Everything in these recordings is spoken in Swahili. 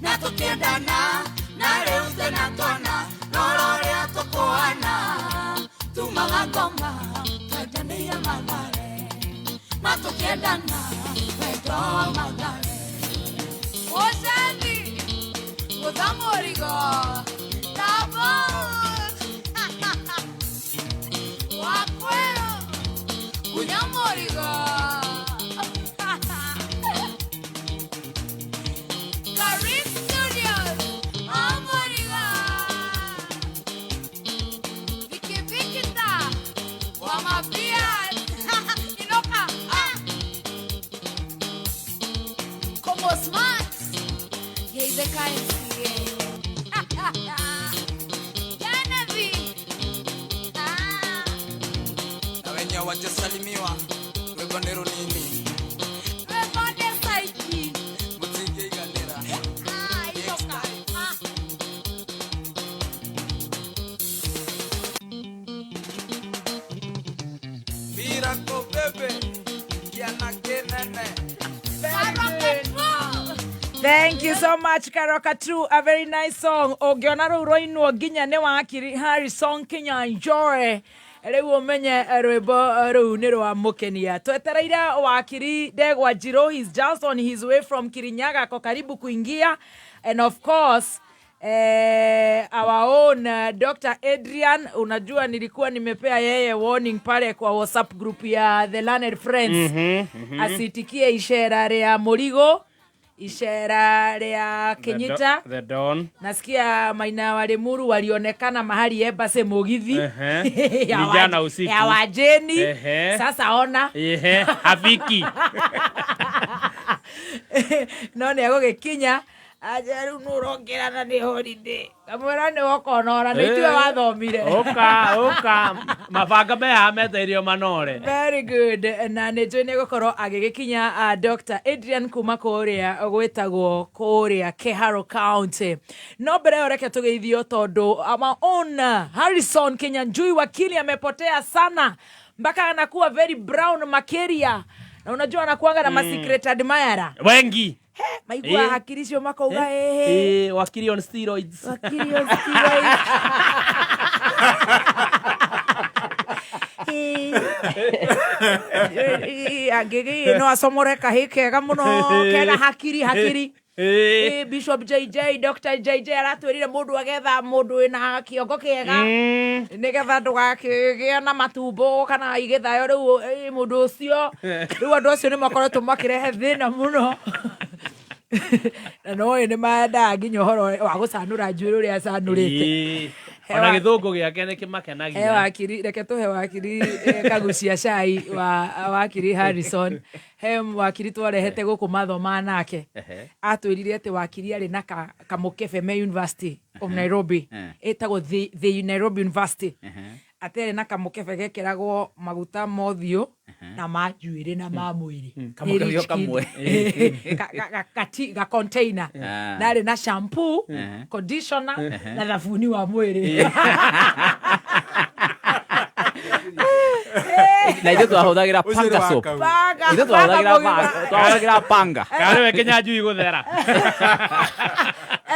Na tukiendana na leo na twana lolore atokoana tumagagoma tajania magare na tukiendana weto magare osandi utamorigo tabo wakwero kunyamorigo wajasalimiwa webonero nini webonde saiki mutinge iganera isoka Miracle bebe yana kenene. Thank you so much, Karoka True. A very nice song. Ogionaro Roino Ginya ne Wakili Harrison Kinyanjui. Rewo menye rwebo runero wa mukenia. Twetereira Wakili Degwa Jiro. He's just on his way from Kirinyaga ko karibu kuingia. And of course, our own Dr. Adrian, unajua nilikuwa nimepea yeye warning pale kwa WhatsApp group ya The Learned Friends. Asitikie ishara ya Morigo, ishara ya Kenyita, The Dawn. Nasikia Maina wale Muru walionekana mahali Embase Mogithi. Vijana usiku. Ya wajeni. Sasa ona. Hafiki. None agoge Kenya. Ajaru nurongera na ni holiday. Kamera ni wakonora nitwe wathomire. Oka. Mabanga me ameterio manore. Very good. Na nitwe ni gukoro agigikinya Dr. Adrian kuma korea gwetagwo korea Keharo County. No bere oreke tugeithio tondu our own Harrison Kinyanjui Wakili amepotea sana. Mpaka anakuwa very brown makeria. Na unajua anakuanga na secret admirer. Wengi. Maigua hakirisho makauga Wakili on steroids. Wakili on steroids. Agigi no asomoreka hikega muno kega hakiri. Bishop JJ, Dr. JJ aratwirire mundu agetha mundu ina kiongo kiega nigetha ndugakigea na matumbo kana igethayo riu mundu ucio riu andu acio ni makoretwo makirehe thina muno. Na no ni maenda nginya horo wa gucanura njuiru ria canurite ona githungu giake ni kimakenagia. Wakili reke tuhe Wakili Kaguchia cai wa Wakili Harrison. Wakili twarehete guku mathoma nake. Atwirire ati Wakili ari na kamukebe me University of Nairobi. Etagwo the Nairobi University. Atere na kamukebe gekeragwo maguta mothio na majuire na mamwiri. Kamukebe kamwe. Ga container. Na ari na shampoo, conditioner na thabuni wa mwiri. Na ithu twahuthagira panga soap. Ithu twahuthagira panga. Kare we Kinyanjui guthera.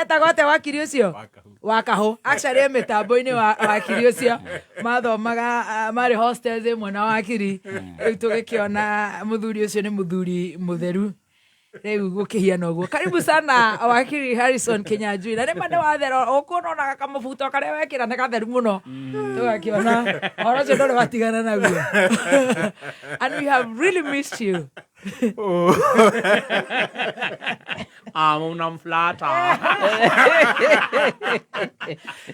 Etagote Wakili ucio wakaho actually mitambo-ini wa Wakili ucio mathomaga mari hostels imwe na Wakili riu tugikiona muthuri ucio ni muthuri mutheru riu gukihiana uguo. Karibu sana Wakili Harrison Kinyanjui. Na nimane wathera ukuona kamabuto kare wekira ne gatheru muno tugakiona oro cio ndore watigana naguo. And we have really missed you. Unamflata.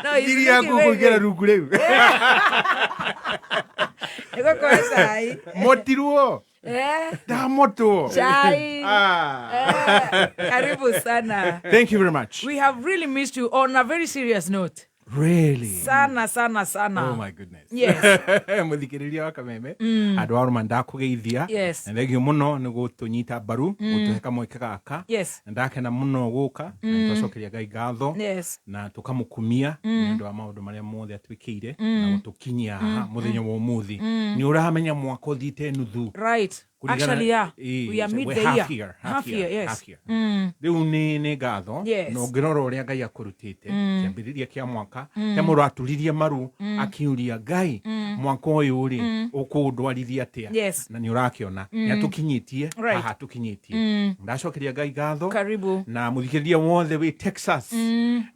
No, he's Diri yangu kuingira rungu riu. Ego kwa sai. Motiruo. Da moto. Chai. Karibu sana. Thank you very much. We have really missed you on a very serious note. Really? Sana. Oh my goodness. Yes. Muthikiriria wa Kameme. Andu aruma ndakugeithia. Yes. Ndegio muno ni gutunyita mbaru, gutuheka mweke gaka. Yes. Ndakena muno guka, twacokeria Ngai ngatho. Yes. Na tukamukumia ndu wa maundu maria mothe atwikire na gutukinyia haha muthenya wa umuthi. Ni uramenya mwaka uthite nuthu. Right. Actually, yeah. We are mid the year. Half year, yes. Riu ni ngatho no ngirora uria Ngai akurutite kiambiriria kia mwaka he muru aturirie maru akiuria Ngai mwaka uyu ri ukundwarithia atia na ni urakiona ni atukinyitie haha tukinyitie ndacokeria Ngai ngatho karibu na muthikiriria wothe wi Texas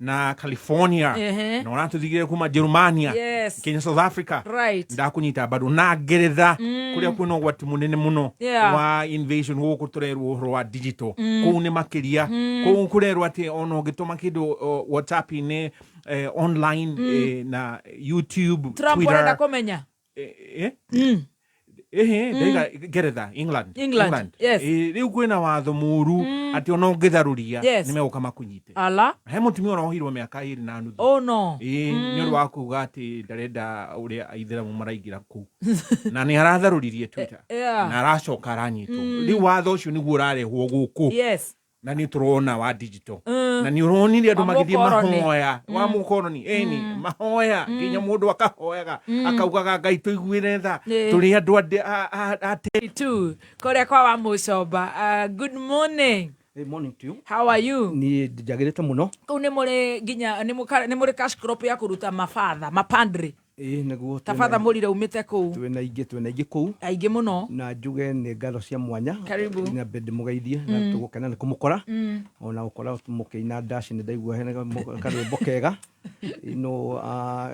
na California na uratuthigiria kuma Germania Kenya South Africa ndakunyita bado na Ngeretha kuria kwina gwati munene muno wa invasion guku turerwo uhoro wa digital kuu ni makiria kuu kurerwo ati ono gituma kindu WhatsApp ni online na YouTube Trump Twitter wenda komenya Ngeretha England yes riu kwina watho muru ati ono ngitharuria ni meguka makunyite ala he mutumia orohirwo miaka 2 na nuthu oh no ni uru wa kuga ati ndarenda uria aithiramu maraigira ku na ni aratharuririe Twitter na aracoka aranyitwo riu watho ucio niguo urarehwo guku yes na ni turona wa digital na ni uronire andu magithie mahoya wa mukoroni eni mahoya kinya mundu akahoyaga akaugaga Ngai tuiguire tha turi andu ate tu kore kwa wa mucoba good morning. Good morning to you. How are you? Ni jagirite muno. Kau ni muri ginya ni muri cash crop ya kuruta mafatha mapandri. Neguo tafatha murire umite ku twena ingi ku aingi muno na njuge ni ngalo cia mwanya karibu na bende mugeithie na tugukena ni kumukora ona ukora mukeina dash ni ndaigua hena karwimbo kega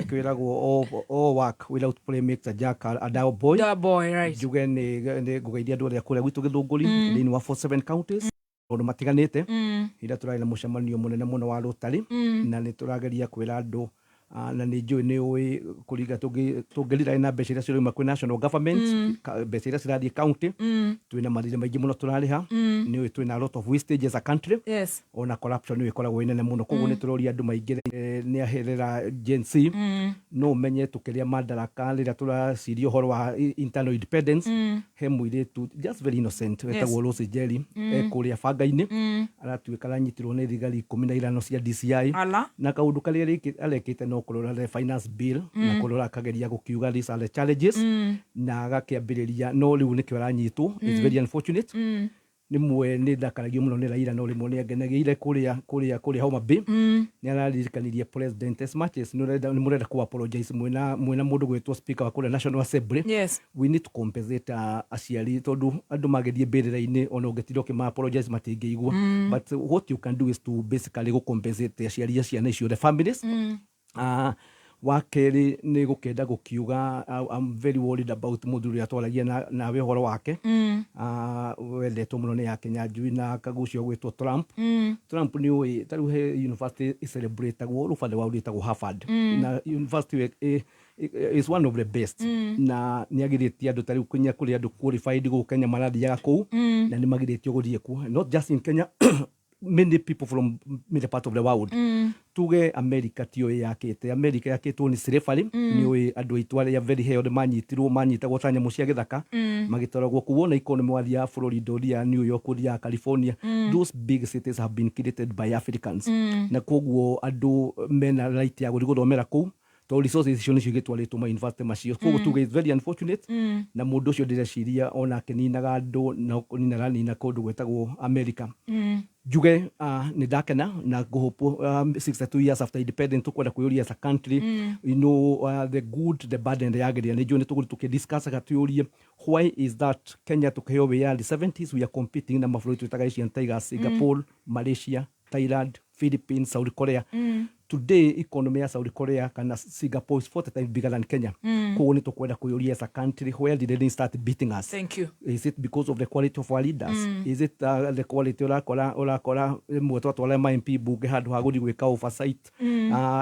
kwiragwo all work without play makes a jack a dull boy right njuge ni ngugeithia andu aria kuria gwitu githunguri thini wa 47 counties undu matiganite ira turari na mucemanio munene muno wa rutari na ni turageria kwira andu na ni njui ni ui kuriga tungirira na mbeca iria cirima kwi national government mbeca iria cirathie county twina marire maingi muno turariha ni ui twina a lot of wastage as a country ona corruption ni ikoragwo inene muno koguo ni turoria andu maingi ni aherera Gen Z no menye tukiria madaraka rira turaciria uhoro wa internal independence he muiritu just very innocent wetagwo Rose Jerry kuria bangaini aratuika ranyitirwo ni thigari 15 cia DCI na kaundu karia arekite no kurora the finance bill na kurora kageria gukiuga these are the challenges na gakiambiriria no riu ni kioranyitwo it's very unfortunate ni mwe ni ndakaragio muno ni Raila no rimwe ni agenagire kuria Homa Bay ni araririkanirie president as much as ni murenda ku apologize mwena mundu gwetwo speaker wa kuria National Assembly we need to compensate aciari tondu andu magethie mbirira-ini ona ungetiro ki ma apologize matingeigwa but what you can do is to basically go compensate aciari ciana icio the families wakeri ni gukenda gukiuga I'm very worried about muthuri atwaragia na we horo wake wendetwo muno ni ya Kinyanjui na Kaguchia gwetwo Trump ni we taru he university celebrateagwo rubande wa uritagwo Harvard na university is one of the best na ni agiritie andu tari kunya kuri andu qualified go Kenya marathiaga ku na ni magiritio guthie ku not just in Kenya many people from many part of the world tuge America tio yakite America yakitwo ni slavery ni we andu aitware ya very held manyitagwo tanya mucia githaka magitoragwo kuwona economy wa ya Florida New York ya California those big cities have been created by Africans na koguo andu mena right ya guthomera ku to resources icio ni cigitwaritwo ma university macio koguo tuge is very unfortunate na mundu ucio ndireciria ona kininaga andu na kunina kundu gwetagwo America juge ni dakena na gohopo 62 years after independence tukwenda kuyuria as a country you know the good the bad and the ugly and jone tukidiscuss gatuyurie why is that Kenya tukiheo we are the 70s we are competing na mafuro tutaga Asian Tigers Singapore Malaysia Thailand Philippines South Korea today economy ya South Korea kana Singapore is 40 times bigger than Kenya koguo ni tukwenda kuyuria as a country where did they start beating us thank you is it because of the quality of our leaders is it the quality orakora mweto twala MP bunge handu ha guthi gwika oversight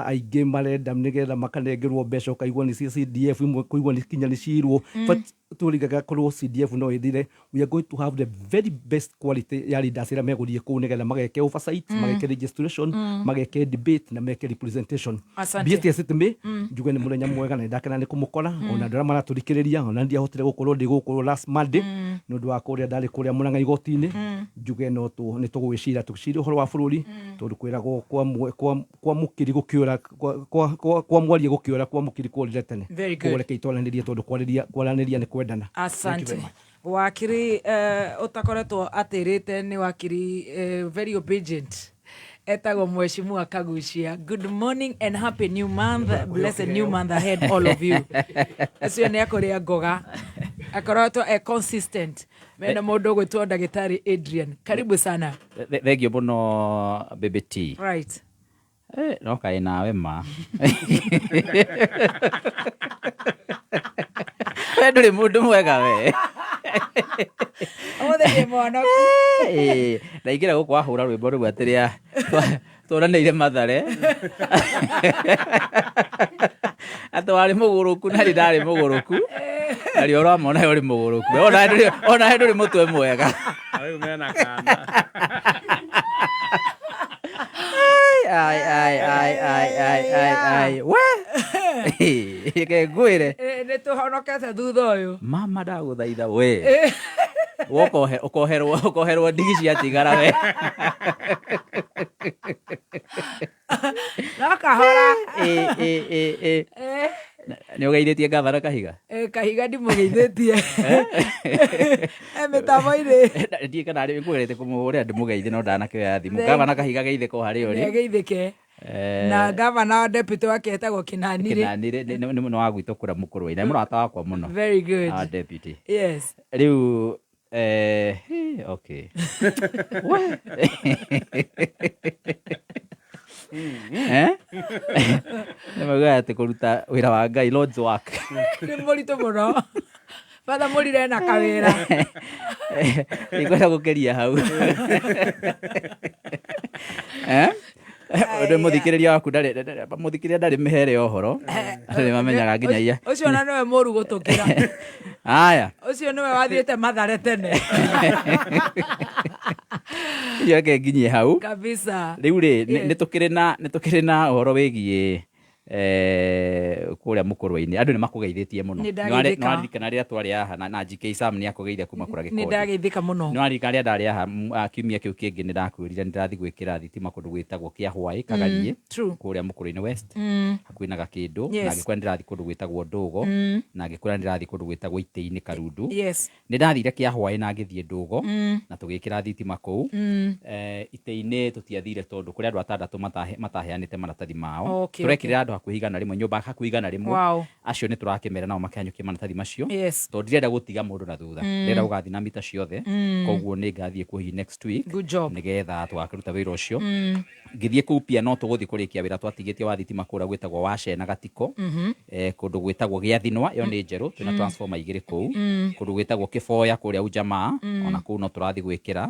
aige marenda nigetha makanengerwo mbeca kaigwa ni CDF imwe kuigwa ni kinya ni cirwo but turigaga korwo CDF no ithire, we are going to have the very best quality ya leaders ira meguthie kuu nigetha mageke oversight, mageke registration, mageke debate na mageke representation. Biete sitime njuge ni muthenya mwega na ndakena ni kumukora ona ndara maraturikiriria ona ndia hotire gukorwo ndi gukorwo last Monday nundu wa kuria ndari kuria Murang'a igoti-ini njuge no tu ni tugwicira tuciri uhoro wa bururi tondu kwiragwo kwa mukiri gukiura kwa mwaria gukiura kwa mukiri kurire tene kureke itwaranirie tondu kwaraniria ni kwendana. Asante. Wakiri utakoretwo atirite ni wakiri very obedient. Etagwo Mheshimiwa Kaguchia. Good morning and happy new month. Blessed new month ahead, all of you. Acio ni akoria ngoga. Akoretwo consistent. Mena mundu gwitwo ndagitari Adrian. Karibu sana. Thank you muno BBT. Right. No kai nawe ma. We nduri mundu mwega we. Othe mwana. Ndaingira guku ahura rwimbo rwa atiria twaranĩire Mathare. Atwari muguruku na ndari muguruku. Ari ora mona yori muguruku. Ona nduri mutwe mwega. Ayo mena kana. Ai. We. Ke gwire. Ne tuhonokete thutha uyu. Mama ndaguthaitha we. Ukoherwo ndigi cia tigara we. Nakahora. Nĩ ũgeithĩtie ngavana Kahiga? Kahiga ndimũgeithĩtie. Mĩtambo-inĩ. Ndiĩ kana nĩngũgerete kũmũhũrĩra ndĩmũgeithie no ndanakĩoya thimũ. Ngavana Kahiga geithĩko harĩa ũrĩ. Nĩageithĩke. Na ngavana deputy wake etagwo Kinyanjui. Nĩ wa gwitũ kũrĩa Mũkũrũ-inĩ. Nĩ mũrata wakwa mũno. Very good. Our deputy. Yes. Rĩu okay. Nĩmauga atĩ kũruta wĩra wa Ngai Lord's work nĩ mũritũ mũno. Batha mũrire na kawĩra. Nĩngwenda gũkĩria hau. Ũndũ mũthikĩrĩria waku mũthikĩrĩria ndarĩ mĩhere ya ũhoro nĩ mamenyaga nginyagia ũcio na nĩwe mũru gũtũkĩra. Aya Ũcio nĩwe wathiĩte Mathare tene. Yoke nginyie hau Kabisa. Rĩu nĩ tũkĩrĩ na ũhoro wĩgiĩ kũrĩa Mũkũrũ-inĩ. Andũ nĩ makũgeithĩtie mũno. Nĩwaririkana rĩrĩa twarĩ haha na GK Sam nĩ akũgeithia kuma kũrĩa Gĩkondi. Nĩndageithĩka mũno. Nĩwaririkana rĩrĩa ndarĩ haha kiumia kĩu kĩngĩ nĩndakwĩrire nĩndĩrathiĩ gwĩkĩra thitima kũndũ gwĩtagwo Kĩahũaĩ Kagarie kũrĩa Mũkũrũ-inĩ West hakuhĩ na Gakĩndũ, na ngĩkwĩra nĩndĩrathiĩ kũndũ gwĩtagwo Ndũgo, na ngĩkwĩra nĩndĩrathiĩ kũndũ gwĩtagwo Itĩ-inĩ Karundu. Nĩndathire Kĩahũaĩ na ngĩthiĩ Ndũgo na tũgĩkĩra thitima kũu. Itĩ-inĩ tũtiathire tondũ kũrĩ andũ atandatũ mataheanĩte maratathi mao. Tũrekĩrĩra andũ hakuhĩ igana rĩmwe, nyũmba hakuhĩ igana rĩmwe. Acio nĩ tũrakĩmera nao makĩhanyũkia maratathi macio tondũ ndirenda gũtiga mũndũ na thutha. Ndĩrenda gũgathiĩ na mita ciothe, koguo nĩ ngathiĩ kuo hihi next week nĩgetha tũgakĩruta wĩra ũcio. Ngĩthiĩ kũu pia no tũgũthiĩ kũrĩkia wĩra twatigĩtie wa thitima kũrĩa gwĩtagwo Wace na Gatiko, kũndũ gwĩtagwo Gĩathinwa, ĩyo nĩ njerũ, twĩna transformer igĩrĩ kũu. Kũndũ gwĩtagwo Kĩboya kũrĩa Ujamaa, ona kũu no tũrathiĩ gwĩkĩra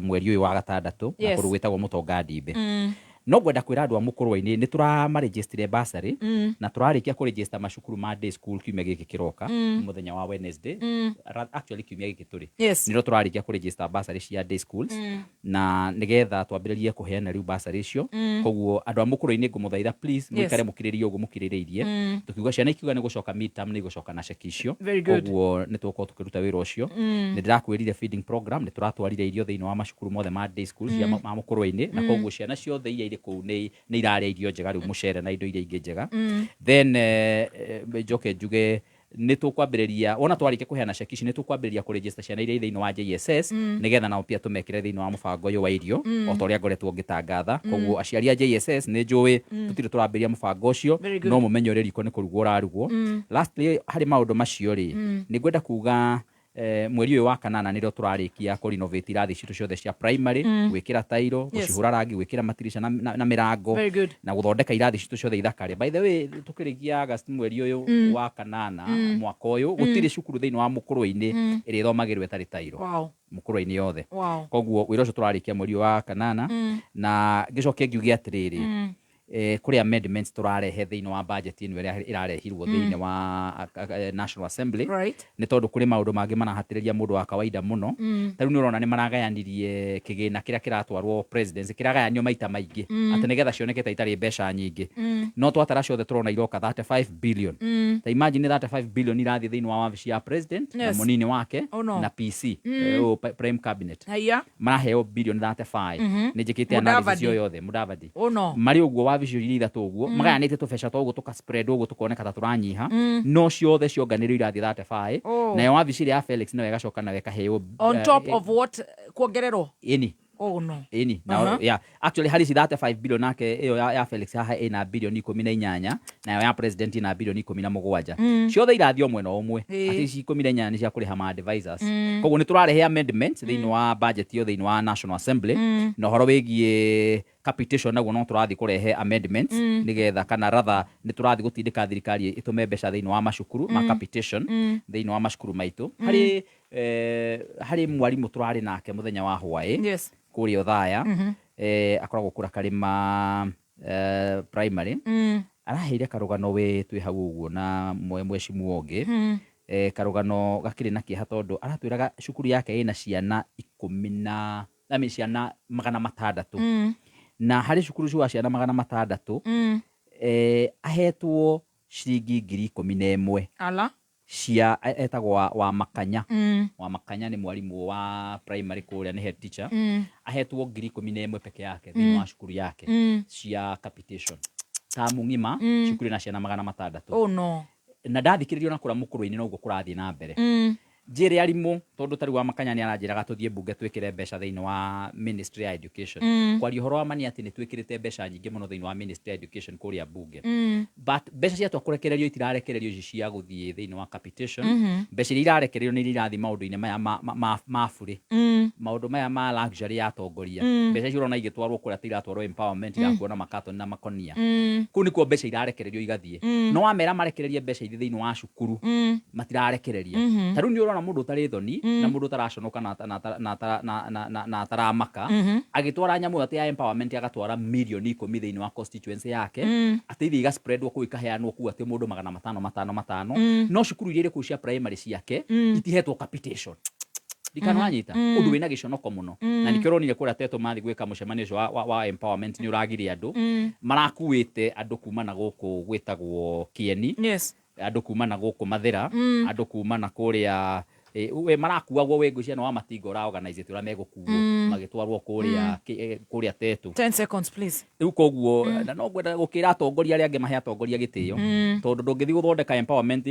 mweri ũyũ wa gatandatũ, na kũndũ gwĩtagwo Mũtonga Ndimbe. No ngwenda kwĩra andũ a Mũkũrũ-inĩ nĩ tũramarejistire bursary na tũrarĩkia kũregister macukuru ma day school kiumia gĩkĩ kĩroka mũthenya wa Wednesday. Actually kiumia gĩkĩ tũrĩ nĩrĩo tũrarĩkia kũregister bursary cia day schools na nĩgetha twambĩrĩrie kũheana rĩu bursary icio. Koguo andũ a Mũkũrũ-inĩ ngũmũthaitha please mũikare mũkirĩrie ũguo mũkirĩrĩirie. Tukiuga ciana ikiuga nĩ gũcoka midterm nĩ gũcoka na ceki icio. Koguo nĩ tũgũkorwo tũkĩruta wĩra ũcio. Nĩ ndĩrakwĩrire feeding program nĩ tũratwarire irio thĩinĩ wa macukuru mothe ma day schools ma Mũkũrũ-inĩ, na koguo ciana ciothe iria kũu nĩ irarĩa irio njega, rĩu mũcere na indo iria ingĩ njega. Then njoke njuge nĩ tũkwambĩrĩria ona twarĩkia kũheana ceki ici nĩ tũkwambĩrĩria kũregister ciana iria thĩinĩ wa JSS nĩgetha nao pia tũmekĩre thĩinĩ wa mũbango ũyũ wa irio o ta ũrĩa ngoretwo ngĩtangatha. Koguo aciari a JSS nĩ njũĩ tũtirĩ tũrambĩrĩria mũbango ũcio, no mũmenye ũrĩa riko nĩ kũrugwo ũrarugwo. Lastly harĩ maũndũ macio rĩ, nĩ ngwenda kuga mweri ũyũ wa kanana nĩrĩo tũrarĩkia kũ renovate irathi citũ ciothe cia primary, gwĩkĩra tairo, gũcihũra rangi, gwĩkĩra matirisha na mĩrango na gũthondeka irathi citũ ciothe ithakare. By the way tũkĩrĩkia August mweri ũyũ wa kanana mwaka ũyũ gũtirĩ cukuru thĩinĩ wa Mũkũrũ-inĩ ĩrĩa ĩthomagĩrwo ĩtarĩ tairo Mũkũrũ-inĩ yothe. Koguo wĩra ũcio tũrarĩkia mweri ũyũ wa kanana na ngĩcoke ngiuge atĩrĩrĩ kuri amendments turarehe thiini wa budget ino ira irarehirwo thiini wa National Assembly ni tondu kuri maundu mangi manahatiriria mundu wa kawaida muno tariu ni urona ni maragayanirie kigina kiria kiratwarwo presidency kiragayanio maita maingi ati nigetha cionekete itari mbeca nyingi no twatara ciothe turona iroka 35 billion ta imagine 35 billion irathi thiini wa wabici ya president na munini wake na PC prime cabinet maraheo billion 35 ni njikite analysis yo yothe Mudavadi mari uguo wabici iri ithatu uguo magayanite tubeca toguo tuka spread uguo tukoneka ta turanyiha no ciothe cionganirio irathi 35 na yo wabici ya Felix no igacoka na wekaheo on top of what kuongererwo ini now yeah actually harisi 35 billion nake iyo ya Felix haha ina billion 18 na ya president ina billion 17 ciothe irathio mwena omwe ati ci 18 ni cia kuriha ma advisors koguo ni turarehe amendments thiini wa budget yo thiini wa National Assembly no horo wigie capitation naguo no turathi kurehe amendments nigetha kana rather ni turathi gutindika thirikari itume mbeca thiini wa macukuru ma capitation thiini wa macukuru maitu hari mwarimu turari nake muthenya wa hwae kuri Othaya akoragwo kura karima primary araheire karugano we twi hau uguo na Mheshimiwa ongi karugano gakiri na kiha tondu aratwiraga cukuru yake ina ciana 10 na ciana 600 na hari cukuru cia ciana 600 ahetwo ciringi 11,000 ala cia etagwa wa makanya wa makanya ni mwalimu wa primary kuria ni head teacher ahetwo 11,000 peke yake thiini wa cukuru yake cia capitation tamu ngima cukuru na ciana 600 na ndathikiririo na kura mukuru-ini no uguo kurathie na mbere njiri arimu tondu tari wa makanya ni aranjiraga tuthie bunge twikire mbeca thiini wa Ministry ya Education kwari horo wa mani ati ni twikirite mbeca nyingi muno thiini wa Ministry ya Education kuria bunge but mbeca cia twakurekererio itirarekererio ici cia guthie thiini wa capitation mbeca irarekererio ni irathi maundu-ini maya ma buri maundu maya ma luxury ya tongoria mbeca icio urona igitwarwo kuria tiratwarwo empowerment ya kuona makato na makonia ku ni kuo mbeca irarekererio igathie no amera marekererie mbeca ithi thiini wa cukuru matirarekereria tariu ni urona mundu tari thoni na mundu taraconoka na taramaka agitwara nyamu ati ya empowerment agatwara milioni 10 thiini wa constituency yake ati ithi iga spread ku ikaheanwo ku ati mundu 500 no cukuru iria ku cia primary ciake itihetwo capitation dikanwanyita undu wina giconoko muno na nikironire kuria teto mathi gwika mucemanio wa empowerment ni uragiri andu marakuite andu kuma na guku gwitagwo Kieni andu kuma na guku Mathira andu kuma na kuria we marakuagwo wengu ciana wa matingo ra organize tura megukuo magitwarwo kuria tetu 10 seconds please riu koguo na no gwenda gukira atongoria ari ange mahe atongoria gitio tondu ndungithi guthondeka empowerment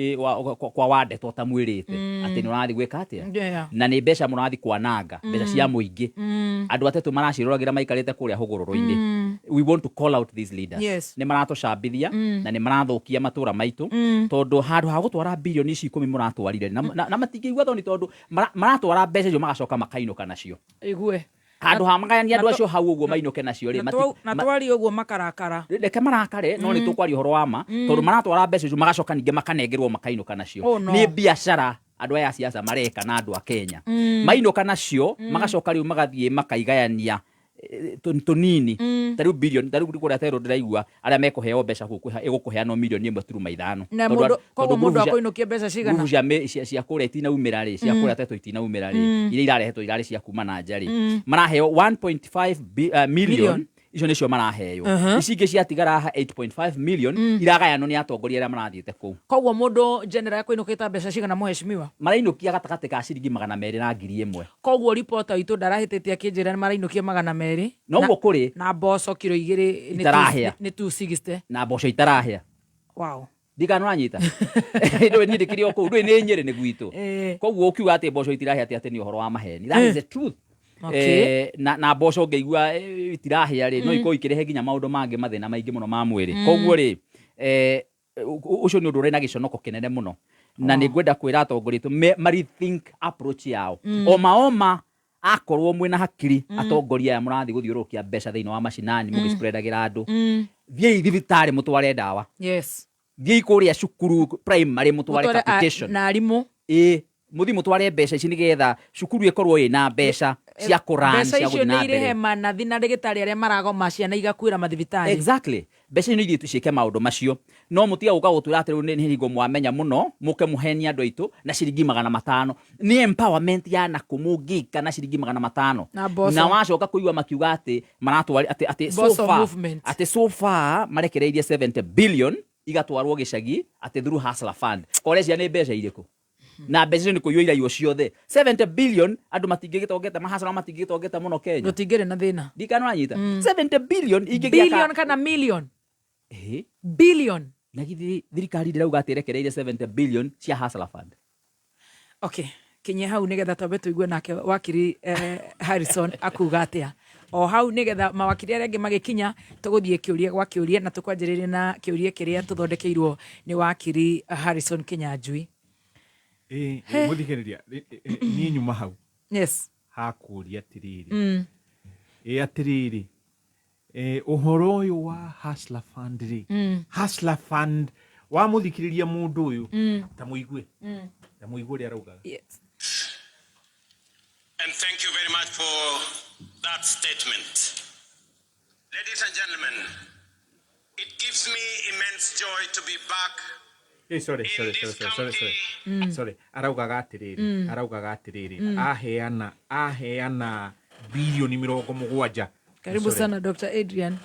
kwa wande tota mwirite ati ni urathi gwika atia na ni mbeca murathi kwananga mbeca cia muingi andu atetu maraciruragira maikarite kuria hugururu-ini we want to call out these leaders ni maratocambithia na ni marathukia matura maitu tondu handu ha gutwara bilioni 10 muratwarire na matingigwa ni tondu maratwara mbeca icio magacoka makainuka nacio igue handu ha magayania andu acio hau uguo mainuke nacio ri na twari uguo makarakara reke marakare no ni tukwari horo wa ma tondu maratwara mbeca icio magacoka ninge makanengerwo makainuka nacio ni biashara andu aya siasa mareka na andu a Kenya mainuka nacio magacoka riu magathie makaigayania tunini tariu billion tariu kuria tero ndiraigua aria mekuheo mbeca igukuheanwo milioni 1.5 tondu mundu akoinukia mbeca cigana cia kuria itinaumira ri cia kuria teto itinaumira ri iria irarehetwo irari cia kuma na njari maraheo 1.5 million icio nicio maraheo ici ingi ciatigara 8.5 million iragayanwo ni atongoria aria marathiete kuu koguo mundu general akoinukita mbeca cigana Mheshimiwa marainukia gatagati ka ciringi 200 na 1,000 koguo reporter itu ndarahitete akinjira marainukia 200 no guo kuri na mboco kilo 2 ni 260 na mboco itarahia wow dikanwanyita ndo ni ndikirio ku ndo ni nyere ni gwitu koguo ukiuga ati mboco itirahia ati ni uhoro wa maheni that is the truth na mboco ngeigua itirahia ri no iko ikirehe ginya maundu mangi mathina maingi muno ma mwiri koguo ri ucio ni undu urena giconoko kinene muno na ni ngwenda kwira atongoritu rethink approach yao oma akorwo mwina hakiri atongoria ya murathi guthiurukia mbeca thiini wa macinani mugispreadagira andu thiei thibitari mutware ndawa thiei kuria cukuru primary mutware capitation na arimu muthi mutware mbeca ici nigetha cukuru ikorwo ina mbeca cia kuran cia guthina mbere. Mbeca icio nĩ irĩhe manathi na ndagĩtarĩ arĩa maragoma ciana igakuĩra mathibitarĩ. Exactly. Mbeca ino ithiĩ tuciĩke maũndũ macio. No mũtiga gũka gũtwĩra atĩ rĩu nĩ hingo mwamenya mũno mũke mũhenia andũ aitũ na ciringi 500. Nĩ empowerment ya nakũmũngi kana ciringi 500. Na wacoka kũigua makiuga atĩ maratwari atĩ so far marekereirie 70 billion igatwarwo gĩcagi atĩ through hustler fund. Korecia nĩ mbeca irĩkũ? Na mbeca nĩ kũiywo iraiywo ciothe. 70 billion andũ matingĩgĩtongeta mahasara matingĩgĩtongeta mũno Kenya. Gũtingĩrĩ na thĩna. Ndikano anyita. 70 billion ingĩgĩa billion kana million. Billion. Na thirikari ndĩrauga atĩ ĩrekereirie 70 billion cia hustler fund. Okay. Kinye hau nigetha twambe tuigue nake wakiri Harrison akuga atia. O hau nigetha mawakiri arĩa angĩ magĩkinya tũgũthiĩ kĩũria gwa kĩũria na tũkwanjĩrĩria na kĩũria kĩrĩa tũthondekeirwo nĩ wakiri Harrison Kinyanjui. Mũthikĩrĩria niĩ nyuma hau. Yes. Hakũria atiriri. Atiriri. Ũhoro ũyũ wa hustler fund rĩ. Hustler fund wa mũthikĩrĩria mũndũ ũyũ ta mũigue. Ta mũigue ũrĩa arauga. Yes. And thank you very much for that statement. Ladies and gentlemen, it gives me immense joy to be back. Sorry. Araugaga atiriri. Aheana bilioni 70. Karibu sana Dr. Adrian.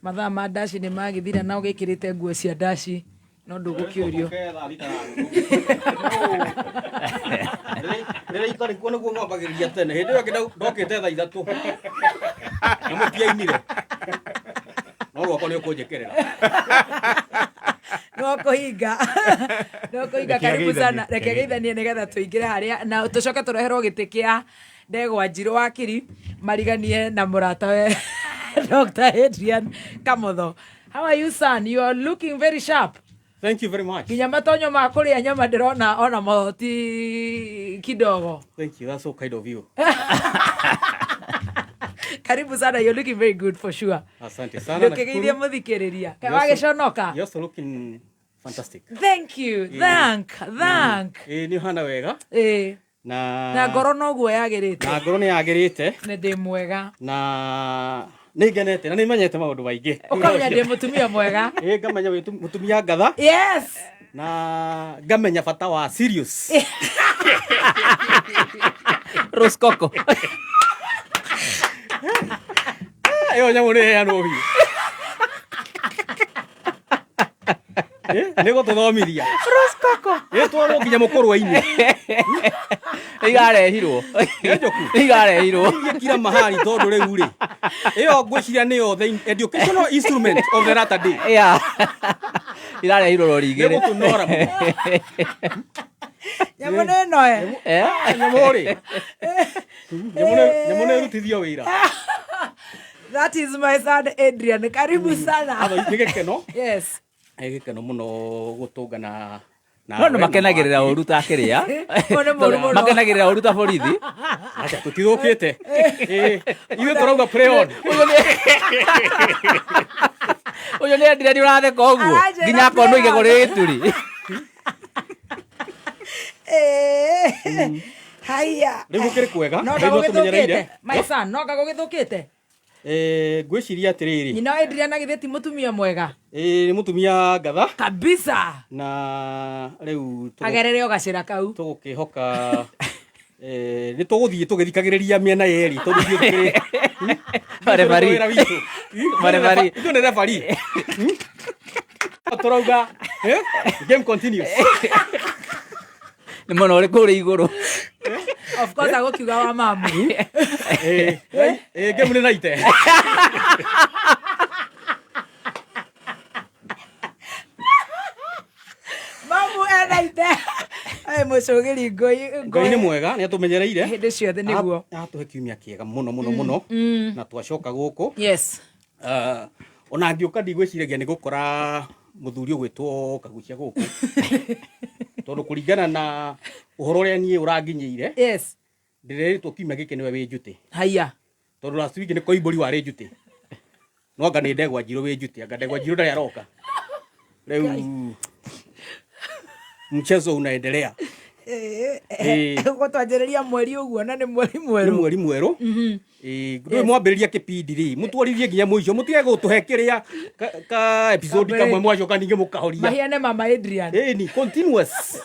Mathaa ma dashi nĩ magĩthira na ũgĩkĩrĩte nguo cia dashi. No ndũgũkĩũrio. Rĩrĩa itarĩ kuo nĩguo ng'ambagĩrĩria tene. Hĩndĩ ĩyo ndokĩte thaa 3. Na mũtiainire. No rwakwa nĩ ũkũnjekerera. No kũhinga. Karibu sana. Reke geithanie nĩgetha tũingĩre harĩa na tũcoke tũreherwo gĩtĩ kĩa Ndegwa Njirũ wakiri mariganie na mũrata we Dr. Adrian Kamotho. How are you, son? You are looking very sharp. Thank you very much. Nginya matonyo ma kũrĩa nyama ndĩrona ona mahoti kidogo. Thank you. That's so kind of you. Karibu sana. You're looking very good for sure. Asante sana. Ndukigeithia mũthikĩrĩria. Wagĩconoka. You're also looking fantastic. Thank you. Thank. Nĩ hana wega. Na ngoro noguo yagĩrĩte. Na ngoro nĩ yagĩrĩte. Nĩ ndĩ mwega. Na nĩ ngenete na nĩ menyete maũndũ maingĩ. Ũkamenya ndĩ mũtumia mwega. Ngamenya wĩ mũtumia ngatha. Yes. Na ngamenya bata wa serious. Roskoko. Ĩyo nyamũ nĩ heanwo biũ. Nĩ gũtũthomithia. Roskoko. Twarwo nginya mũkũrwa-inĩ. Igarehirwo. Igarehirwo. Kira mahali tondũ rĩu rĩ. Ĩyo ngwĩciria nĩyo the educational instrument of the latter day. Yeah. Igarehirwo rori igĩrĩ. Gũtũnora. Nyamũ nĩ noe. Nyamũ rĩ. Nyamũ nĩ rutithio wĩra. That is my son Adrian. Karibu sana. Nĩ gĩkeno. Yes. Gĩkeno mũno gũtũngana no makenagĩrĩra ũru ta kĩrĩa. Makenagĩrĩra ũru ta borithi. Acha tũtithũkĩte. Ithuĩ tũrauga pray on. Ũyũ nĩ Adrian ũratheka ũguo. Nginya akonwo igego rĩturi. Haya. Rĩu gũkĩrĩ kwega. No gũgĩthũkĩte. My son, no gũgĩthũkĩte. Ngwĩciria atĩrĩrĩ. Nyina Adrian agĩthĩ ti mũtumia mwega. Nĩ mũtumia ngatha. Kabisa. Na rĩu agerere ũgacĩra kau. Tũgũkĩhoka nĩ tũgũthiĩ tũgĩthikagĩrĩria mĩena yerĩ tondũ ithuĩ tũkĩrĩ Marefari. Marefari. Ithuĩ nĩ refari. Tũrauga game continues. Nĩ mũno ũrĩ kũrĩ igũrũ. Of course agũkiuga wa mamu. Game nĩ naite. Mamu enaite. Mũcũgĩri Ngai nĩ mwega nĩ atũmenyereire. Hĩndĩ ciothe nĩguo. Atũhe kiumia kĩega mũno na twacoka gũkũ. Yes. Ona ngĩũka ndigwĩciragia nĩ gũkora mũthuri ũgwĩtwo Kaguchia gũkũ. Tondũ kũringana na ũhoro ũrĩa niĩ ũranginyĩire. Yes. Ndĩreritwo kiumia gĩkĩ nĩwe wĩ njutĩ. Haya. Tondũ last week nĩ Koimbũri warĩ njutĩ. No anga nĩ Ndegwa Njirũ wĩ njutĩ. Anga Ndegwa Njirũ ndarĩ aroka. Rĩu mchezo unaendelea. Ugo twanjĩrĩria mweri ũguo na nĩ mweri mwerũ. Nĩ mweri mwerũ. Ndũĩ mwambĩrĩria kĩpindi rĩ, mũtwarithie nginya mũico, mũtige gũtũhe kĩrĩa ka episode kamwe mwacoka ningĩ mũkahoria. Mahiane Mama Adrian. Ni continuous.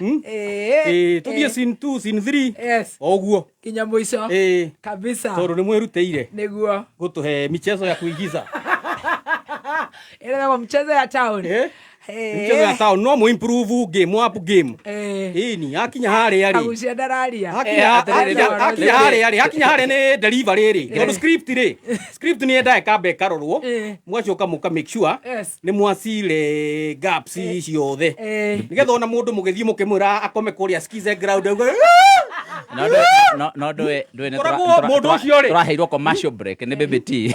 Tuthiĩ scene 2, scene 3. Yes. Oguo. Kinya mũico. Kabisa. Tondũ nĩ mwĩrutĩire. Nĩguo. Gũtũhe michezo ya kuigiza. Ĩrĩa mchezo ya town. Mchezo ya town no improve game up game. Ni akinya harĩa rĩ. Kaguchia ndararia. Akinya harĩa nĩ delivery rĩ. Tondũ script nĩ endaga kambe karorwo. Mwacoka mũka make sure nĩ mwacire gaps ciothe. Nĩgetha ona mũndũ mũgĩthiĩ mũkĩmwĩra akome kũrĩa skize ground auga. No ndũĩ nĩ tũraheirwo commercial break nĩ BBT.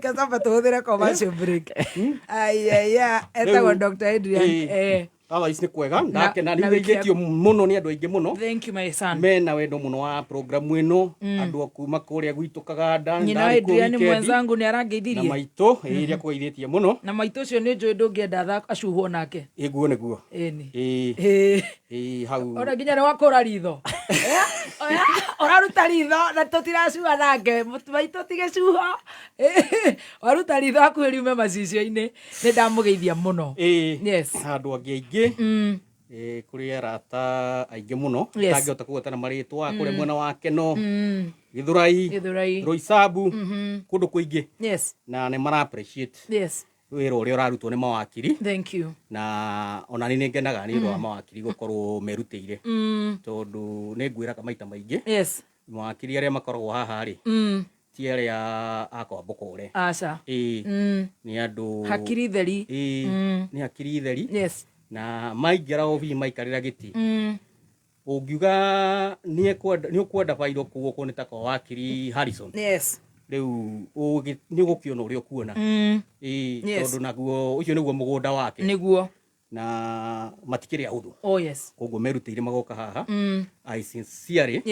Kasamba tuhũthĩre commercial break. Etagwo Dr. Adrian. Otherwise nĩ kwega ndakena nĩ wĩigĩtio mũno nĩ andũ aingĩ mũno. Thank you my son. Mena wendo mũno wa program ĩno, andũ kuma kũrĩa gwitũ Kaganda. Nyina Adrian mwenzangu nĩ arangeithirie. Na maitũ ĩrĩa kũgeithĩtie mũno. Na maitũ ũcio nĩ njũĩ ndũngĩenda acuhwo nake. Guo nĩguo. Hau. Ona nginya nĩ wakũra ritho. Oraruta ritho na tũtiracuha nake. Maitũ tigecuha. Waruta ritho hakuhĩ riume macicio-inĩ. Nĩ ndamũgeithia mũno. Yes. Andũ angĩ aingĩ. Kuri arata aingĩ mũno tangĩhota kũgwetana marĩtwa kũrĩa mwena wa Keno, Githurai, Roysambu, kũndũ kũingĩ. Na nĩ mara appreciate wĩra ũrĩa ũrarutwo nĩ mawakiri. Thank you. Na ona nĩ ngenaga nĩ ũndũ wa mawakiri gũkorwo merutĩire, tondũ nĩ ngwĩraga maita maingĩ mawakiri arĩa makoragwo haha rĩ ti arĩa akwamboka ũre. Aca. Nĩ andũ hakiri theri. Nĩ hakiri theri. Na maingĩra obici maikarĩra gĩtĩ. Ũngiuga nĩ ũkwenda bairo kuo nĩ ta kwa wakiri Harrison. Rĩu nĩ ũgũkĩona ũrĩa ũkuona. Tondũ naguo ũcio nĩguo mũgũnda wake. Nĩguo. Na matikĩrĩ ahũthũ. Koguo merutĩire magoka haha. I sincerely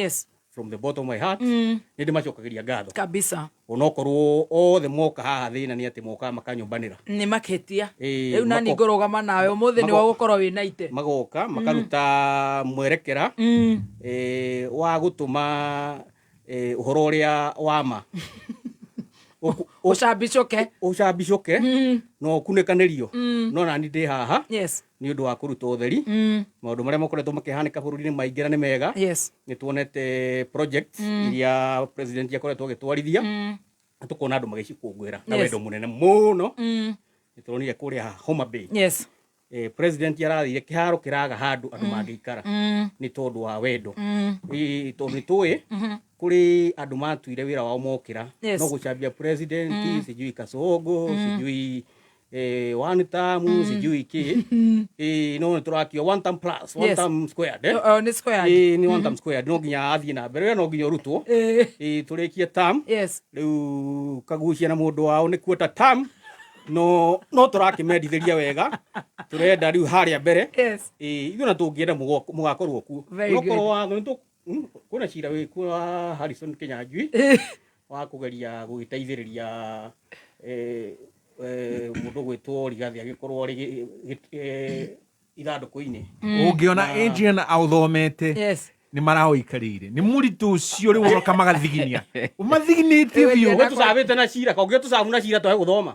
from the bottom of my heart nĩ ndĩmacokagĩria ngatho kabisa. Onokorwo othe moka haha thĩna nĩ atĩ moka makanyũmbanĩra nĩ maketia rĩu nani ngorogama nawe ũmũthĩ nĩ wagũkorwo wĩna ite magoka makaruta mwerekera wa gũtũma ũhoro ũrĩa wama ũcambicoke no kunĩkanĩrio no nani ndĩ haha nĩ ũndũ wa kũruta ũtheri maũndũ marĩa makoretwo makĩhanĩka bũrũri-inĩ maingĩ na nĩ mega nĩ tuonete project iria president akoretwo agĩtwarithia na tũkona andũ magĩcikũngũĩra na wendo mũnene mũno nĩ turonire kũrĩa Homa Bay president arathire kĩharo kĩraga handũ andũ mangĩikara nĩ tondũ wa wendo tondũ nĩ tũĩ kuri andu matuire wira wao mokira no gucambia president sijui Kasongo sijui one term sijui ki no turakio one term plus one term squared ni squared ni one term squared no ginya athie na mbere no ginya rutwo turikie term riu Kaguchia na mundu wao ni kuota term no turakimendithĩria wega turenda riu haria mbere ithuĩ na tũngĩenda mũgakorwo kuo okorwo watho kuna cira wĩ kwa Harrison Kinyanjui wa kũgeria gũgĩteithĩrĩria mũndũ gwĩtwo Rigathi agĩkorwo rĩ ithandũkũ-inĩ ũngĩona Adrian authomete nĩ maraũikarĩire nĩ mũritũ ũcio rĩu ũroka magathiginia ũmathiginĩtie biũ tũcabĩte na cira kaũngĩ tũcabu na cira twahe gũthoma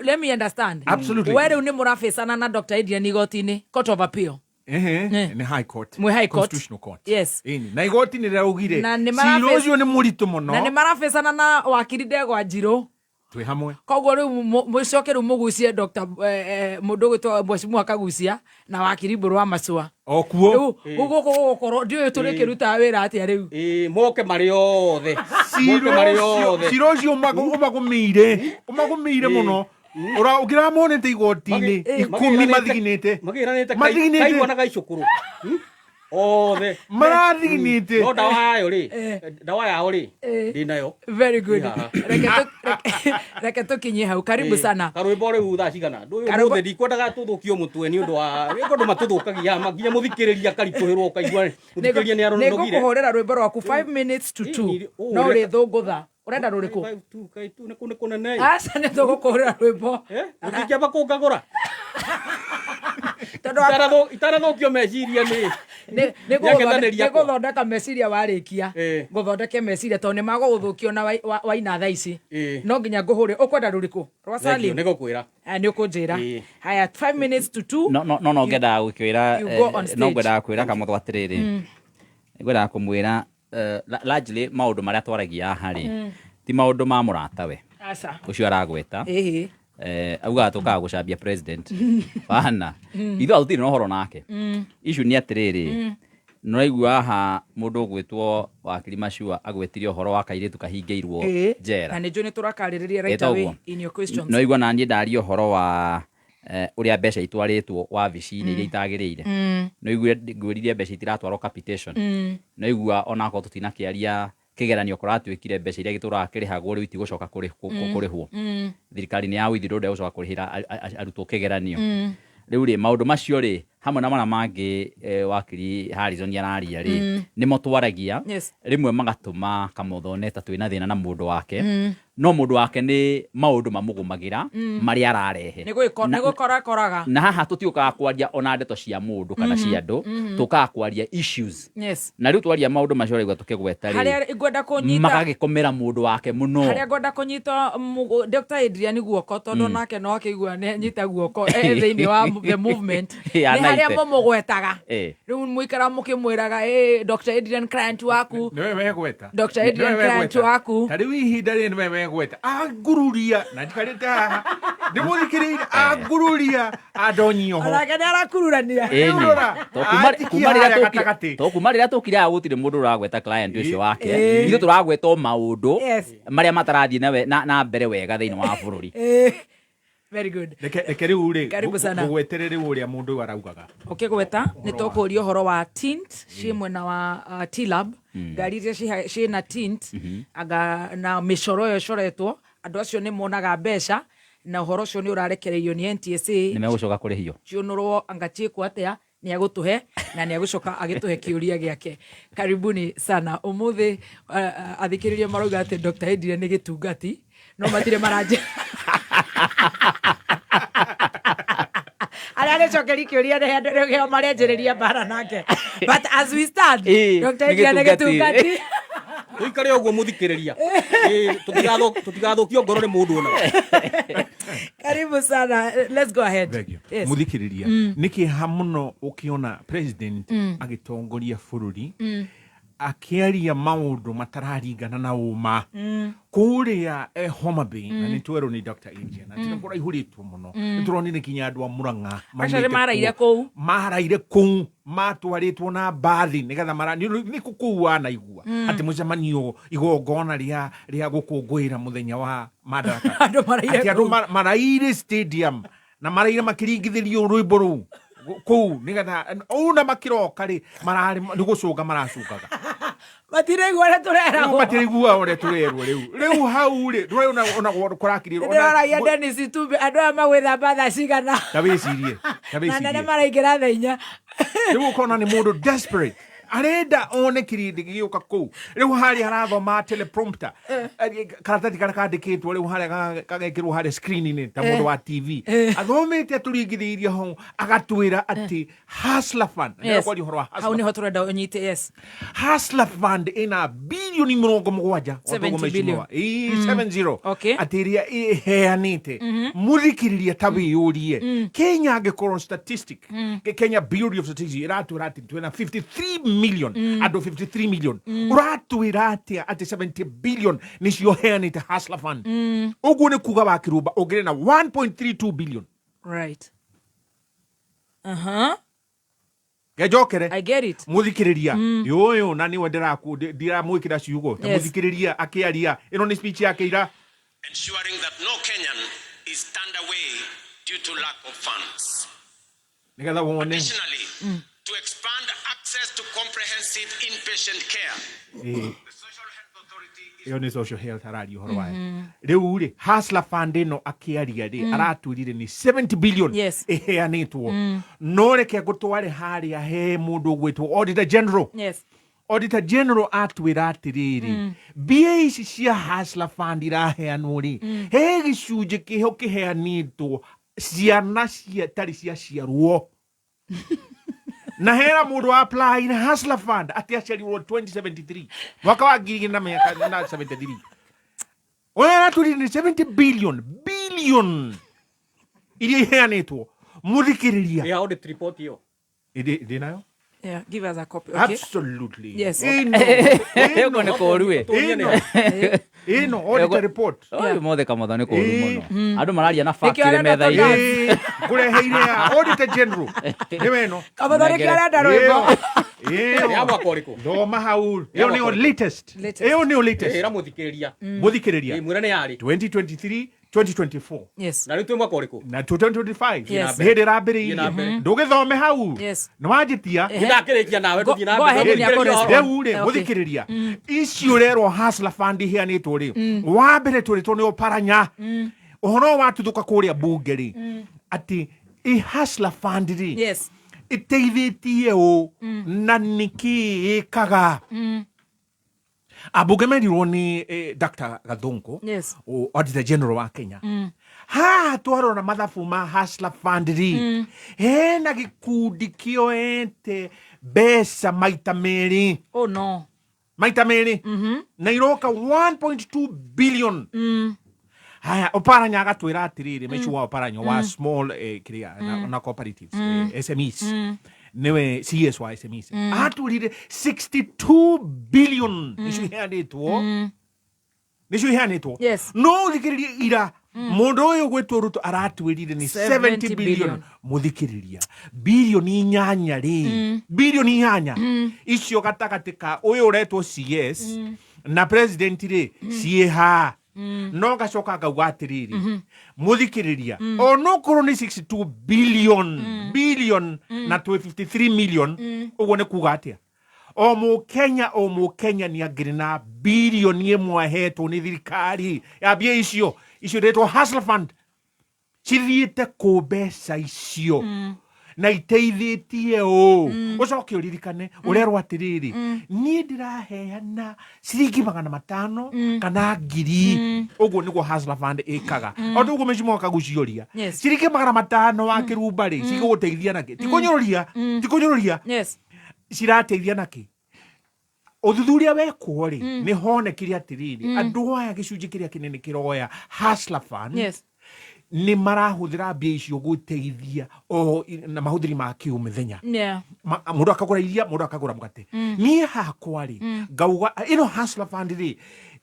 let me understand. Absolutely. Where uni murafesana na Dr. Adrian igoti-inĩ Court of Appeal. Ni High Court. High Court. Constitutional Court. Yes. Na igoti nĩ rĩraugire. Cira ũcio nĩ mũritũ mũno. Na nĩ marafesana na wakiri Ndegwa Njirũ. Twĩ hamwe. Koguo rĩu mũcoke rĩu mũgucie Dr. mũndũ gwĩtwo Mheshimiwa Kaguchia na wakiri Mburu Machua. Okuo. Gũgũkorwo ndiũĩ tũrĩkĩruta wĩra atĩa rĩu. Moke marĩ othe. Cira ũcio ũmagũmĩire mũno. Ũkĩramonete igoti-inĩ 10 mathiginĩte. Kaiguanaga icũkũrũ. Othe marathiginĩte no dawa yao rĩ ndinayo. Very good. Reke tũkinyie hau. Karibu sana. Karwĩmbo rĩu thaa cigana ndũĩ ndikwendaga tũthũkio mũtwe nĩ ũndũ wa andũ matũthũkagia nginya mũthikĩrĩria karitũhĩrwo kaigua mũthikĩrĩria nĩ aronogire. Nĩngũkũhũrĩra rwĩmbo rwaku 5 minutes to 2 no rĩthũngũtha urenda ruriku kai tu ne kuna nei asa ne tugukurira rwimbo ukikiamba kungagura itara thokio meciria nĩ gũthondeka meciria warĩkia ngũthondeke meciria tondũ nĩ magũgũthũkio na waina thaa ici no nginya ngũhũre ũkwenda rũrĩkũ rwa Salim nĩ gũkwĩra nĩ ũkũnjĩra haya 5 minutes to 2 no ngendaga gũkwĩra no ngwendaga kwĩra Kamotho atĩrĩrĩ ngwendaga kũmwĩra largely maũndũ marĩa twaragia harĩ ti maũndũ ma mũratawe ũcio aragweta auga tukaga gucambia president bana ithu atutire no horo nake issue ni atiriri noraigua ha mundu gwitwo Wakili Machua agwetirie horo wa kairitu kahingeirwo njera na nĩnjũ nĩ tũrakarĩrĩria right away in your questions noigua na niĩ ndaria horo wa uria mbeca itwaritwo wabici-inĩ iria itagĩrĩire noigua ngwĩrire mbeca itiratwarwo capitation noigua ona ko tutinakiaria kigeranio kuratuikire mbeca iria gituraga kirihagwo riu itigocoka kurihwo thirikari ni ya withiro ndio gucoka kurihira arutwo kigeranio riu ri maundu macio ri hamwe na mara mangi Wakili Harrison yararia ri nimo twaragia rimwe magatuma Kamotho neta twina thina na mundu wake no mundu wake ni maundu mamugumagira mari ararehe nĩgũkoraga na haha tutiukaga kwaria ona ndeto cia mundu kana cia andu tukaga kwaria issues na riu twaria maundu macio rigwa tukigweta ri haria ngwenda kunyita magagikomera mundu wake muno haria ngwenda kunyita Dr. Adrian guoko tondu nake no akigua nyita guoko thiini wa the movement ni haria mumugwetaga riu muikara mukimwiraga Dr. Adrian client waku niwe wegweta Dr. Adrian client waku tari ihinda ri niwe wegweta agururia na ndikarite haha ndimuthikirire agururia adonyio ho arake arakururania kumarira tukire agutire mundu uragweta client ucio wake ithu turagweta maundu maria matarathie na mbere wega thiini wa bururi very good reke riu ri gugweterere uria mundu araugaga ukigweta ni tukuria horo wa tint ci mwena wa T-Lab ngari iria ci na tint aga na micoro yo coretwo andu acio ni monaga mbeca na horo cio ni urarekereirio ni NTSA ni megucoka kurihio Tunorwo angachikwo atia ni agutuhe na ni agucoka agituhe kiuria giake karibuni sana umuthi athikiriria marauga ati Dr. Adrian ni gitungati no matire maranje arare chokeri kiuria ne andũ geo marenjereria bara nake but as we stand Dr. Adrian ni gitungati uikare uguo muthikiriria tutigathukio ngoro ni mundu ona karibu sana let's go ahead muthikiriria niki hamuno ukiona president agitongoria bururi akiaria maundu matararingana na uma kuria Homa Bay na nitwero ni Dr. Adrian na tinakora ihuritwo muno nituronire kinya andu a Murang'a maraire kuu matwaritwo na bathi nigetha mara ni kukuwa na igua ati mucemanio igongona ria gukungwira muthenya wa Madaraka andu maraire stadium na maraire makiringithirio rwimbo ru kuu nigetha ona makiroka ri marari ni gucuka maracukaga matiregwa ore turera no matiregwa ore turerwo riu hau ri ona kurakiriro ona ya Dennis Tumbe andu amagwetha batha cigana tabicirie na nene maraingira thainya riu ukona ni mundu desperate arenda one kirindi giuka kuu riu hari harathoma teleprompter karatathi karakandikitwo riu hari kagekirwo hari screen-ini ta mundu wa TV athomete aturingithirie ho agatwira ati hustler fund ndio kwa hau ni hoturenda unyite hustler fund ina bilioni 70 Mheshimiwa 70 atiria iheanite muthikiriria tabiyurie Kenya angekorwo statistic Kenya Bureau of Statistics iratura ati 53 million ado 53 million uratwira atia ati 70 billion nicio heanite hustler fund uguo ni kuga bakirumba ugire na 1.32 billion right gejokere I get it muthikiriria yoyo na niwe ndiramwikira ciugo ta muthikiriria akiaria ino ni speech yake ira ensuring that no Kenyan is turned away due to lack of funds. Additionally, to expand access to comprehensive inpatient care. The Social Health Authority iyo ni social health arari horo wae riu ri hustler fund ino akiaria ri aratwirire ni 70 billion eheanitwo no reke gutware haria he mundu gwitwo Auditor General Auditor General atwira atiriri mbia ici cia Hustler Fund iraheanwo ri he gicunjĩ kĩho kĩheanĩtwo ciana tari cia ciarwo na hera mũndũ apply na Hustler Fund ati aciarirwo 2073 mwaka wa 2073 oya turi ni 70 billion iria iheanĩtwo muthikiriria audit report yo nayo. Yeah, give us a copy. Okay? Absolutely. Yes. Ego ne korue. Ino audit report. Oyo mothe Kamotho ne koru muno. Andu mararia na fact ile metha ile. Kureheire Auditor General. Niweno. Kamotho ne kiarenda rwimbo. Ya mwakoriko. Ndoma hau. Yo ni latest. Yo ni latest. Era muthikiriria. Muthikiriria. Mwira ne yari. 2023 2024. Yes. Na ritu mwakoriko. Na 2025. Yes. Hede rabiri. Ndugithome hau. Yes. Nwajitia. Ndakirikia nawe tuthi na Deure muthikiriria. Icio rero Hustler Fund iheanĩtwo ri. Wa mbere tũrĩtwo nĩ Oparanya. Ũhoro watuthuka kũrĩa bunge ri. Ati Hustler Fund ri. Yes. Iteithĩtie ũ na nĩkĩ ĩkaga. Abunge merirwo ni Dr. Gathungu, yes, o Auditor General wa Kenya. Ha twarora mathabu ma Hustler Fund ri. Hena gikundi kioete besa maita meri. Oh no. Maita meri. Na iroka 1.2 billion. Haya Oparanya agatwira atiriri Mheshimiwa Oparanya wa small na cooperatives SMEs. Newe CS wa SMEs. Aturire 62 billion. Nishu heanĩtwo. Yes. No thikiriria ira. Mundu uyu gwetwo Ruto aratwirire ni 70 billion. Muthikiriria. Billion inyanya ri. Billion inyanya. Icio gatagatika uyu uretwo CS na president ri CH. No gacoka ngauga atiriri muthikiriria ono korwo ni 62 billion na 253 million uguo ni kuga atia o Mukenya ni agiri na billion imwe hetwo ni thirikari ya mbia icio retwo Hustler Fund cithiĩte kũ mbeca icio na iteithĩtie ucoke uririkane urerwo atiriri ni ndiraheana ciringi 500 kana ngiri uguo niguo Hustler Fund ikaga ondu uguo Mheshimiwa Kaguchia ciringi 500 wa kirumba ri ciguteithia naki tikunyururia yes cirateithia naki uthuthuria wekwo ri ni honekire atiriri andu aya gicunji kiria kinene kiroya Hustler Fund yes ni marahuthira mbia icio guteithia na mahuthiri ma kiumithenya mundu akagura iria mundu akagura mugate nie hakwa ri ngauga ino Hustler Fund ri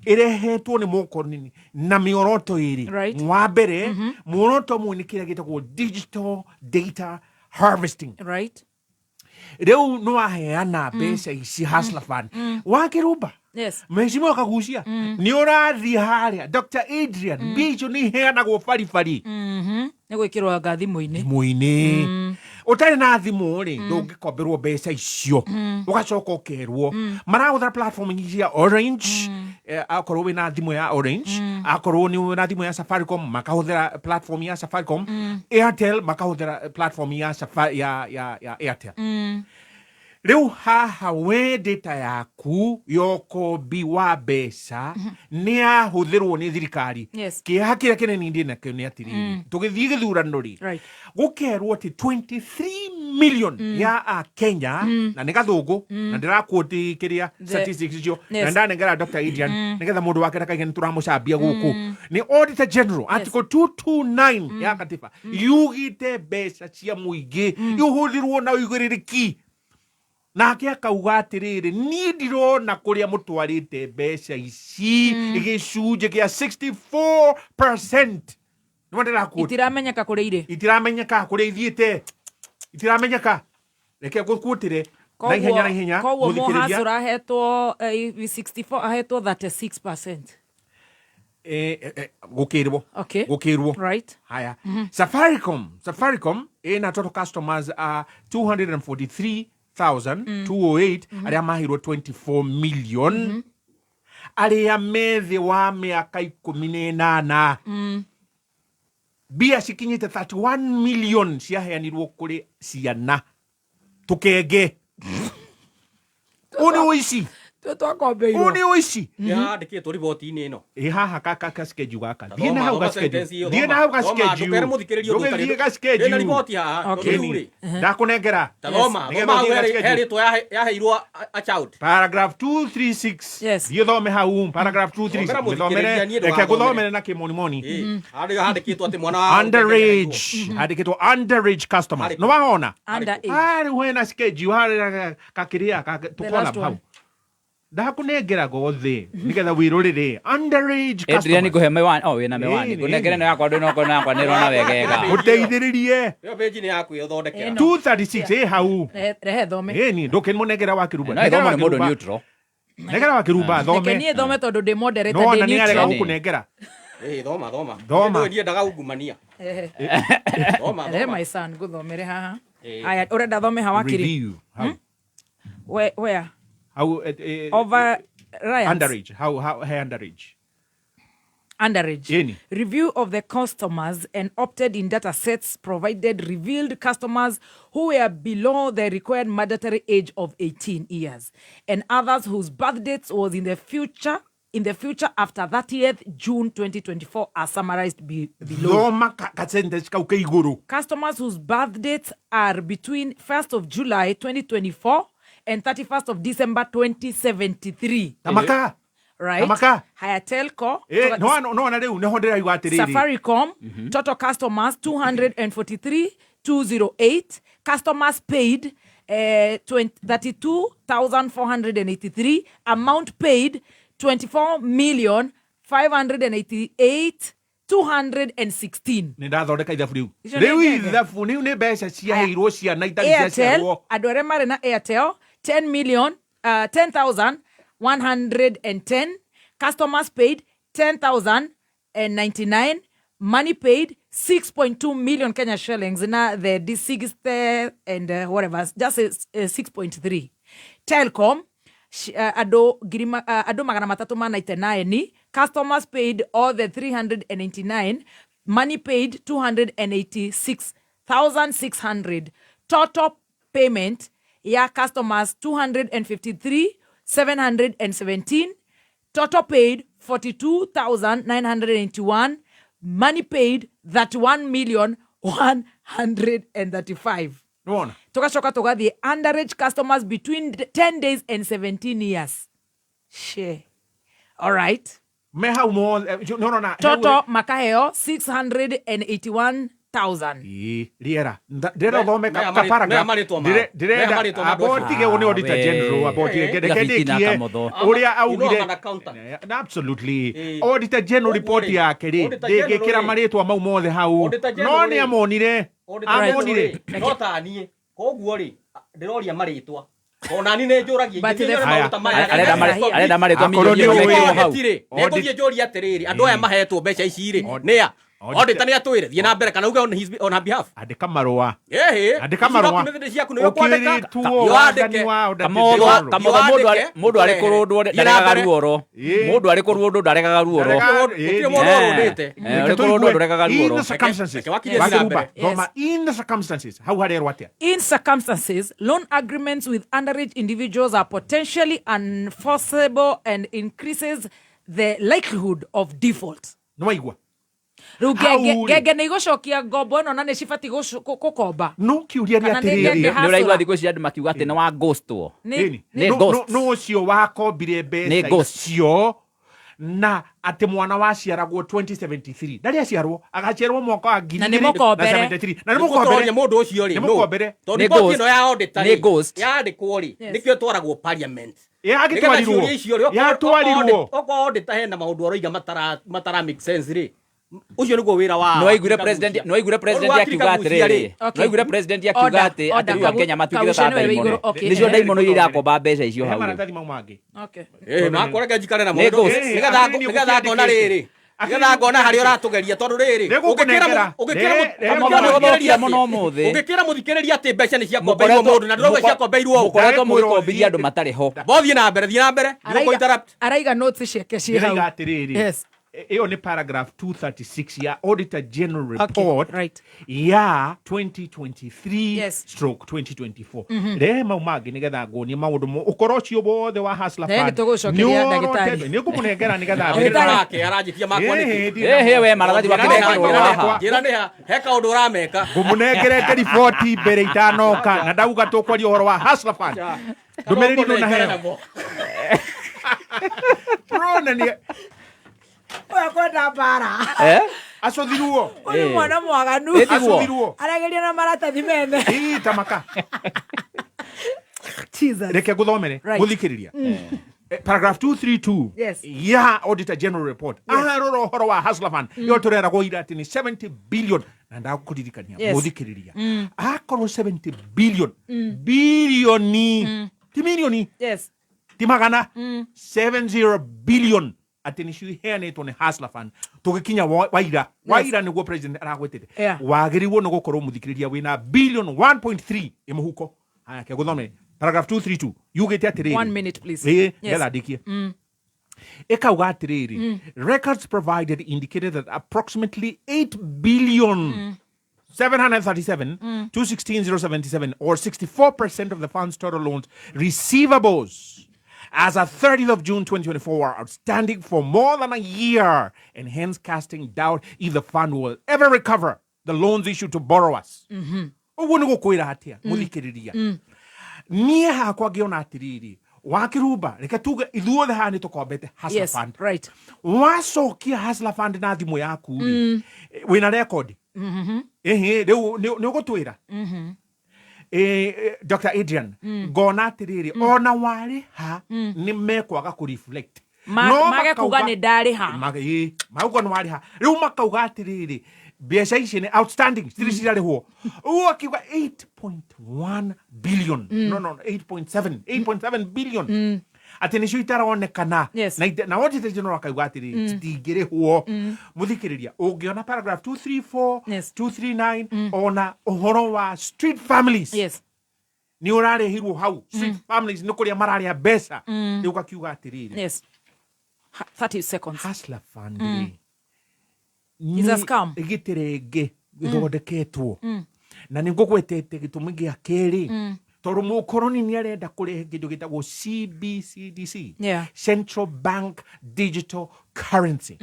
irehetwo ni mukonini na mioroto iri wa mbere muoroto mwe ni kira gitagwo digital data harvesting right reu no aheana mbeca ici Hustler Fund wa kirumba. Yes. Mheshimiwa Kaguchia ni urathi haria Dr. Adrian bicho ni heanagwo baribari ni gwikirwa thimũ-inĩ thimũ-inĩ utari na thimũ ri ndũngĩkomberwo mbeca icio ugacoka ukerwo marahuthira platform cia Orange akorwo wina thimũ ya Orange akorwo ni wina thimũ ya Safaricom makahuthira platform ya Safaricom Airtel makahuthira platform ya Airtel Reu haha we data yaku yokombi wa mbeca ni ahuthirwo ni thirikari kiha kiria kinene ndina kio ni atiriri tugithii githurano ri gukerwo ati 23 million ya Kenya na ni gathungu na ndiraquote kiria statistics icio na ndanengera Dr. Adrian nigetha mundu wake ndakaige ni turamucambia guku ni Auditor General article 229 ya katiba yugite mbeca cia muingi yuhuthirwo na uigwiririki nake akauga atiriri ni ndirona kuria mutwarite mbeca ici igicunje kia 64% nimandira ku itiramenyeka kuria ithiite itiramenyeka reke gukutire na ihenya koguo Muhasura ahetwo 64 ahetwo 36% gukirwo right haya Safaricom ina total customers are 243,208 aria mahirwo 24 million aria methi wa miaka 18 bia cikinyite 31 million ciaheanirwo kuri ciana tukenge Uni uici. Twakombeirwo. Uni uici. Yandikitwo riboti-inĩ ĩno. Haha ka schedule gaka. Thiĩ na hau ga schedule. Thiĩ na hau ga schedule. Ndũgĩthiĩ ga schedule. Ĩna riboti haha. Ndakũnengera. Thoma. Herĩtwo yaheirwo a child. Paragraph 236. Yes. Thiĩ thome hau. Paragraph 236. Gũthomere. Reke gũthomere na kĩmonimoni. Handĩkĩtwo atĩ mwana wa underage. Handĩkĩtwo underage customers. Nĩ wahona? Underage. Rĩu hena schedule harĩa kakĩrĩa tũkona hau. Ndakunengera gothe nigetha wirorire underage customers. Adrian ngũhe mewani wĩna mewani ngũnengere no yakwa ndĩ no kona yakwa nĩrona wegega ũteithĩrĩrie yo page nĩ yaku ũthondekera 236 hau rehe thome ni ndũkĩmũnengera wa kĩrumba no ithoma nĩ mũndũ neutral negera wa kĩrumba thome niĩ thome tondũ ndĩ moderator no ndĩ na nĩ arega neutral gũkũnengera thoma ndiendaga ungumania thoma rehe my son ngũthomere haha aya ũrenda thome ha Wakili review where how over underage how underage underage review of the customers and opted in data sets provided revealed customers who were below the required mandatory age of 18 years and others whose birth dates was in the future after 30th June 2024 are summarized below. Customers whose birth dates are between 1st of July 2024 and 31st of December 2073. Tamaka. Right? Tamaka. Haya telco. Safaricom. Total customers 243,208. Customers paid 32,483. Amount paid 24,588,216. Nindathondeka ithabu riu. Riu ithabu niu ni mbeca ciaheirwo ciana itarĩ ciaciarwo. Andũ arĩa marĩ na Airtel 10,110. Customers paid 10,099. Money paid 6.2 million Kenya shillings. Na the D60 and whatever, just 6.3. Telcom, ado 399. Customers paid all the 389. Money paid 286,600. Total payment ya customers 253,717. Total paid 42,981. Money paid 31,135. No. Tukashoka the underage customers between 10 days and 17 years. Share. All right. Total makaheo 681,000. Riera. Ndero thome ka paragraph. Direda abotige one auditor general abotige kedekedekie. Uria augire. Absolutely. Auditor general report yake ri. Ndegekira maritwa mau mothe hau. No ni amonire. Amonire. No ta nie. Koguo ri ndiroria maritwa. Ona ni ne njuragia ingĩnyore maũndũ maya arenda maritwa milioni mekirwo hau nĩngũthiĩ njũrie atĩrĩrĩ andũ aya mahetwo mbeca ici rĩ nĩa Audit nĩ atwĩre thiĩ na mbere kana uga on her behalf andĩka marũa andĩka marũa ciaku nĩ ũkwandĩka mũndũ arĩ kũrũndwo ndaregaga ruoro mũndũ arĩ kũrũndwo ndaregaga ruoro gũtirĩ mũndũ ũrũndĩte arĩ kũrũndwo ndaregaga ruoro in the circumstances hau harerwo atĩa in circumstances loan agreements with underage individuals are potentially unenforceable and increases the likelihood of default. Nĩwaigua Genge nĩ igũcokia ngombo ĩno na nĩ cibati gũkomba. No kiuria nĩ atĩrĩrĩ. Nĩ ũraigua thikũ ici andũ makiuga atĩ nĩ wa ghostwo. Nĩ ghost. No ũcio wakombire mbeca icio na atĩ mwana waciaragwo 2073. Ndarĩ aciarwo agaciarwo mwaka wa 2073. Na nĩ mũkombere mũndũ ũcio rĩ. Nĩ mũkombere. Tondũ riboti ĩno ya audit yandĩkwo rĩ nĩkĩo twaragwo parliament. Yatwarirwo. Okorwo audit hena maũndũ aroiga matara make sense rĩ. Ucio nĩguo wĩra wa Noaiguire president akiuga atĩrĩrĩ noaiguire president akiuga atĩ atĩrĩ wa Kenya matukire ta ndaimono nĩcio ndaimono iria irakomba mbeca icio hau nakoreke njikare na mũndũ nĩgetha ngona rĩrĩ nĩgetha ngona harĩa ũratũgeria tondũ rĩrĩ ũngĩkĩra mũthikĩrĩria atĩ mbeca nĩ ciakombeirwo mũndũ na ndũrauga ciakombeirwo mũkoretwo mũgĩkombiria andũ matarĩ ho thiĩ na mbere araiga notes ciake ciĩ hau. Yes. hiyo ni paragraph 236 ya Auditor General Report ya 2023 stroke 2024 rema magi nigetha ngoni maundu ukorocio bothe wa hustler fund ni kumunengera nigetha ndagitari aranjithia makwa niki we maragathi wakinengerwo haha njira ni he kaundu urameka ngumunengere riboti mbere itanoka na ndauga tukwaria uhoro wa hustler fund ndumereri no na heo Prona ni kwenda bara acothiruo uyu mwana mwaganu acothiruo arageria na maratathi mene tamaka Jesus reke guthomere guthikiriria paragraph 232 ya Auditor General Report aroro horo wa hustler fund yo turera goira ati ni 70 billion na ndakuririkania guthikiriria akorwo 70 billion bilioni ti milioni ti magana 70 billion ati ni ciheanĩtwo nĩ hustler fund tugikinya waira nĩguo president aragwetete wagĩrĩirwo nĩ gũkorwo mũthikĩrĩria wĩna billion 1.3 ĩmũhuko haya ke gũthome paragraph 232 yugĩte atĩrĩrĩ 1 minute please getha ndikie ĩkauga atĩrĩrĩ records provided indicated that approximately 8 billion 737,216,077 or 64% of the fund's total loans receivables as at 30th of June 2024 are outstanding for more than a year and hence casting doubt if the fund will ever recover the loans issued to borrowers. Uguo niguo kwira hatia muthikiriria. Nie hakwa ngiona atiriri wakiruba reke tuge ithuothe haha ni tukombete hustler fund. Right. Wacokia hustler fund na thimu yaku wina record. Riu ni ugutwira. Dr. Adrian ngona atiriri ona wari ha ni mekwaga ku reflect mage kuga ni ndari ha mauga ni wari ha riu makauga atiriri biacara ici ni outstanding stiri cirarihwo uo akiuga 8.1 billion no 8.7 billion ati nicio itaronekana na Auditor General akauga atiri citingirihwo muthikiriria ungiona paragraph 234 239 ona uhoro wa street families ni urarehirwo hau street families ni kuria mararia mbeca riu gakiuga atiriri 30 seconds hustler fund is a scam gitirenge githondeketwo na ningugwetete gitumi gia keri toro mukoroni ni arenda kurehe kindu gitagwo CBCDC Central Bank Digital Currency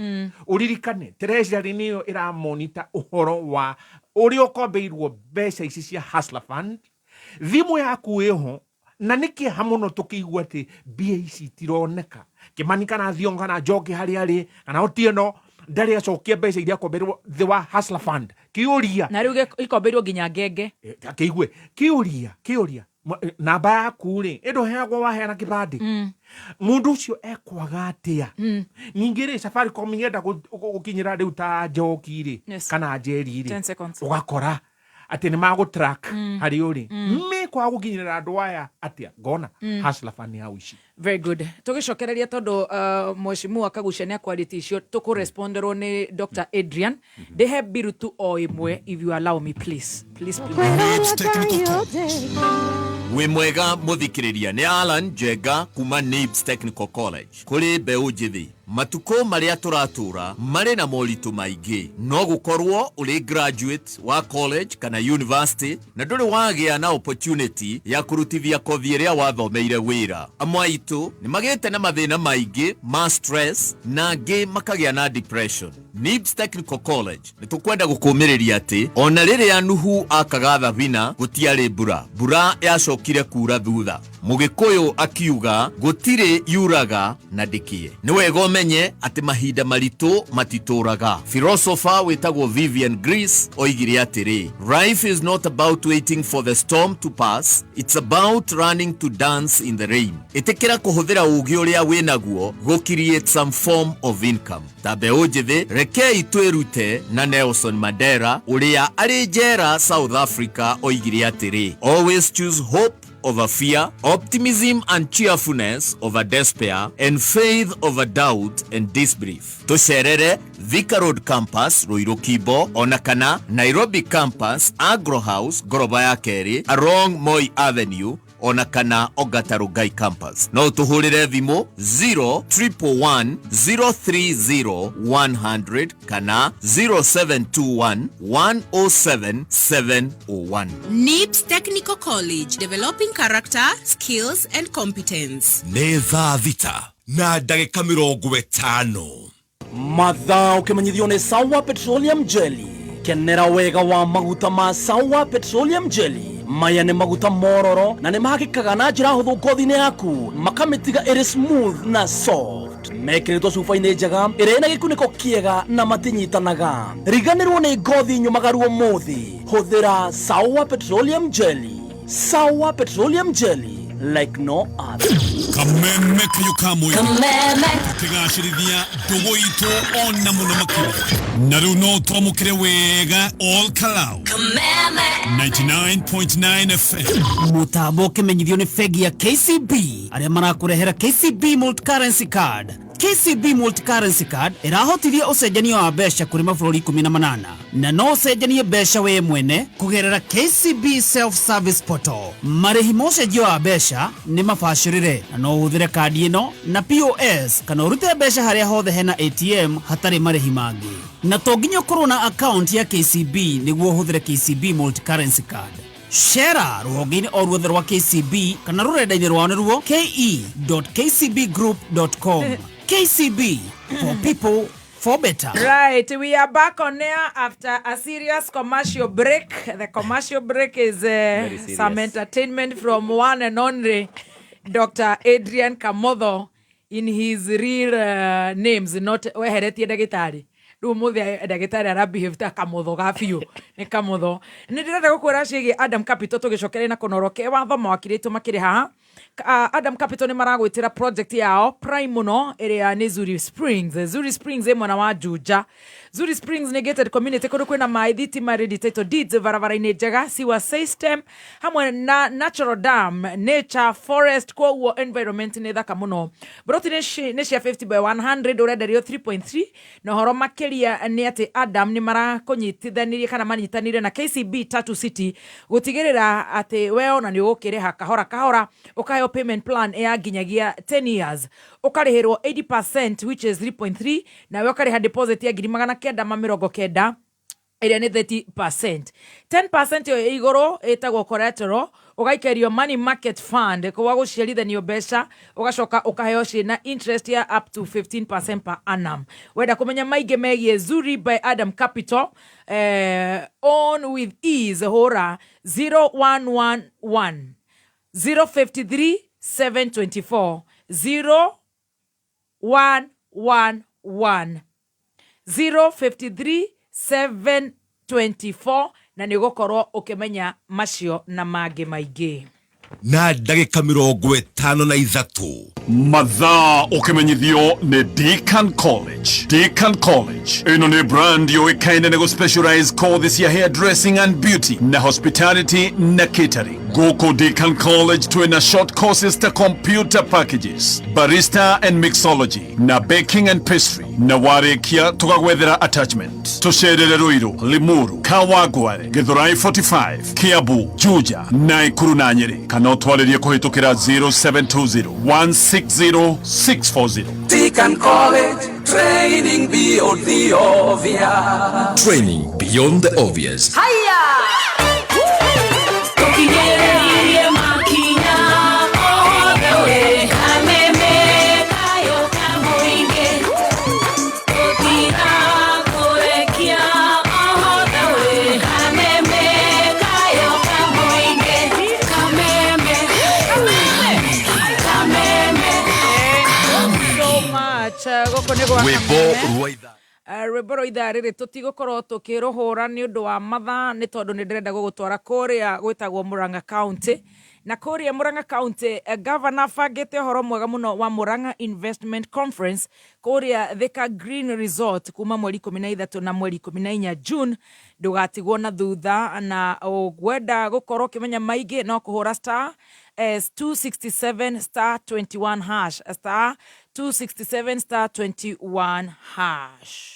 uririkane treasury niyo ira monitor uhoro wa uri ukombeirwo mbeca ici cia hustler fund thimu yaku iho na niki hamuno tukigwa ati mbia ici tironeka kimanikana thiongana njoki hari ari kana otieno ndari acokia mbeca iria akombeirwo the wa hustler fund kiuria na riu ikombeirwo nginya ngenge kiigue kiuria namba yaku ri endo heagwo waheana kibandi mundu ucio ekwaga atia ningi ri Safaricom yenda gukinyira riu ta njoki ri kana njeri ri ugakora ati ni mago track hari uri me kwa gukinyira andu aya atia ngona hustler fund ya uici. Very good. Tugicokereria tondu Mheshimiwa Kaguchia ni akwaliti icio tukuresponderwo ni Dr. Adrian dehe biru tu o imwe if you allow me please we mwega muthikiriria ni Alan Jega kuma NIBS Technical College kuri mbeu njithi matuko maria turatura mari na moritu maingi no gukorwo uri graduate wa college kana university na nduri wagia na opportunity ya kurutithia kothi iria wathomeire wira amwaitu ni magete na mathina maingi ma stress na ngi makagia na depression. NIBS Technical College ni tukwenda gukumiriria ati ona riria nuhu akagatha vina gutiari mbura yacokire kura thutha mugikuyu akiuga gutire yuraga na ndikie ni wega menye ati mahinda maritu matituraga. Philosopher wetagwo Vivian Greece oigire atiri life is not about waiting for the storm to pass, it's about running to dance in the rain. Itikira kuhuthira ugi uria winaguo go create some form of income. Tabe ojive reke itwerute na Nelson Mandela uria ari jera South Africa oigire atiri always choose hope over fear, optimism and cheerfulness over despair, and faith over doubt and disbelief. Tosherere Thika Road Campus, Ruiru Kibo, Onakana, Nairobi Campus, Agro House, Goroba ya Keri, along Moi Avenue, ona kana Ogatarugai campus. No tuhurire thimo 011-030-100 kana 0721-107-701. NIPS Technical College, developing character, skills and competence. Neva Vita na ndagika 50. Mathaa ukimanyithio ni Sawa Petroleum Jelly. Kenera wega wa maguta ma Sawa Petroleum Jelly. Maya ni maguta mororo na ni mahakikaga na njira huthu ngothi-ini yaku, makamitiga iri smooth na soft. Mekiritwo cuba-ini njega iri na gikuniko kiega na matinyitanaga. Riganirwo ni ngothi nyumagaru umuthi, huthira Sawa Petroleum Jelly. Sawa Petroleum Jelly, like no other. Kameme kayukamwe tukigashirithia ndugu itu ona muno makiri na riu no twamukire wega all kalau 99.9 FM mutambo kimenyithio ni fegi ya KCB aria marakurehera KCB multi-currency card. KCB multi-currency card irahotithia ucenjania wa mbeca kuri mabũrũri 18 na no ucenjanie mbeca we mwene kugerera KCB self-service portal. Marĩhi ma ũcenjia wa mbeca nĩ mabacĩrĩre na no ũhũthĩre kandi ĩno na POS kana ũrute mbeca harĩa hothe hena ATM hatarĩ marĩhi mangĩ. Na to nginya ũkorwo na account ya KCB nĩguo ũhũthĩre KCB multi-currency card. Shera rũhonge-inĩ o ruothe rwa KCB kana rũrenda-inĩ rwao nĩruo ke.kcbgroup.com. KCB, for people, for better. Right, we are back on air after a serious commercial break. The commercial break is some entertainment from one and only Dr. Adrian Kamotho in his real names, not weheretie ndagĩtarĩ. Rĩu mũthĩ ndagĩtarĩ arabehave ta Kamotho gabiũ nĩ Kamotho. Nĩ ndĩrenda gũkwĩra ciĩgiĩ Adam Capital tũgĩcokeria na Tunorwo Kiwatho mawakiri aitũ makĩrĩ haha. Adam Capital ni maragwitira project yao prime muno area ni Zuri Springs. Zuri Springs mwana wa Juja. Zuri Springs ni gated community kundi kwina maithi title deeds varavara-ini njega siwa system hamwe na natural dam nature forest kwa environment ni thaka muno. Broti ni cia 50 by 100 urenderio 3.3 na horo makiria ni ati Adam ni marakonyitithanirie kana manyitanire na KCB Tatu City gutigirira ati weo na ni ugukireha kahora kahora ukayo payment plan ya ginyagia 10 years ukarihirwo 80% which is 3.3 na we ukariha deposit ya $990 iria ni 30%. 10% yo igoro etagwo collateral ugaikerio money market fund kwa guciarithanio mbeca ugacoka ukaheo na interest ya up to 15% per annum. Wenda kumenya maige megie Zuri by Adam Capital on with ease hora 0111 053 724 0111 053 724 na nĩ gũkorwo ukimenya macio na mangĩ maingĩ. Na ndagĩka 53 mathaa ukimenyithio ni Deacan College. Deacan College ino ni brand yoĩkaine nĩ specialize courses ya hairdressing and beauty na hospitality na catering. Gũkũ Deacan College twina short courses ta computer packages, barista and mixology na baking and pastry na warĩkia tũgagwethera attachment. Tũcerere Ruiru, Limuru, Kawangware, Githurai 45, Kiambu, Juja, Naikuru na Nyeri. Kana ũtwarĩrie kũhĩtũkĩra 0720-160-640. Deacan College, training beyond the obvious. Training beyond the obvious. Hiya! Rwĩmbo rwa ithaa rĩrĩ tũtigũkorwo tũkĩrũhũra nĩ ũndũ wa mathaa nĩ tondũ nĩ ndĩrenda gũgũtwara kũrĩa gwĩtagwo Murang'a County. Na kũrĩa Murang'a County governor bangĩte ũhoro mwega mũno wa Murang'a Investment Conference kũrĩa Thika Green Resort kuma mweri 13 na mweri 14 June. Ndũgatigwo na thutha na ũgwenda gũkorwo ũkĩmenya maingĩ no kũhũra star 267 star 21 hash star 267 star 21 hash.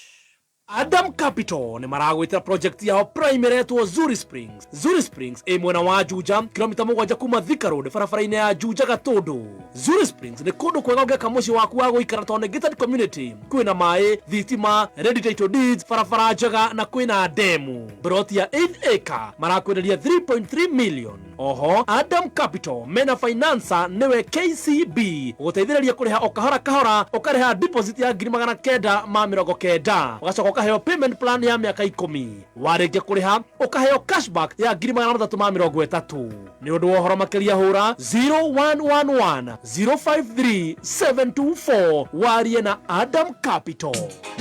Adam Capital ni maragwita project yao primary to Zuri Springs. Zuri Springs e mwena wa Juja kilomita 1 kuma Thika Road barabara-inĩ ya Juja Gatondo. Zuri Springs ni kundu kwega ungeka muci waku wa guikara tone gated community. Kwina mai, thitima, ready title deeds, barabara njega na kwina demu. Broti ya 8 acre marakwenderia 3.3 million. Oho, Adam Capital mena financer niwe KCB guteithĩrĩria kuriha okahora kahora ukariha deposit ya 990 ugacoka ukaheo payment plan ya miaka 10 warĩkia kuriha ukaheo cashback ya 330 ni undu wa horo makiria hura 0111 053 724 warie na Adam Capital.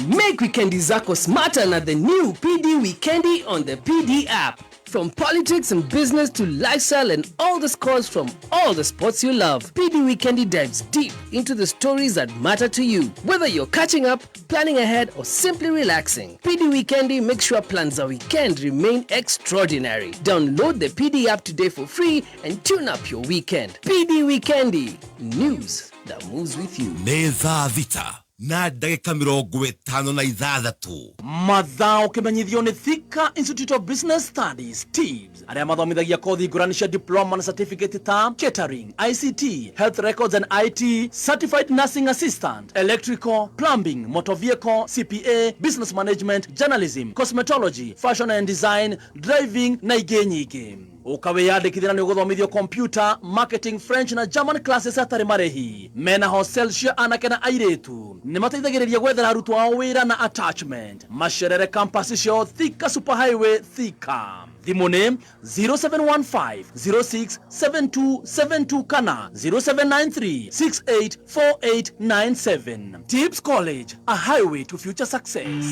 Make weekendi zako smarter na the new PD Weekendi on the PD app. From politics and business to lifestyle and all the scores from all the sports you love, PD Weekendi dives deep into the stories that matter to you. Whether you're catching up, planning ahead, or simply relaxing, PD Weekendi makes sure plans a weekend remain extraordinary. Download the PD app today for free and tune up your weekend. PD Weekendi, news that moves with you. Neza Vita. Na ndagĩka 56 mathaa ũkĩmenyithio nĩ Thika Institute of Business Studies TIBS arĩa mathomithagia kothi ngũrani cia diploma na certificate ta catering, ICT, health records and IT, certified nursing assistant, electrical, plumbing, motor vehicle, CPA, business management, journalism, cosmetology, fashion and design, driving na ingĩ nyingĩ. Ukaweyandĩkithia na ũgũthomithio computer, marketing, French na German classes atarĩ marĩhi. Mena hostel cia anake na airĩtu. Nĩ mateithagĩrĩria gwethera arutwo ao wĩra na attachment. Macerere campus cio Thika Superhighway Thika. Thimũ nĩ 0715 06 7272 kana 0793 684897. TIBS College, a highway to future success.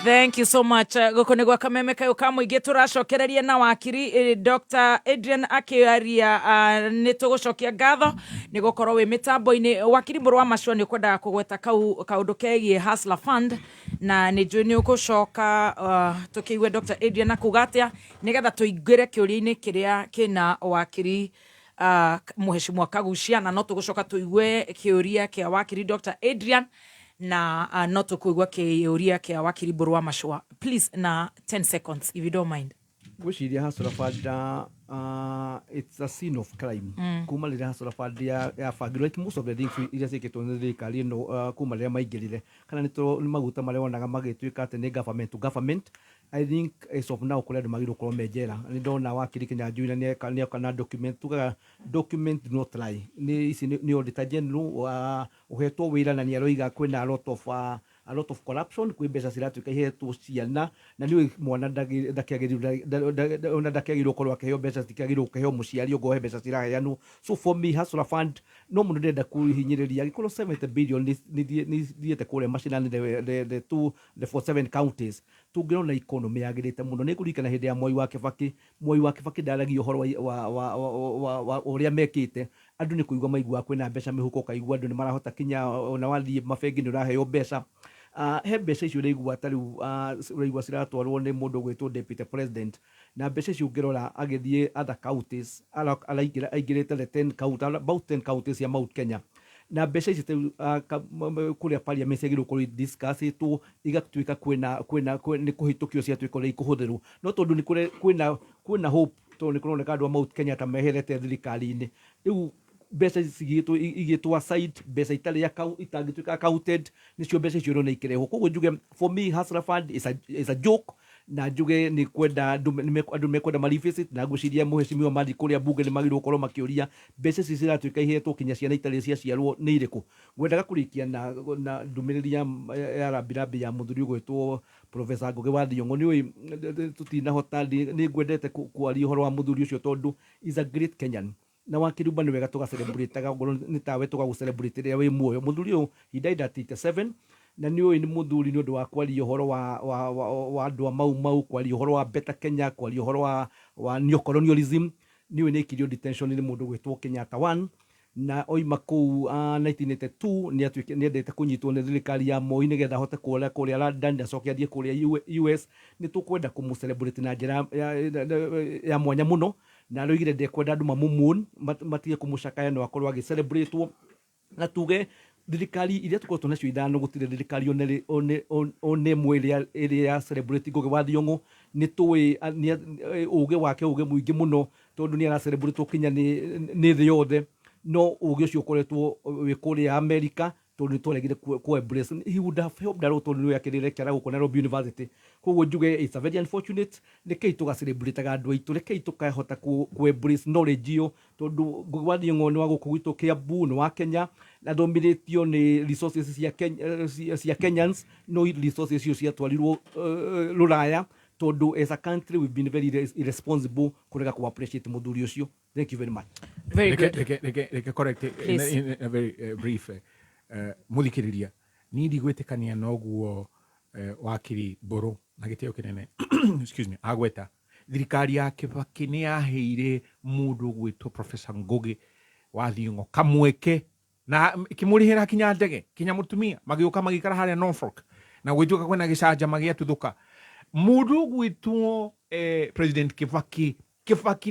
Thank you so much. Gukone gwa kameme kayo kamwe turacokereria na wakiri Dr. Adrian akiaria nitugucokia ngatho ni gukorwo wi mitambo-ini. Wakiri Mburu Machua ni kwenda kugweta kaundu kegie Hustler Fund na ni njui ni ugucoka tukiigwe Dr. Adrian akugatia nigetha tuingire kiuria-ini kiria kina wakiri Mheshimiwa Kaguchia na no tugucoka tuigwe kiuria kia wakiri Dr. Adrian na no tukuigwa kiuria kia wakiri Mburu Machua. Please na 10 seconds if you don't mind. Gwiciria Hustler Fund it's a scene of crime. Kuma rĩrĩa Hustler Fund ya fagirwo, like most of the things iria ciĩkĩtwo nĩ thirikari ĩno kuma rĩrĩa maingĩrire kana nĩ maguta marĩa wonaga magĩtuĩka atĩ nĩ government to government. I think as of now kũrĩa andũ magĩrĩirwo gũkorwo me njera. Nĩ ndona wakiri Kinyanjui na nĩeka na document, tugaga document do not lie. Nĩ ici nĩ Auditor General ũhetwo wĩra na nĩaroiga kwĩna a lot of corruption, kwĩ mbeca ciratuĩka ihetwo ciana na nĩ mwana ndakĩagĩrĩirwo gũkorwo akĩheo mbeca citikĩagĩrĩirwo kũheo mũciari ũgohe mbeca ciraheanwo. So for me Hustler Fund no mũndũ ndenda kũhinyĩrĩria gĩkorwo 70 billion nĩ thiĩte kũrĩa macinani the 47 counties. Tũngĩrona economy yagĩrĩte mũno. Nĩ kũririkana hĩndĩ ya Mwai wa Kibaki ndaragia ũhoro wa ũrĩa mekĩte. Andũ nĩ kũigua maigua kwĩna mbeca mĩhuko, kaigua andũ nĩ marahota kinya ona wathiĩ mabengi nĩ ũraheo mbeca. He mbeca icio ũraigua tarĩu ũraigua ciratwarwo nĩ mũndũ gwĩtwo deputy president na mbeca icio ũngĩrora agĩthiĩ other counties aingĩrĩte about 10 counties ya Mount Kenya na mbeca icio kũrĩa parliament ciagĩrĩirwo gũkorwo discussitwo igatuĩka nĩ kũhĩtũkio ciatuĩka ũrĩa ikũhũthĩrwo no tondũ nĩ kwĩna hope tondũ nĩ kũroneka andũ a Mount Kenya ta meherete thirikari-inĩ rĩu mbeca igĩtwo aside, mbeca itangĩtuĩka accounted nĩcio mbeca icio ũrona ikĩrehwo. Koguo njuge for me Hustler Fund is a joke na njuge nĩ kwenda andũ mekwenda marivisit na ngwĩciria Mheshimiwa mari kũrĩa bunge nĩ magĩrĩirwo gũkorwo makĩũria mbeca ici ciratuĩka ihetwo kinya ciana itarĩ ciaciarwo nĩ irĩkũ. Ngwendaga kũrĩkia na ndũmĩrĩri ya rambirambi ya mũthuri ũgwĩtwo Professor Ngugi wa Thiong'o. Nĩũĩ tũtinahota, nĩ ngwendete kwaria ũhoro wa mũthuri ũcio tondũ is a great Kenyan na wakiruba nĩ wega tũgacelebrate ngoro nĩ tawe tũgagũcelebrate rĩrĩa wĩ muoyo. Mũthuri ũyũ he died at 87 na nĩũĩ nĩ mũthuri nĩ ũndũ wa kwaria ũhoro wa andũ a mau kwaria ũhoro wa better Kenya, kwaria ũhoro wa neo-colonialism. Nĩũĩ nĩ ikirio detention nĩ mũndũ gwĩtwo Kenyatta 1 na oima kuu 1982 nĩ endete kũnyitwo nĩ thirikari ya Moi nĩgetha ahote kũrĩa London acoke athiĩ kũrĩa US nĩ tũkwenda kũmũcelebrate na njĩra ya mwanya mũno na rĩugire ndekwenda andũ mamũmũn matige kũmũcakaya no akorwo agĩcelebratewo na tuge thirikari iria tũkorwo nacio ithano gũtirĩ thirikari one ĩmwe ĩrĩa ya celebrate Ngugi wa Thiong'o nĩ tũĩ ũgĩ wake ũgĩ mũingĩ mũno tondũ nĩ ara celebrate kinya nĩ thĩ yothe no ũgĩ ũcio ũkoretwo wĩ kũrĩa America tondũ nĩ twaregire ku embrace. He would have helped a lot tondũ nĩ yakĩrĩ lecturer gũkũ Nairobi University. Koguo njuge it's a very unfortunate rekei tũgacelebrate andũ aitũ rekei tũkahota ku embrace knowledge ĩyo tondũ Ngugi wa Thiong'o nĩ wa gũkũ gwitũ Kiambu nĩ wa Kenya na thomithirio nĩ resources cia Kenyans no resources icio ciatwarirwo Rũraya tondũ as a country we've been very irresponsible kurega ku appreciate muthuri ucio. Thank you very much. Very good. Reke correct in a very brief muthikiriria ni ndigwĩtĩkania noguo wakiri Mburu na gĩtĩo kĩnene excuse me agweta thirikari ya Kibaki nĩ yaheire mũndũ gwĩtwo Professor Ngugi wa Thiong'o kamweke na kimurihira kinya ndege kinya mutumia magĩũka magĩikara harĩa Norfolk na gwĩtuĩka kwena gĩcanjama gĩatũthũka mũndũ gwĩtwo President Kibaki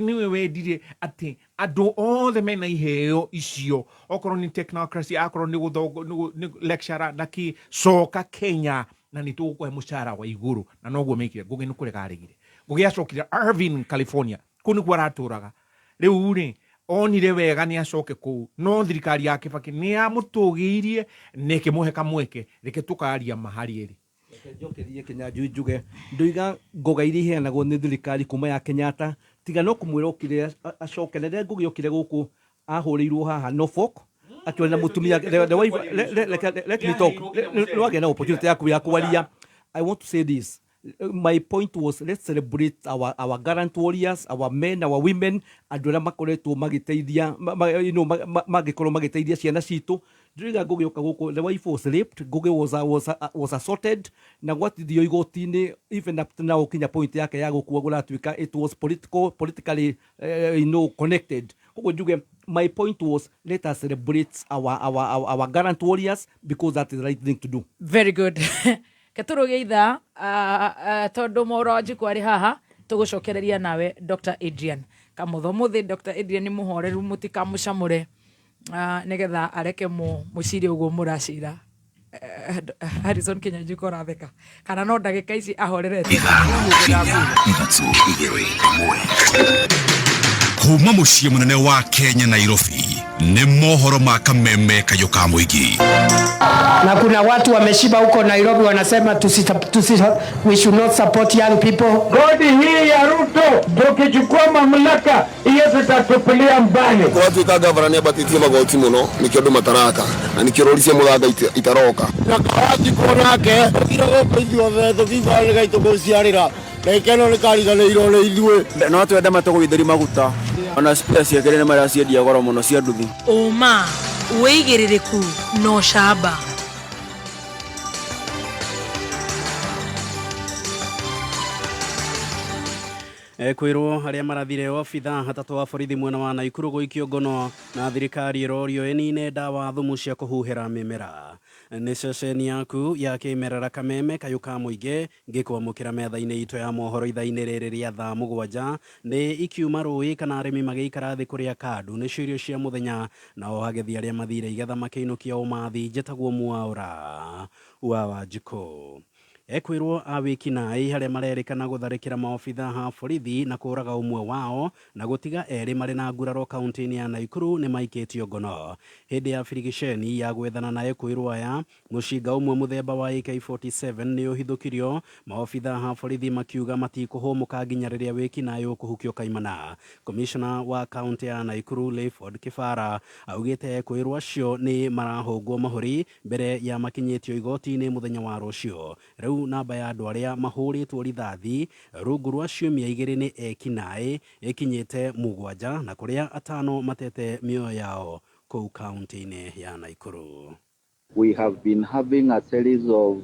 niwe wendire atĩ andũ othe mena iheo icio okorwo ni technocracy akorwo ni lecturer na soka Kenya na nĩ tũgũkũhe mũcara wa igũrũ na noguo mekire Ngugi nĩ kũrega arigire Ngugi acokire Irvine California kũu nĩkuo aratũraga rĩu rĩ onire wega nĩ acoke kũu no thirikari ya Kibaki nĩ yamũtũgĩirie nĩ kĩmũhe kamweke reke tũkaria mahari ĩrĩ njokerie Kinyanjui njuge ndoiga ngoga iria iheanagwo nĩ thirikari kuma ya Kenyatta tiga no kumwĩra okire acoke na Ngugi okire gũkũ ahũrĩirwo haha Norfolk akiona mutumia let me talk no again opportunity ya kwaria. I want to say this. My point was let's celebrate our gallant warriors, our men, our women, andũ arĩa makoretwo magĩteithia magĩkorwo magĩteithia ciana citũ. Ndiga Ngugi oka gũkũ the wife was raped, Ngugi was assaulted na gwatithio igoti-inĩ even up to now kinya point yake ya gũkua gũratuĩka it was politically connected. Koguo njuge my point was let us celebrate our gallant warriors because that is the right thing to do. Very good. Keturuge itha tondu moroji kwari haha tugucokereria nawe Dr. Adrian Kamotho muthi Dr. Adrian ni muhoreru mutikamucamure nigetha areke muciri uguo muracira Harrison Kinyanjui koratheka kana no ndagika ici ahorerete kuma muciĩ munene wa Kenya Nairobi ni mohoro ma kameme kayo ka muingi na kuna watu wameshiba huko Nairobi wanasema we should not support young people. Godi hii ya Ruto tukichukua mamlaka hiyo tutatupilia mbali. Watu ka governor ni batitie magoti muno nikio mataraka na nikirorisia muthanga itaroka na kawati konake iro kwithio vetho vivale gaito gociarira lekeno ni kariganĩirwo nĩ ithuĩ no twende matũgũithĩri maguta ona spia ciakĩrĩ nĩ maraciendia goro mũno cia nduthi ũma wĩigĩrĩrĩku no camba kwirwo aria marathire obitha hatatu wa borithi mwena wa Naikuru gũikio ngono na thirikari ĩrorio ĩnine ndawa thumu cia kũhuhĩra mĩmera. Nĩ ceceni yaku ya kĩmerera kameme kayo ka mũingĩ ngĩkwamũkĩra metha-inĩ itũ ya mohoro itha-inĩ rĩrĩ rĩa thaa mũgwanja nĩ ikiuma rũĩ kana arĩmi magĩikara thĩ kũrĩa kadu nĩcio irio cia mũthenya nao agethi arĩa mathire igetha makĩinũkia ũmathi njĩtagwo Mwaũra wa Wanjikũ. Ekwirwo awiki nai harĩa marerĩkana gũtharĩkĩra maobitha ha borithi na kũraga ũmwe wao na gũtiga erĩ marĩ na nguraro kaunti-inĩ ya Naikuru nĩ maikĩtio ngono hĩndĩ ya birigiceni ya gwethana na ekwirwo aya mũcinga ũmwe mũthemba wa AK47 nĩ ũhithũkirio maobitha ha borithi makiuga matikũhũmũka nginya rĩrĩa wiki nayo kũhukio kaimana. Commissioner wa kaunti ya Naikuru Leiford Kibara augĩte ekwirwo acio nĩ marahũngwo mahũri mbere ya makinyĩtio igoti-inĩ mũthenya wa rũcio. Rĩu namba ya andũ arĩa mahũrĩtwo rithathi rungu rwa ciumia igĩrĩ nĩ ekinaĩ ĩkinyĩte mũgwanja na kũrĩa atano matete mĩoyo yao kũu kaunti-inĩ ya Naikuru. We have been having a series of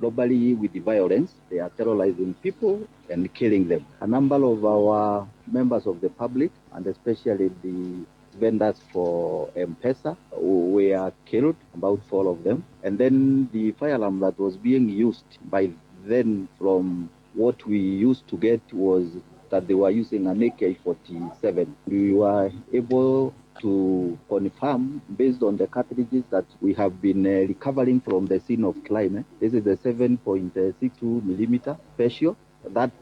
robbery with violence. They are terrorizing people and killing them. A number of our members of the public and especially the vendors for M-Pesa were killed, about 4 of them. And then the fire alarm that was being used by then, from what we used to get, was that they were using an AK-47. We were able to confirm, based on the cartridges that we have been recovering from the scene of crime. This is the 7.62 millimeter special. That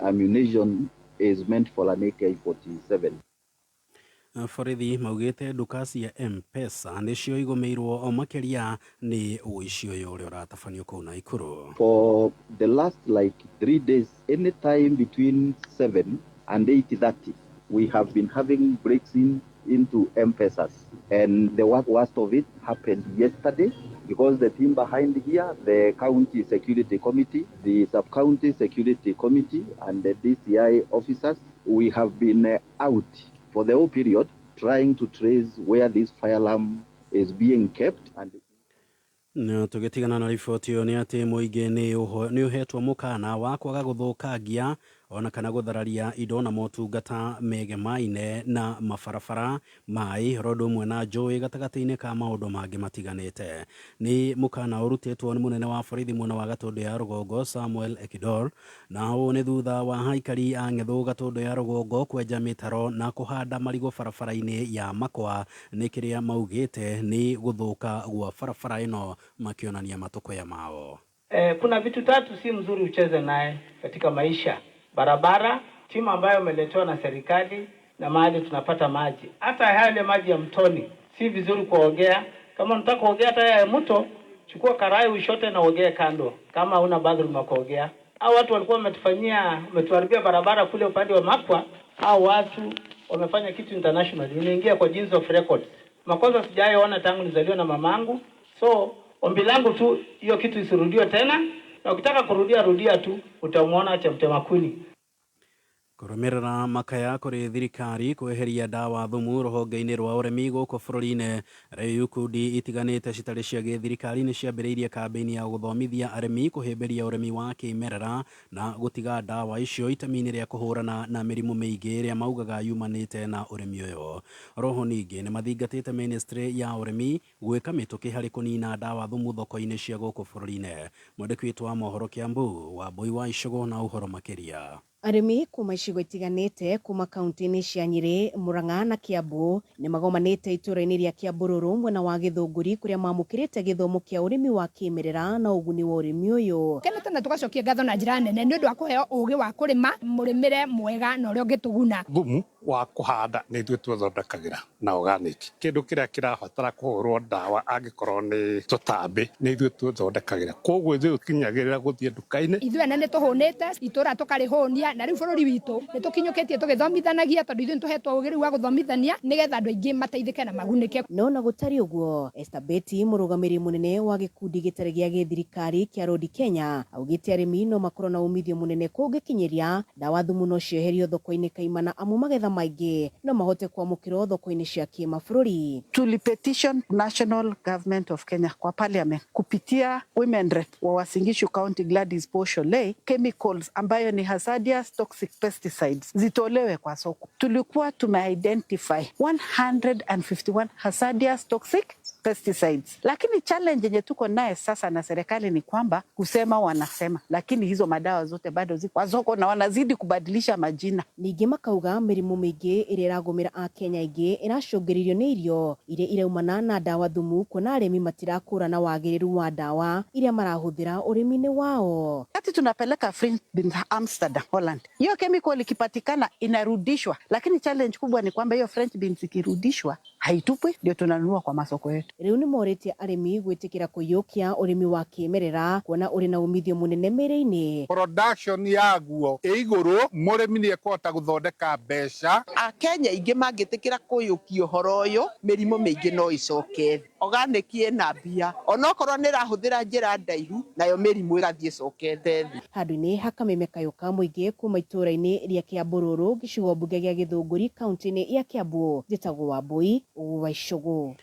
ammunition is meant for an AK-47. Borithi maugite nduka cia M-Pesa nicio igũmĩirwo o makĩria nĩ ũici ũyũ ũrĩa ũratabanio kũu Naikuru. For the last 3 days, anytime between 7 and 8:30, we have been having breaks into M-Pesas. And the worst of it happened yesterday, because the team behind here, the County Security Committee, the Sub-County Security Committee, and the DCI officers, we have been out for the whole period trying to trace where this fire alarm is being kept. And no tugitigana na riboti yo ni ati muingi ni uhetwo mukana wa kwaga guthukangia ona kana guthararia indo na motungata megemaine na mabarabara mai rodo mwe na njui gatagati-ini ka maundu mangi matiganite. Ni mukana urutitwo ni munene wa borithi mwena wa Gatundu ya Rugongo Samuel Ekidor, na u ni thutha wa haikari a Ng'ethu Gatundu ya Rugongo kwenja mitaro na kuhanda marigo barabara-ini ya Makwa ni kiria maugite ni guthuka gwa barabara ino makionania matokeo mao. Kuna vitu 3 si mzuri ucheze naye katika maisha: barabara, timu ambayo umeletewa na serikali, na mahali tunapata maji. Hata yale maji ya mtoni si vizuri kuogea. Kama unataka kuogea hata ya mto, chukua karai ushote na ogea kando, kama una bathroom ya kuogea. Hao watu walikuwa wametuharibia barabara kule upande wa Makwa. Hao watu wamefanya kitu international, inaingia kwa Guinness of Records. Makosa sijaona tangu nizaliwa na mamangu. So ombi langu tu, hiyo kitu isirudiwe tena, na ukitaka rudia tu, utamuona cha mtemakuni. Kurumirira makaya kuri thirikari kweheria dawa thumu ruhonge-ini rwa urimi guku bururi-ini, riu ikundi itiganite citari cia githirikari ni ciambiriirie kambeni ya guthomithia arimi kuhimbiria urimi wa kimerera na gutiga dawa icio itemi-ini ria kuhurana na mirimu miingi iria maugaga yumanite na urimi uyu. Roho ningi ni mathingatite ministry ya urimi gwika mituki hari kunina dawa thumu thoko-ini cia guku bururi-ini. Mwandiki witu wa mohoro Kiambu wa Boi wa Icogo na uhoro makiria. Arimi kuma icigo itiganite kuma kaunti-ini cia Nyeri, Murang'a na Kiambu ni magomanite itura-ini ria Kiambururu mwena wa Githunguri kuria mamukirite githomo kia urimi wa kimerera na uguni wa urimi uyu. Kenete na tugacokia ngatho na njira nene ni undu wa kuheo ugi wa kurima murimire mwega na uria ungituguna. Thumu wa kuhanda ni ithuĩ twĩthondekagĩra na organic. Kĩndũ kĩrĩa kĩrabatara kũhũrwo ndawa angĩkorwo nĩ tũtambi nĩ ithuĩ twĩthondekagĩra. Koguo ithuĩ kinyagĩrĩra gũthiĩ nduka-inĩ. Ithuĩ ene nĩ tũhũnĩte itura tũkarĩhũnia, na rĩu bũrũri witũ nĩ tũkinyũkĩtie tũgĩthomithanagia tondũ ithuĩ nĩ tũhetwo ũgĩ rĩu wa gũthomithania nĩgetha andũ aingĩ mateithĩke na magunĩke. No na gũtarĩ ũguo, Esther Beti, mũrũgamĩrĩri mũnene wa gĩkundi gĩtarĩ gĩa gĩthirikari kĩa Road Kenya, augĩte arĩmi no makorwo na umithio mũnene kũngĩkinyĩria dawa thumu no cieherio thoko-inĩ kaimana amu magetha maingĩ no mahote kwamũkĩrwo thoko-inĩ cia kĩmabũrũri. Tulipetition National Government of Kenya kwa Parliament kupitia Women Rep wa Uasin Gishu County Gladys Posholey, chemicals ambayo ni hazardous toxic pesticides zitolewe kwa soko. Tulikuwa tumeidentify 151 hazardous toxic pesticides. Lakini challenge yenye tuko naye sasa na serikali ni kwamba kusema wanasema, lakini hizo madawa zote bado ziko kwa soko na wanazidi kubadilisha majina. Ningĩ makauga mĩrimũ mĩingĩ ĩrĩa ĩragũmĩra Akenya aingĩ ĩracũngĩrĩirio nĩ irio iria iraumana na dawa thumu, kuona arĩmi matirakũrana wagĩrĩru wa dawa iria marahũthĩra ũrĩmi-inĩ wao. Kati tunapeleka French beans Amsterdam, Holland, hiyo chemical ikipatikana inarudishwa, lakini challenge kubwa ni kwamba hiyo French beans ikirudishwa haitupwi, ndio tunanunua kwa masoko yetu. Rĩu nĩ morĩtie arĩmi gwĩtĩkĩra kũiyũkia ũrĩmi wa kĩmerera, kuona ũrĩ na umithio mũnene mĩrĩ-inĩ. Production yaguo ĩ igũrũ, mũrĩmi nĩ ekũhota gũthondeka mbeca. Akenya aingĩ mangĩtĩkĩra kũiyũkia ũhoro ũyũ, mĩrimũ mĩingĩ no icoke. Organic ĩna mbia, onokorwo nĩ ĩrahũthĩra njĩra ndaihu, nayo mĩrimũ ĩgathiĩ ĩcokete thĩ. Handũ-inĩ hakamemekayũka mũingĩ kuma itũra-inĩ rĩa Kiambururu, gĩcigo mbunge gĩa Gĩthũngũri, kaunti-inĩ ya Kiambu. Njĩtagwo wa Boi wa Icogo.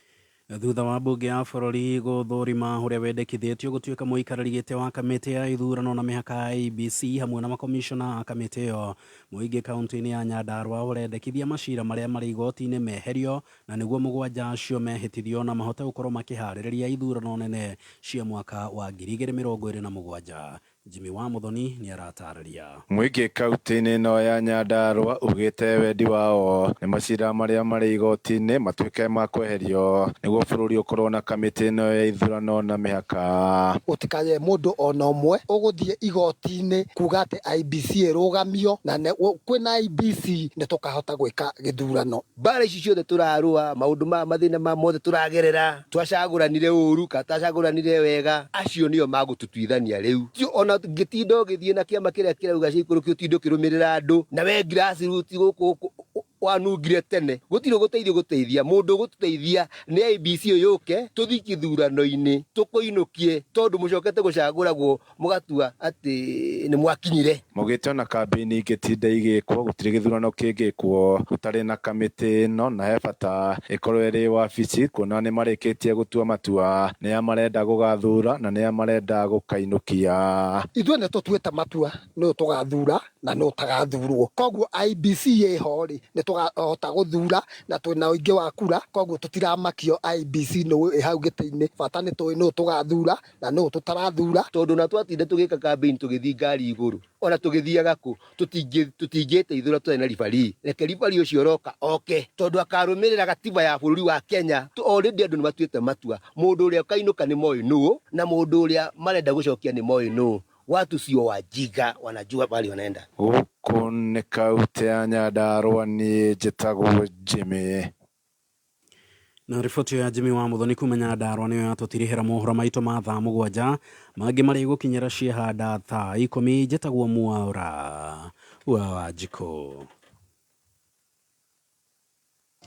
thutha wa mbunge ya bũrũri gũthũrima ũrĩa wendekithĩtio gũtuĩka mũikarĩri gĩtĩ wa kamĩtĩ ya ithurano na mĩhaka ya IEBC hamwe na makomishona a kamĩtĩ ĩyo. Mũingĩ kaunti-inĩ ya Nyandarua ũrendekithia macira marĩa marĩ igoti-inĩ meherio na nĩguo mũgwanja acio mehĩtithio na mahote gũkorwo makĩharĩrĩria ithurano nene cia mwaka wa 2027. Jimmy wa Muthoni ni aratarĩria. Mũingĩ kaunti-inĩ no ya Nyandarua ugĩte wendi wao nĩ macira marĩa marĩ igoti-inĩ matuĩke ma kweherio nĩguo bũrũri ũkorwo na kamĩtĩ ĩno ya ithurano na mĩhaka. Gũtikaye mũndũ ona ũmwe ũgũthiĩ igoti-inĩ kuga atĩ IEBC ĩrũgamio na kwĩna IEBC nĩ tũkahota gwĩka gĩthurano. Mbara ici ciothe tũrarũa, maũndũ ma mathĩna ma mothe tũragerera, twacagũranire ũru ka twacagũranire wega, acio nĩo magũtũtuithania rĩu. Ona ngĩtinda ũgĩthiĩ na kĩama kĩrĩa kĩrauga cikũrũkio tinda kĩrũmĩrĩra andũ na we grassroots gũkũ wanungire tene gũtirĩ gũteithia mũndũ gũteithia nĩ IEBC yũke tũthi gĩthurano-inĩ tũkũinũkie tondũ mũcokete gũcagũragwo mũgatua atĩ nĩ mwakinyire. Mũgĩte na kambĩini ingĩtinda igĩkwo gũtirĩ gĩthurano kĩngĩkwo gũtarĩ na kamĩtĩ ĩno na he bata ĩkorwo ĩrĩ wabici kuona nĩ marĩkĩtie gũtua matua nĩ marenda gũgathura na nĩ marenda gũkainũkia. Ithuĩ nĩ tũtuĩte matua nĩ tũgathura na nĩ ũtagathurwo, koguo IEBC ĩho-rĩ nĩ tũgahota gũthura na twĩna ũingĩ wa kura, koguo tũtiramakio IEBC nĩ hau gĩtĩ-inĩ, bata nĩ tũĩ nũ tũgathura na nũ tũtarathura. Tondũ na twatinda tũgĩka kambĩini tũgĩthiĩ ngari igũrũ ona tũgĩthiaga kũ tũtingĩteithũra tũrĩ na ribari, reke ribari ũcio roka oke tondũ akarũmĩrĩra gatiba ya bũrũri wa Kenya. Already andũ nĩ matuĩte matua, mũndũ ũrĩa kainũka nĩ moĩ nũ na mũndũ ũrĩa marenda gũcokia nĩ moĩ nũ. Watu sio wajinga, wanajua bali wanaenda. Huku ni kaunti ya Nyandarua, ni njĩtagwo Jimmy. Na riboti ya Jimmy wa Muthoni kuma Nyandarua nĩyo yatũtirihĩra mohoro maitũ ma thaa 7 mangĩ marĩ gũkinyĩra ciehanda thaa 10. Njĩtagwo Mwaura wa Jiko.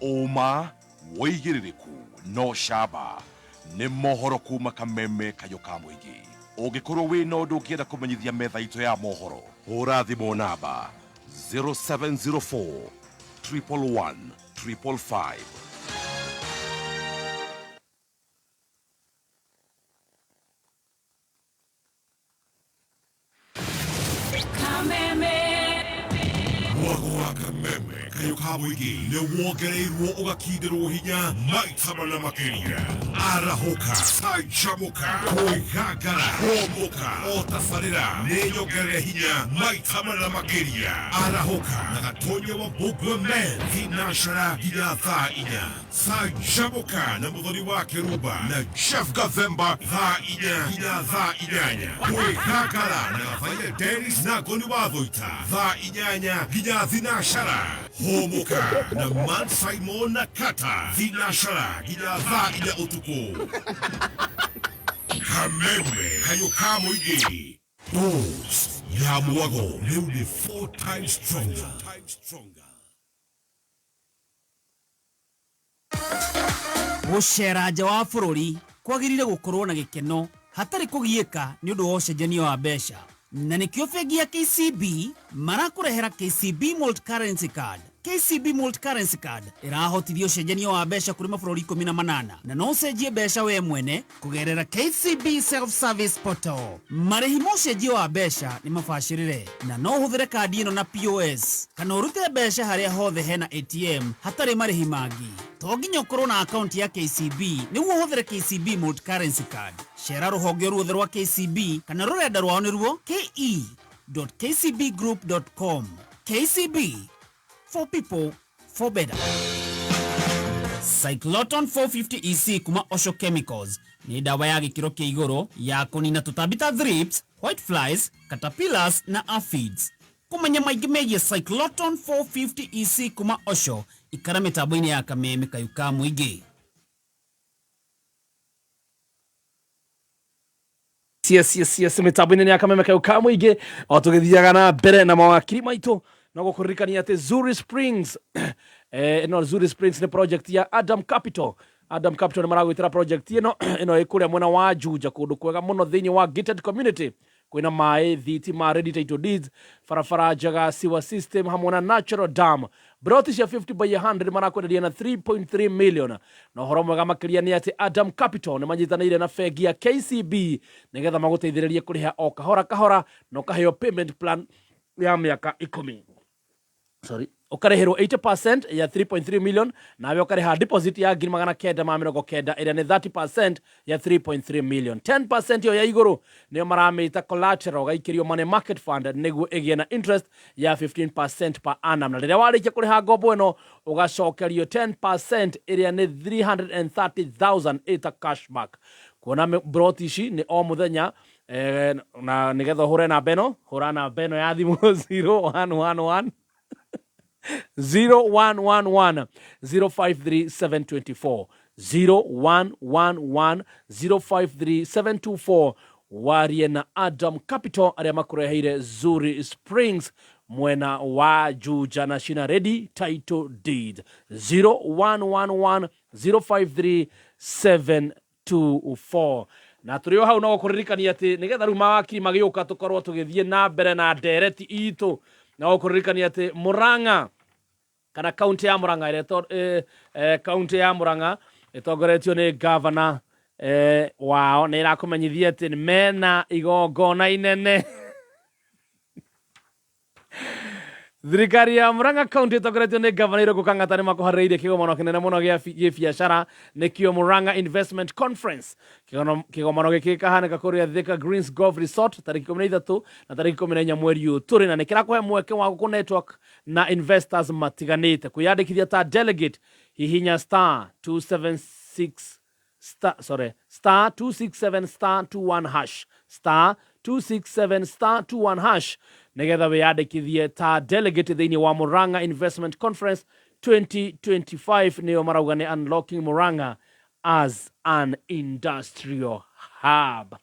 Uma wĩigĩrĩrĩku no shaba nĩ mohoro kuma kameme kayo ka mũingĩ. Ũngĩkorwo wĩna ũndũ ũngĩenda kũmenyithia metha itũ ya mohoro, hũra thimũ namba 0704 111 555. Kameme kayo ka mũingĩ nĩ wongereirwo ũgakindĩrwo hinya maita mana makĩria. Arahoka, canjamũka, kwĩgangara, homoka, o tabarĩra nĩ nyongerere hinya maita mana makĩria. Arahoka na gatonye wa Mbugua Men thinacara nginya thaa 4. Canjamũka na Muthoni wa Kĩrumba na Chef Gathemba thaa 4 nginya thaa 8. Kwĩgangara na Gabaire Dennis na Ngoni wa Thũita thaa 8 nginya thinacara. Homoka na Man Simon na Kata thinacara nginya thaa 4 utuku. Kameme kayo ka mũingĩ. Dose ya mwago rĩu nĩ 4 times stronger. Gũcera nja wa bũrũri kwagĩrĩire gũkorwo na gĩkeno hatarĩ kũgiĩka nĩ ũndũ wa ũcenjania wa mbeca. Na nĩkĩo bengi ya KCB marakũrehera KCB Multi-Currency Card. KCB Multi-Currency Card ĩrahotithia ũcenjania wa mbeca kũrĩ mabũrũri 18 na no ũcenjie mbeca we mwene kũgerera KCB Self-Service Portal. Marĩhi ma ũcenjia wa mbeca nĩ mabacĩrĩre na no ũhũthĩre kandi ĩno na POS kana ũrute mbeca harĩa hothe hena ATM hatarĩ marĩhi mangĩ. To nginya ũkorwo na akaunti ya KCB nĩguo ũhũthĩre KCB Multi-Currency Card. Cera rũhonge ruothe rwa KCB kana rũrenda rwao nĩruo ke.kcbgroup.com. KCB, for people, for better. Cycloton 450 EC kuma Osho Chemicals ni dawa ya gĩkĩro kĩa igũrũ ya kũnina tũtambi ta thrips, white flies, caterpillars na aphids. Kumenya maingĩ megiĩ Cycloton 450 EC kuma Osho, ikara mĩtambo-inĩ ya Kameme kayo ka mũingĩ. Yes, mitambo-inĩ ya Kameme kayo ka mũingĩ o tũgĩthiaga na mbere na mawakiri maitũ na gũkũririkania atĩ Zuri Springs no Zuri Springs nĩ project ya Adam Capital. Adam Capital nĩ maragwĩtĩra project ĩno ĩkũrĩa mwena wa Juja, kũndũ kwega mũno thĩinĩ wa gated community. Kwĩna maĩ, thitima, ready title deeds, barabara njega, sewer system hamwe na natural dam. broti cia 50 by 100 marakwenderia na 3.3 million na horo mwega makiria ni ati Adam Capital ni manyitanĩire na bengi ya KCB nigetha maguteithĩrĩrie kuriha o kahora kahora no kaheo payment plan ya miaka 10 ukareherwo 80% ya 3.3 million nawe ukareha deposit ya 990 ĩrĩa nĩ 30% ya 3.3 million. 10% yo ya igũrũ nĩyo maramĩta collateral gaikirio money market fund nĩguo ĩgĩe na interest ya 15% per annum, na rĩrĩa warĩkia kũrĩha ngombo ĩno ũgacokerio 10% ĩrĩa nĩ 330,000 ĩta cashback. Kuona broti ici nĩ o mũthenya na nĩgetha hũre namba ĩno, hũra namba ĩno ya thimũ 0111 0111 053 724 0111 053 724 warie na Adam Capital arĩa makureheire Zuri Springs mwena wa Juja na Shina Ready title deed 0111 053 724. Na tũrĩo hau no kũririkania atĩ nĩgetha rĩu mawakiri magĩũka tũkorwo tũgĩthiĩ na mbere na ndereti itũ na kũririkania atĩ Murang'a kana kaunti ya Murang'a kaunti ya Murang'a ĩtongoretio nĩ governor wao nĩ ĩrakũmenyithia atĩ mena igongona inene. Thirikari ya Murang'a kaunti ĩtongoretio nĩ governor Irũngũ Kang'ata nĩ makuharĩrĩirie kĩgomano kĩnene mũno gĩa biacara nĩkĩo Murang'a Investment Conference. Kĩgomano gĩkĩ kĩkahanĩka kũrĩa Thika Greens Golf Resort tarĩki 13 na tarĩki 14 mweri ũyũ tũrĩ, na nĩkĩrakũhe mweke wa gũkũ network na investors matiganĩte. Kwĩyandĩkithia ta delegate hihinya star 267 star 21 hash star 267 star 21 hash negetha wĩyandĩkithie ta delegate thĩinĩ wa Murang'a Investment Conference 2025 nĩyo marauga nĩ unlocking Murang'a as an industrial hub.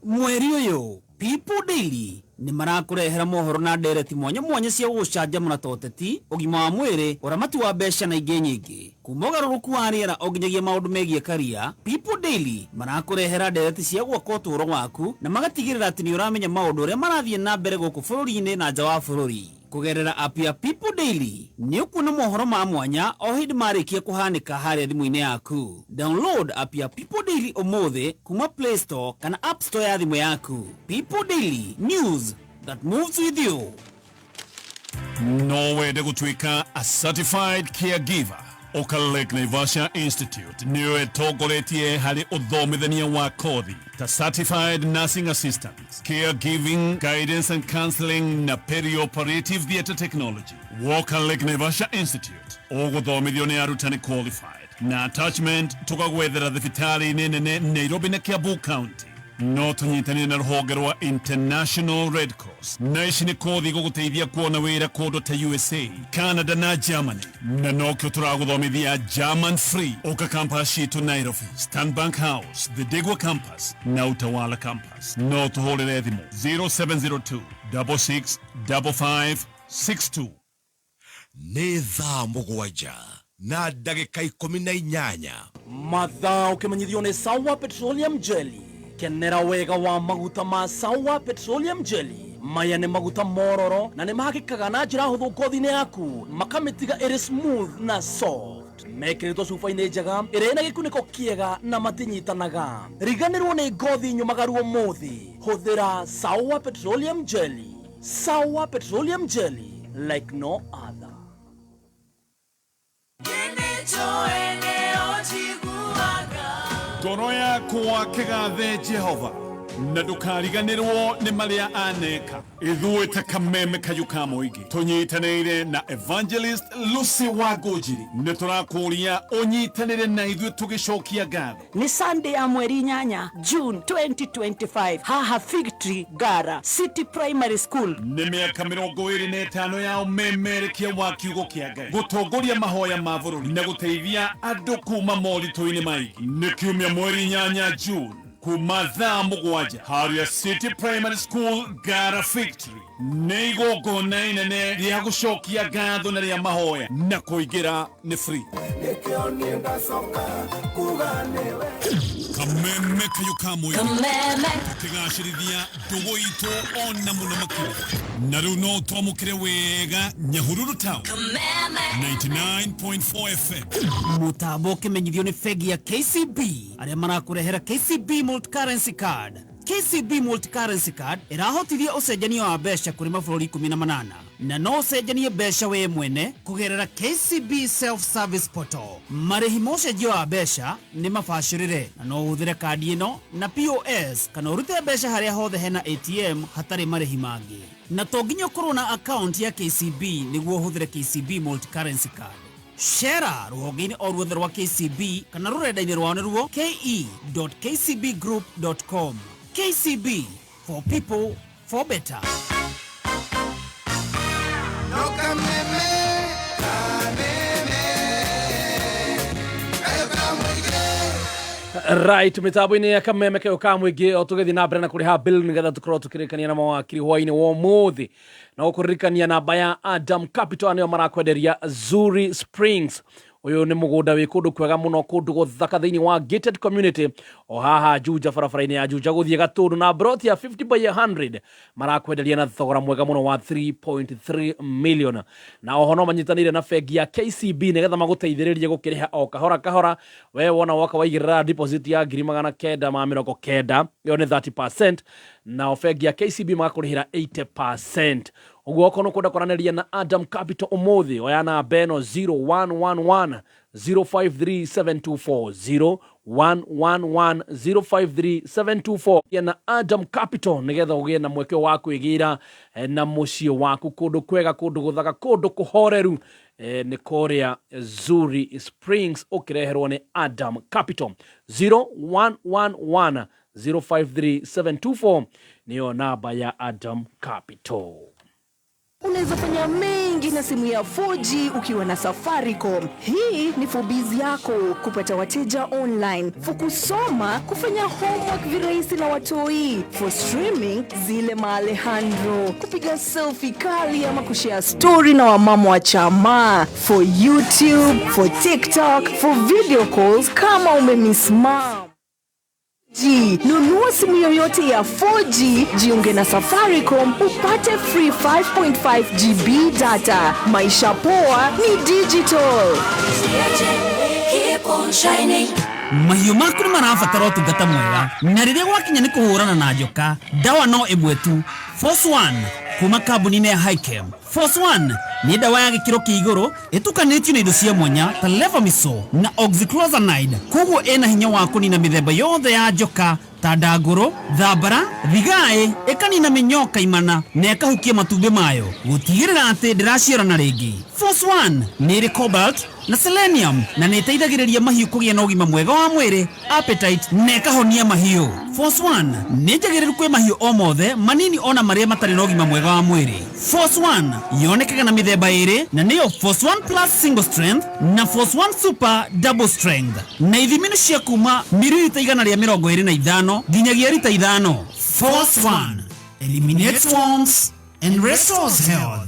Mweri ũyũ People Daily nĩ marakũrehera mohoro na ndereti mwanya mwanya cia gũcanjamũra ta ũteti, ũgima wa mwĩrĩ, ũramati wa mbeca na ingĩ nyingĩ. Kuma ũgarũrũku wa rĩera o nginyagia maũndũ megiĩ career, People Daily marakũrehera ndereti cia gwaka ũtũũro waku na magatigĩrĩra atĩ nĩ ũramenya maũndũ ũrĩa marathiĩ na mbere gũkũ bũrũri-inĩ na nja wa bũrũri. Kugerera app ya People Daily nĩ ũkuona mohoro ma mwanya o hĩndĩ marĩkia kũhanĩka harĩa thimũ-inĩ yaku. Download app ya People Daily ũmũthĩ kuma Play Store kana App Store ya thimũ yaku. People Daily, news that moves with you. No wende gũtuĩka a certified caregiver. Oka Lake Naivasha Institute nĩyo ĩtongoretie harĩ ũthomithania wa kothi ta certified nursing assistant, caregiving, guidance and counseling na perioperative theatre technology. Oka Lake Naivasha Institute ũgũthomithio nĩ arutani qualified na attachment tũkagwethera thibitarĩ-inĩ nene Nairobi na Kiambu County. No tũnyitanĩre na rũhonge rwa International Red Cross na ici nĩ kothi gũgũteithia kuona wĩra kũndũ ta USA, Canada na Germany, na nokĩo tũragũthomithia German free. Ũka campus citũ Nairobi, Stanbank House, The Digwa Campus na Utawala Campus. No tũhũrĩre thimũ 0702 665562. Nĩ thaa mũgwanja na ndagĩka 18 mathaa ũkĩmenyithio nĩ Sawa Petroleum Jelly. Kenera wega wa maguta ma Sawa Petroleum Jelly. Maya nĩ maguta mororo na nĩ mahakĩkaga na njĩra hũthũ ngothi-inĩ yaku, makamĩtiga ĩrĩ smooth na soft. Mekĩrĩtwo cuba-inĩ njega ĩrĩa ĩna gĩkunĩko kĩega na matinyitanaga. Riganĩrwo nĩ ngothi nyũmagaru ũmũthĩ, hũthĩra Sawa Petroleum Jelly. Sawa Petroleum Jelly, like no other. Ngoro yakwa kĩgathe Jehova na ndukariganirwo ni maria aneka ithuĩ ta kameme kayu ka mũingĩ tũnyitanĩire na Evangelist Lucy Wangũnjiri nĩ tũrakũria ũnyitanĩre na ithuĩ tũgĩcokia ngatho. Ni Sunday ya mweri 8 June 2025 haha Fig Tree Gara City Primary School. Nĩ mĩaka 25 ya ũmemerekia wa kiugo kĩa Ngai gũtongoria mahoya ma bũrũri na gũteithia andũ kuma moritũ-inĩ maingĩ. Nĩ kiumia mweri 8 June kuma thaa mũgwanja harĩa City Primary School Gara Victory nĩ igongona inene rĩa gũcokia ngatho na rĩa mahoya na kũingĩra nĩ free. Kameme kayo ka mũingĩ tũkĩgacĩrithia ndũgũ itũ ona mũno makĩria na rĩu no twamũkĩre wega Nyahururu Town 99.4 FM. Mũtambo ũkĩmenyithio nĩ bengi ya KCB arĩa marakũrehera KCB Multi-Currency Card. KCB Multi-Currency Card ĩrahotithia ũcenjania wa mbeca kũrĩ mabũrũri 18 na no ũcenjanie mbeca we mwene kũgerera KCB Self-Service Portal. Marĩhi ma ũcenjio wa mbeca nĩ mabacĩrĩre na no ũhũthĩre kandi ĩno na POS kana ũrute mbeca harĩa hothe hena ATM hatarĩ marĩhi mangĩ. Na to nginya ũkorwo na account ya KCB nĩguo ũhũthĩre KCB Multi-Currency Card. Shera rũhonge-inĩ o ruothe rwa KCB kana rũrenda-inĩ rwao nĩruo ke.kcbgroup.com. KCB, for people, for better. Right, mitambo-inĩ ya kameme kayo ka mũingĩ o tũgĩthiĩ na mbere na kũrĩha bill nĩgetha tũkorwo tũkĩrĩkania na mawakiri hwaĩ-inĩ wa ũmũthĩ na gũkũririkania namba ya Adam Capital nĩo marakwenderia Zuri Springs. Uyu ni mugunda wi kundu kwega muno kundu guthaka thiini wa gated community o haha Juja barabara-inĩ ya Juja guthie Gatundu na broti ya 50 by 100 marakwenderia na thogora mwega muno wa 3.3 million na oho no manyitanire na bengi ya KCB nigetha maguteithĩrĩrie gukiriha o kahora kahora. We wona waka waigirira deposit ya 990 yo ni 30% na bengi ya KCB magakurihira 80%. Uguo kono kwenda kwaranĩria na Adam Capital umuthi oyana beno 0111 053724 0111 053724 yana Adam Capital nigetha ugie na mwekeo wa kwĩgira na muciĩ waku kundu kwega kundu guthaka kundu kuhoreru ni korea Zuri Springs ukireherwo ni Adam Capital. 0111 053724 niyo namba ya Adam Capital. Unaweza fanya mengi na simu ya 4G ukiwa na Safaricom. Hii ni fobizi yako, kupata wateja online, for kusoma, kufanya homework virahisi na watoi, for streaming zile Alejandro, kupiga selfie kali ama kushare story na wamama wa chama, for YouTube, for TikTok, for video calls kama umemiss mom. Nunua simu yoyote ya 4G, jiunge na Safaricom, upate free 5.5 GB data. Maisha poa ni digital. Keep on shining. Mahiũ maku nĩ marabatara ũtungata mwega na rĩrĩa gwakinya nĩ kũhũrana na njoka, dawa no ĩmwe tu. Force One kuma kambuni-inĩ ya Highchem. Force One nĩ dawa ya gĩkĩro kĩa igũrũ ĩtukanĩtio na indo cia mwanya ta levamisole na oxychloroquine, koguo ĩna hinya wa kũnina mĩthemba yothe ya njoka ta ndangũrũ, thambara, thigaĩ, ĩkanina mĩnyoka imana na ĩkahukia matumbĩ mayo gũtigĩrĩra atĩ ndĩraciarana rĩngĩ. Force One nĩ ĩrĩ cobalt na selenium na nĩ ĩteithagĩrĩria mahiũ kũgĩa na ũgima mwega wa mwĩrĩ, appetite na ĩkahonia mahiũ. Force One nĩ njagĩrĩru kwĩ mahiũ o mothe manini ona marĩa matarĩ na ũgima mwega wa mwĩrĩ. Force One yonekaga na mĩthemba ĩrĩ na nĩyo Force One Plus Single Strength na Force One Super Double Strength, na ithimi nĩ cia kuma mililita 125 nginyagia lita 5. Force One eliminates worms and restores health.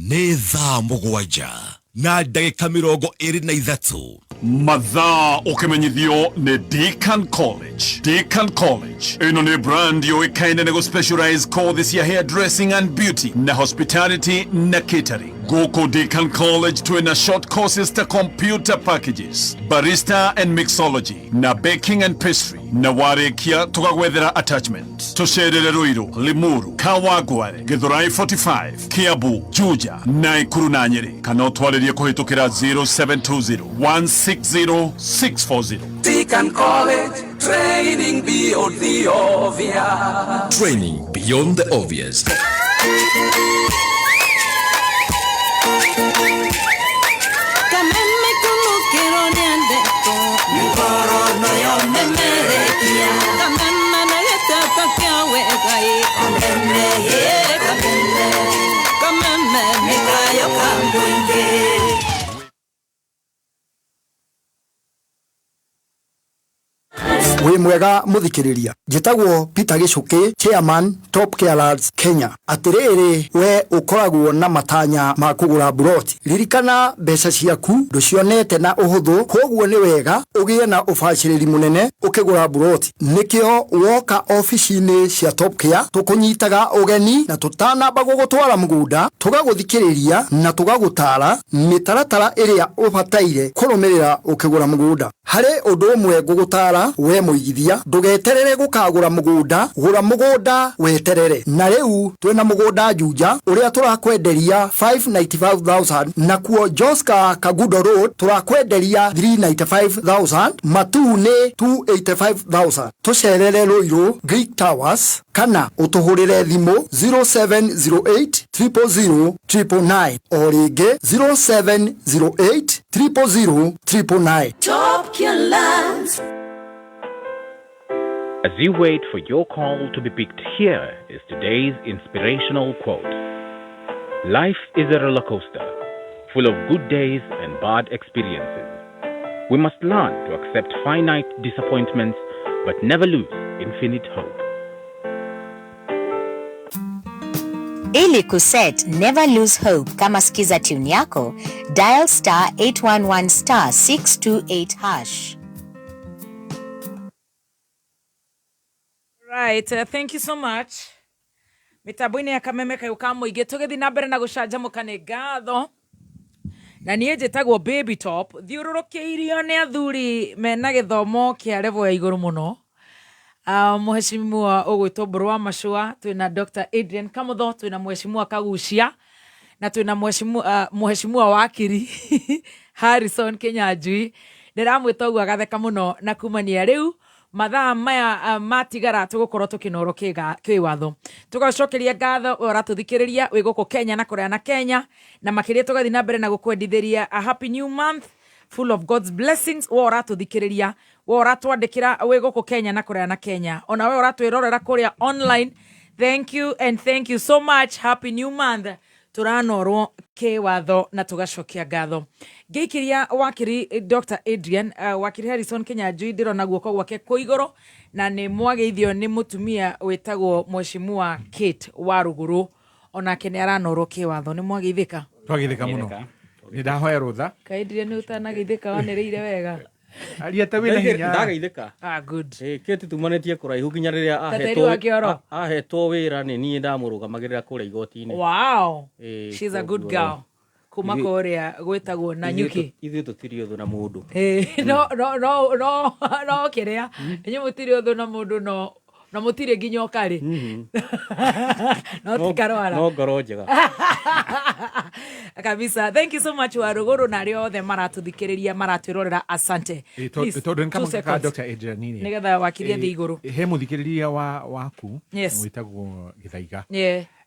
Nĩ thaa mũgwanja na ndagĩka 23 mathaa ũkĩmenyithio nĩ Deakin College. Deakin College ĩno nĩ brand yoĩkaine nĩ gũ specialize courses ya hairdressing and beauty na hospitality na catering. Goko Deakin College twina short courses to computer packages, barista and mixology, na baking and pastry, na warekia tukagwethera attachment. Tusherere Ruiru, Limuru, Kawagware, Githurai 45, Kiambu, Juja, Naikuru na Nyeri. Kana utwaririe kuhitukira 0720 160 640. Deakin College, training beyond the obvious. Training beyond the obvious. Wĩ mwega muthikiriria njitagwo Peter Gicuki, chairman Top Care Lads Kenya. Atiriri we ukoragwo na matanya ma kugura buroti, ririkana mbeca ciaku nducionete na uhuthu, koguo ni wega ugie na ubaciriri munene ukigura buroti. Nikio woka ofici-ini cia Top Care tukunyitaga ugeni na tutanamba gugutwara mugunda, tugaguthikiriria na tugagutara mitaratara iria ubataire kurumirira ukigura mugunda. Hari undu umwe gugutara we muigithia, ndugeterere gukagura mugunda, gura mugunda weterere. Na riu twina mugunda Juja uria turakwenderia 595,000, na kuo Joska Kagudo Road turakwenderia 395,000, Matune 285,000. Tucerere Ruiru Greek Towers kana utuhurire thimu 0708 000 999 o ringi 0708 000 999. Top Care Lads. As you wait for your call to be picked, here is today's inspirational quote. Life is a roller coaster, full of good days and bad experiences. We must learn to accept finite disappointments, but never lose infinite hope. Ili kuset never lose hope kama skiza tune yako, dial *811*628 hash. Right, thank you so much. Mitambo-ini ya kameme kayuka muingi tugithi na mbere na gucanjamuka ni ngatho na nie njitagwo Baby Top, thiururukiirio ni athuri mena githomo kia level ya iguru muno. Mheshimiwa ugwitwo Mburu Machua, twina Dr. Adrian Kamotho, twina Mheshimiwa Kaguchia, na twina Mheshimiwa Wakili Harrison Kinyanjui. Ndiramwita uguo agatheka muno na kumania riu mathaa maya matigara tugukorwo tukinoro kiwatho. Tugacokeria ngatho uratuthikiriria wi guku Kenya na kuria na Kenya, na makiria tugathi na mbere na gukwendithĩria a happy new month full of God's blessings. Wo uratuthikiriria, wo uratwandikira wi guku Kenya na kuria na Kenya, ona we uratwirorera kuria online, thank you and thank you so much. Happy new month. Turanorwo kiwatho na tugacokia ngatho. Ngeikiria wakiri Dr. Adrian, wakiri Harrison Kinyanjui ndirona guoko gwake kuiguru na ni mwageithio ni mutumia wetagwo Mheshimiwa Kate wa Ruguru, onake ni aranorwo kiwatho. Ni mwageithika? Twageithika muno. Ni ndahoya rutha. Kaidire ni utanageithika wanereire wega. Aria ta wina hinya. Ndageithika. Good. Kete tumanetie kuraihu kinya riria ahetwo wira ni nie ndamurugamagira kuria igoti-ini. Wow. She's a good girl. Kuma korea gwetagwo na nyuki. Ithuĩ tũtirĩ ũthũ na mũndũ. No kiria. Inyuĩ mũtirĩ ũthũ na mũndũ no na mũtirĩ nginya ũkarĩ. No tikarwara. No ngoro njega. Kabisa. Thank you so much Waruguru na rio othe maratuthikiriria maratwirorera, asante. Tondu nkamaka Dr. Adrian nini. Nigetha wakirie thi iguru. He muthikiriria waku witagwo Githaiga.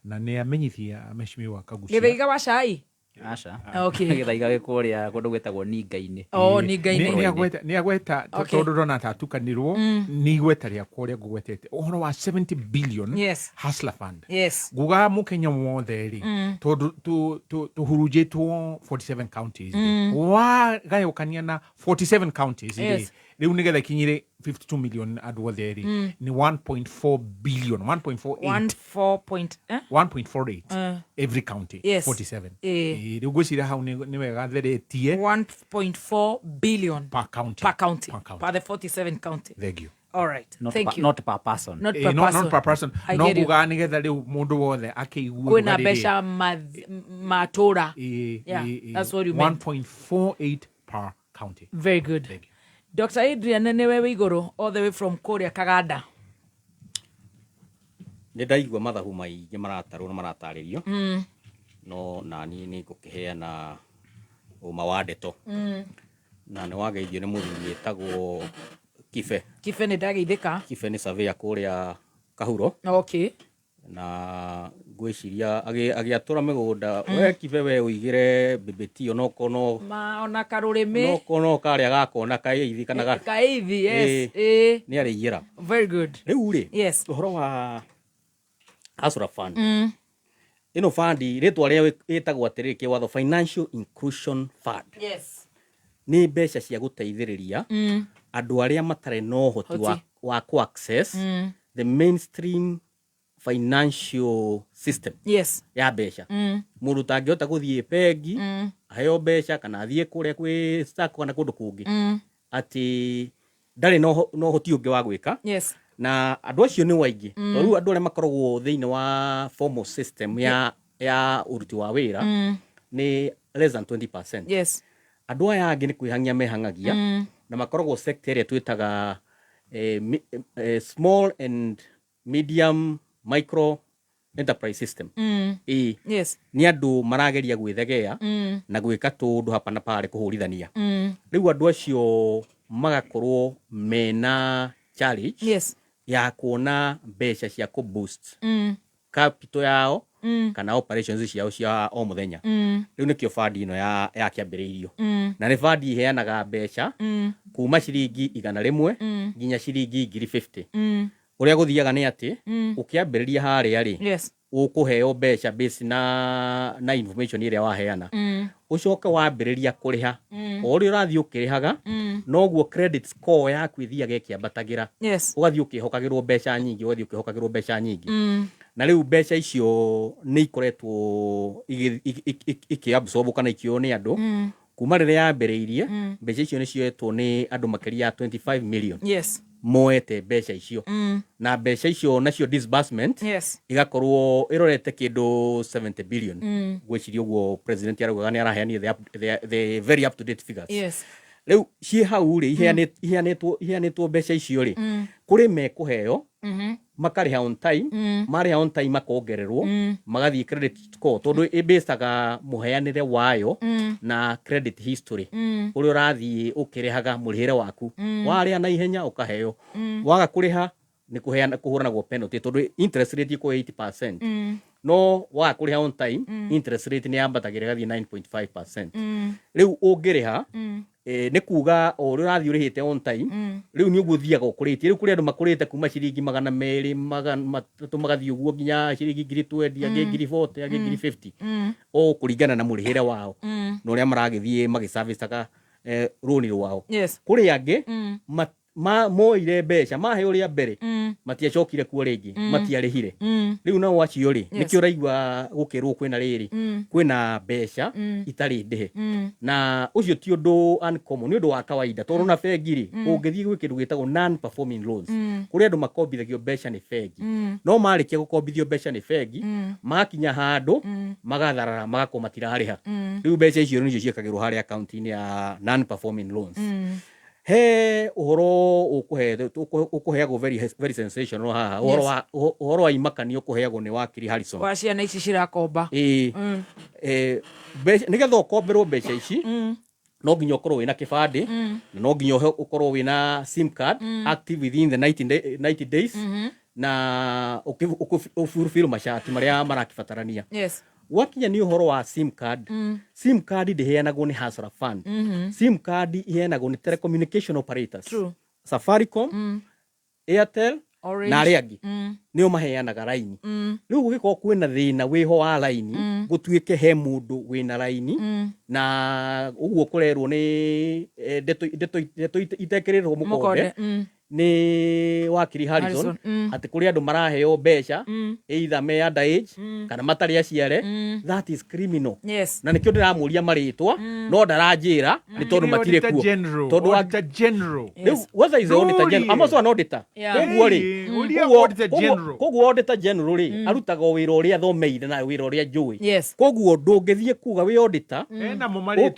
Na ni amenyithia Mheshimiwa Kaguchia. Githaiga wa cai. Acha. Okay. Githaiga gikuria kundu gwetagwo Ninga-ini. Ninga-ini. Ni agweta tondu rona tatukanirwo ni gweta ria kuria ngugwetete uhoro wa 70 billion hustler fund. Guga mukenya wothe ri tondu tuhurujitwo 47 counties. Wa gayukania na 47 counties ri riu nigetha kinyire 52 million andu othe ri ni 1.4 billion 1.48 every county 47 riu gwicira hau ni wega theretie 1.4 billion per county per the 47 county. Thank you. All right. Thank you. Not per person. Not per person. Not per person. No kuga nigetha riu mundu wothe akiigua kwina besha matora. Yeah, that's what you meant. 1.48 per county. Very good. Dr. Adrian newe iguru all the way from Korea Kaganda. Ndaigua mathabu maingi marataru na marataririo. No nani ni gukiheana uma wa ndeto. Na ni wageithio ni muthuri etagwo Kife ni ndageithika. Kife ni surveyor kuria Kahuro. Okay. Na gwiciria agiatura migunda we Kife we uigire BBT onokono ona karurimi onokono karia gakona kaithi kana kaithi. Yes. Ni arigira. Very good. Riu ri yes uhoro wa Asura Fund. Ino fund ritwa ria etagwo atiriri Kiwatho Financial Inclusion Fund. Yes. Ni mbeca cia guteithiriria andu aria matare no hoti wa ku access the mainstream financial system. Yes. Ya mbeca. Mundu tangihota guthie bengi aheo mbeca kana athie kuria kwi sako kana kundu kungi ati ndari no hoti ungi wa gwika. Yes. Na andu acio ni waingi toru andu aria makoragwo thiini wa formal system ya uruti wa wira ni less than 20%. Yes. Andu aya angi ni kwihangia mehangagia na makoragwo sector area twitaga small and medium micro enterprise system. Yes. Ni andu marageria gwithegea na gwika tundu hapa na pale kuhurithania. Riu andu acio magakorwo mena challenge. Yes. Ya kuona mbeca cia ku boost capital yao kana operations ciao cia o muthenya. Riu nikio fund ino ya kiambiririo na ni fund iheanaga mbeca kuma ciringi 100 nginya ciringi 50. Uria guthiaga ni ati ukiambiriria haria ri ukuheo mbeca base na information iria waheana ucoke wambiriria kuriha ori urathii ukirihaga noguo credit score yaku ithiaga ikiambatagira ugathii ukihokagirwo mbeca nyingi ugathii ukihokagirwo mbeca nyingi na riu mbeca icio ni ikoretwo ikiabsorb kana ikio ni andu kuma riria yambiriirie mbeca icio ni cioetwo ni andu makiria 25 million. Yes. Moete mbeca icio na mbeca icio nacio disbursement igakorwo irorete kindu 70 billion. Gwiciria uguo president araugaga ni araheania the very up to date figures. Yes. Riu cie hau ri iheanetwo mbeca icio ri kuri mekuheo makariha on time mariha on time makongererwo magathii credit score tondu ibesaga muheanire wayo na credit history uri urathii ukirihaga murihire waku waria na ihenya ukaheo waga kuriha ni kuhuranagwo penalty tondu interest rate iko 80%. No waga kuriha on time interest rate ni yambatagira gathii 9.5%. Riu ungiriha ni kuga o urathii urihite on time riu ni uguthiaga ukuritie riu kuri andu makurite kuma ciringi 200 300 magathii uguo nginya ciringi 20 angi 40 angi 50 o kuringana na murihire wao no uria maragithie magiserviceaga runi rwao. Kuri angi moire mbeca mahe uria mbere matiacokire kuo ringi matiarihire riu no wacio ri nikio raigua gukirwo kwina riri kwina mbeca itari ndihe na ucio ti undu uncommon ni undu wa kawaida tondu na bengi ri ungithie gwi kindu gitagwo non performing loans kuri andu makombithagio mbeca ni bengi no marikia gukombithio mbeca ni bengi makinya handu magatharara magakwo matirariha riu mbeca icio nicio ciekagirwo hari account ni ya non performing loans. He uhoro ukuheagwo very sensational haha uhoro wa imakani ukuheagwo ni Wakili Harrison wa ciana ici cirakomba nigetha ukomberwo mbeca ici no nginya ukorwo wina kibandi no nginya ukorwo wina sim card active within the 90 days na ukufulfill mashati maria marakibatarania. Yes. Wakinya ni uhoro wa sim card sim card ndiheanagwo ni Asura Fund sim card iheanagwo ni telecommunication operators. True. Safaricom Airtel Orange. na aria angi nio maheanaga raini riu gugiko kwina thina wiho wa raini gutuike he mundu wina raini na uguo kurerwo ni ndeto itekerirwo mukonde ni Wakili Harrison ati kuri andu maraheo mbeca either me underage kana matari aciare that is criminal na nikio ndiramuria maritwa no ndaranjira ni tondu matire kuo tondu auditor general what is the auditor general I'm also an auditor koguo ri koguo auditor general ri arutaga wira uria thomeire na wira uria njui koguo ndungithie kuga wi auditor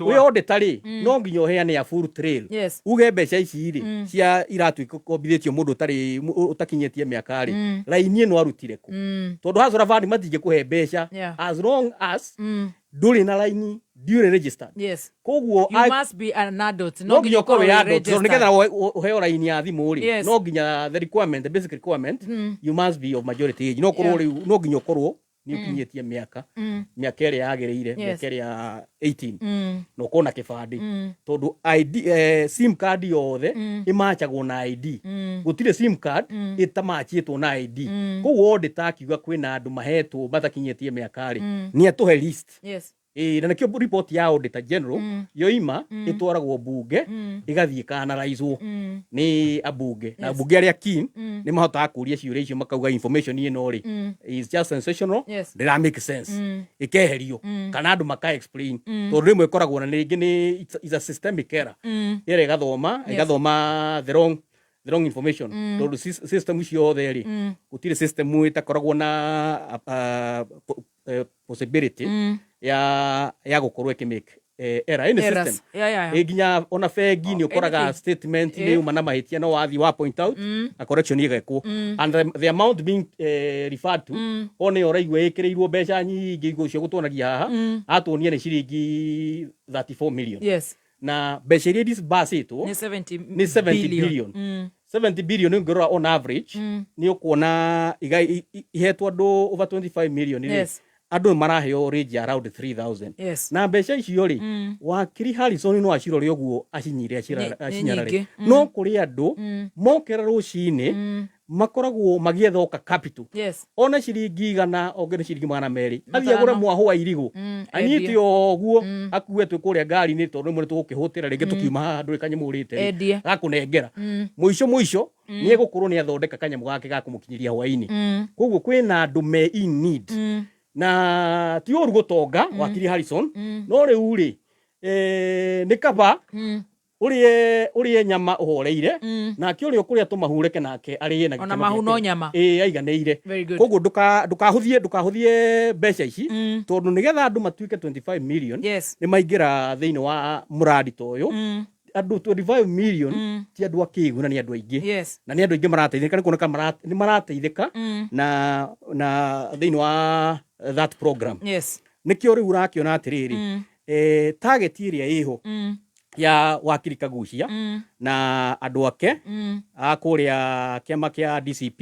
wi auditor ri no nginya uheane a full trail uge mbeca ici ri cia iratuika kombithitio mundu utari utakinyetie miaka ri raini ino arutire ku tondu hazora vani matinge kuhe mbeca as long as nduri na raini duly registered koguo you must be an adult no nginya ukorwo wi adult so nigetha uheo raini ya thimu ri no nginya the requirement the basic requirement you must be of majority age no korwo no nginya ukorwo ni ukinyetie miaka iri yagirire miaka iri ya 18 no kona kibandi tondu ID sim card yothe imachagwo na ID gutire sim card itamachitwo na ID koguo auditor akiuga kwina andu mahetwo batakinyetie miaka ri ni atuhe list na nikio report ya auditor general yoima itwaragwo bunge igathie kanaraizwo ni abunge na bunge aria kin ni mahota kuria ciuria icio makauga information ino ri is just sensational ndira make sense ikeherio kana andu maka explain to rimwe koragwo na ringi ni is a systemic error ire igathoma the wrong information to system icio theri gutire system itakoragwo na possibility ya gukorwo ikimake error in the system nginya ona fegi ni ukoraga statement ni uma na mahitia no wathi wa point out a correction igekwo and the amount being referred to one oraigwe ikireirwo mbeca nyingi gucio gutwonagia haha atuonia ni ciringi 34 million na mbeca iria disbursitwo ni 70 billion 70 billion ngora on average ni ukuona ihetwa andu over 25 million andu maraheo range around 3000 na mbeca icio ri Wakili Harrison no acirore uguo acinyire acinyarare no kuri andu mokera rucini makoragwo magiethoka capital ona ciringi igana ongere ciringi magana meri athie agure mwaho wa irigu anyiti oguo akuwe twi kuria ngari ni tondu mwe tugukihutira ringi tukiuma haha nduri kanyamurite gakunengera muico ni egukorwo ni athondeka kanyamu gake gakumukinyiria hwaini koguo kwina andu me in need na ti oru gutonga Wakili Harrison no riu ri ni kaba urie nyama uhoreire na kĩorio kuria tumahureke nake ari na ona mahu no nyama aiganeire koguo ndukahuthie mbeca ici tondu nigetha andu matuike 25 million ni maingira thiini wa muradi toyo andu 25 million ti andu akigu na ni andu aingi na ni andu aingi marateithika ni kuoneka ni marateithika na thiini wa that program nikio riu urakiona atiriri target iria iho ya Wakili Kaguchia na andu ake akuria kiama kia DCP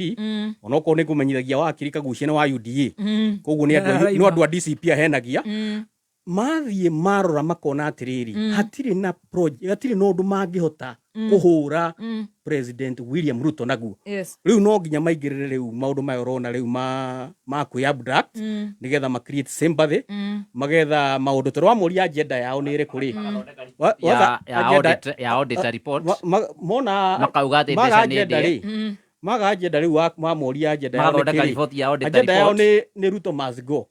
onoko ni kumenyithagia Wakili Kaguchia na wa UDA koguo ni andu a DCP ahenagia mathie marora makona atiriri hatiri na project hatiri no ndu mangihota kuhura President William Ruto naguo riu no nginya maingirire riu maundu mayorona riu ma ku abstract nigetha ma create sympathy magetha maundu torwa muri agenda yao ni iri kuri ya audit report mona makauga ati mbeca ni ndi maga agenda riu wa muri agenda yao mathondeka riboti ya audit agenda yao ni Ruto must go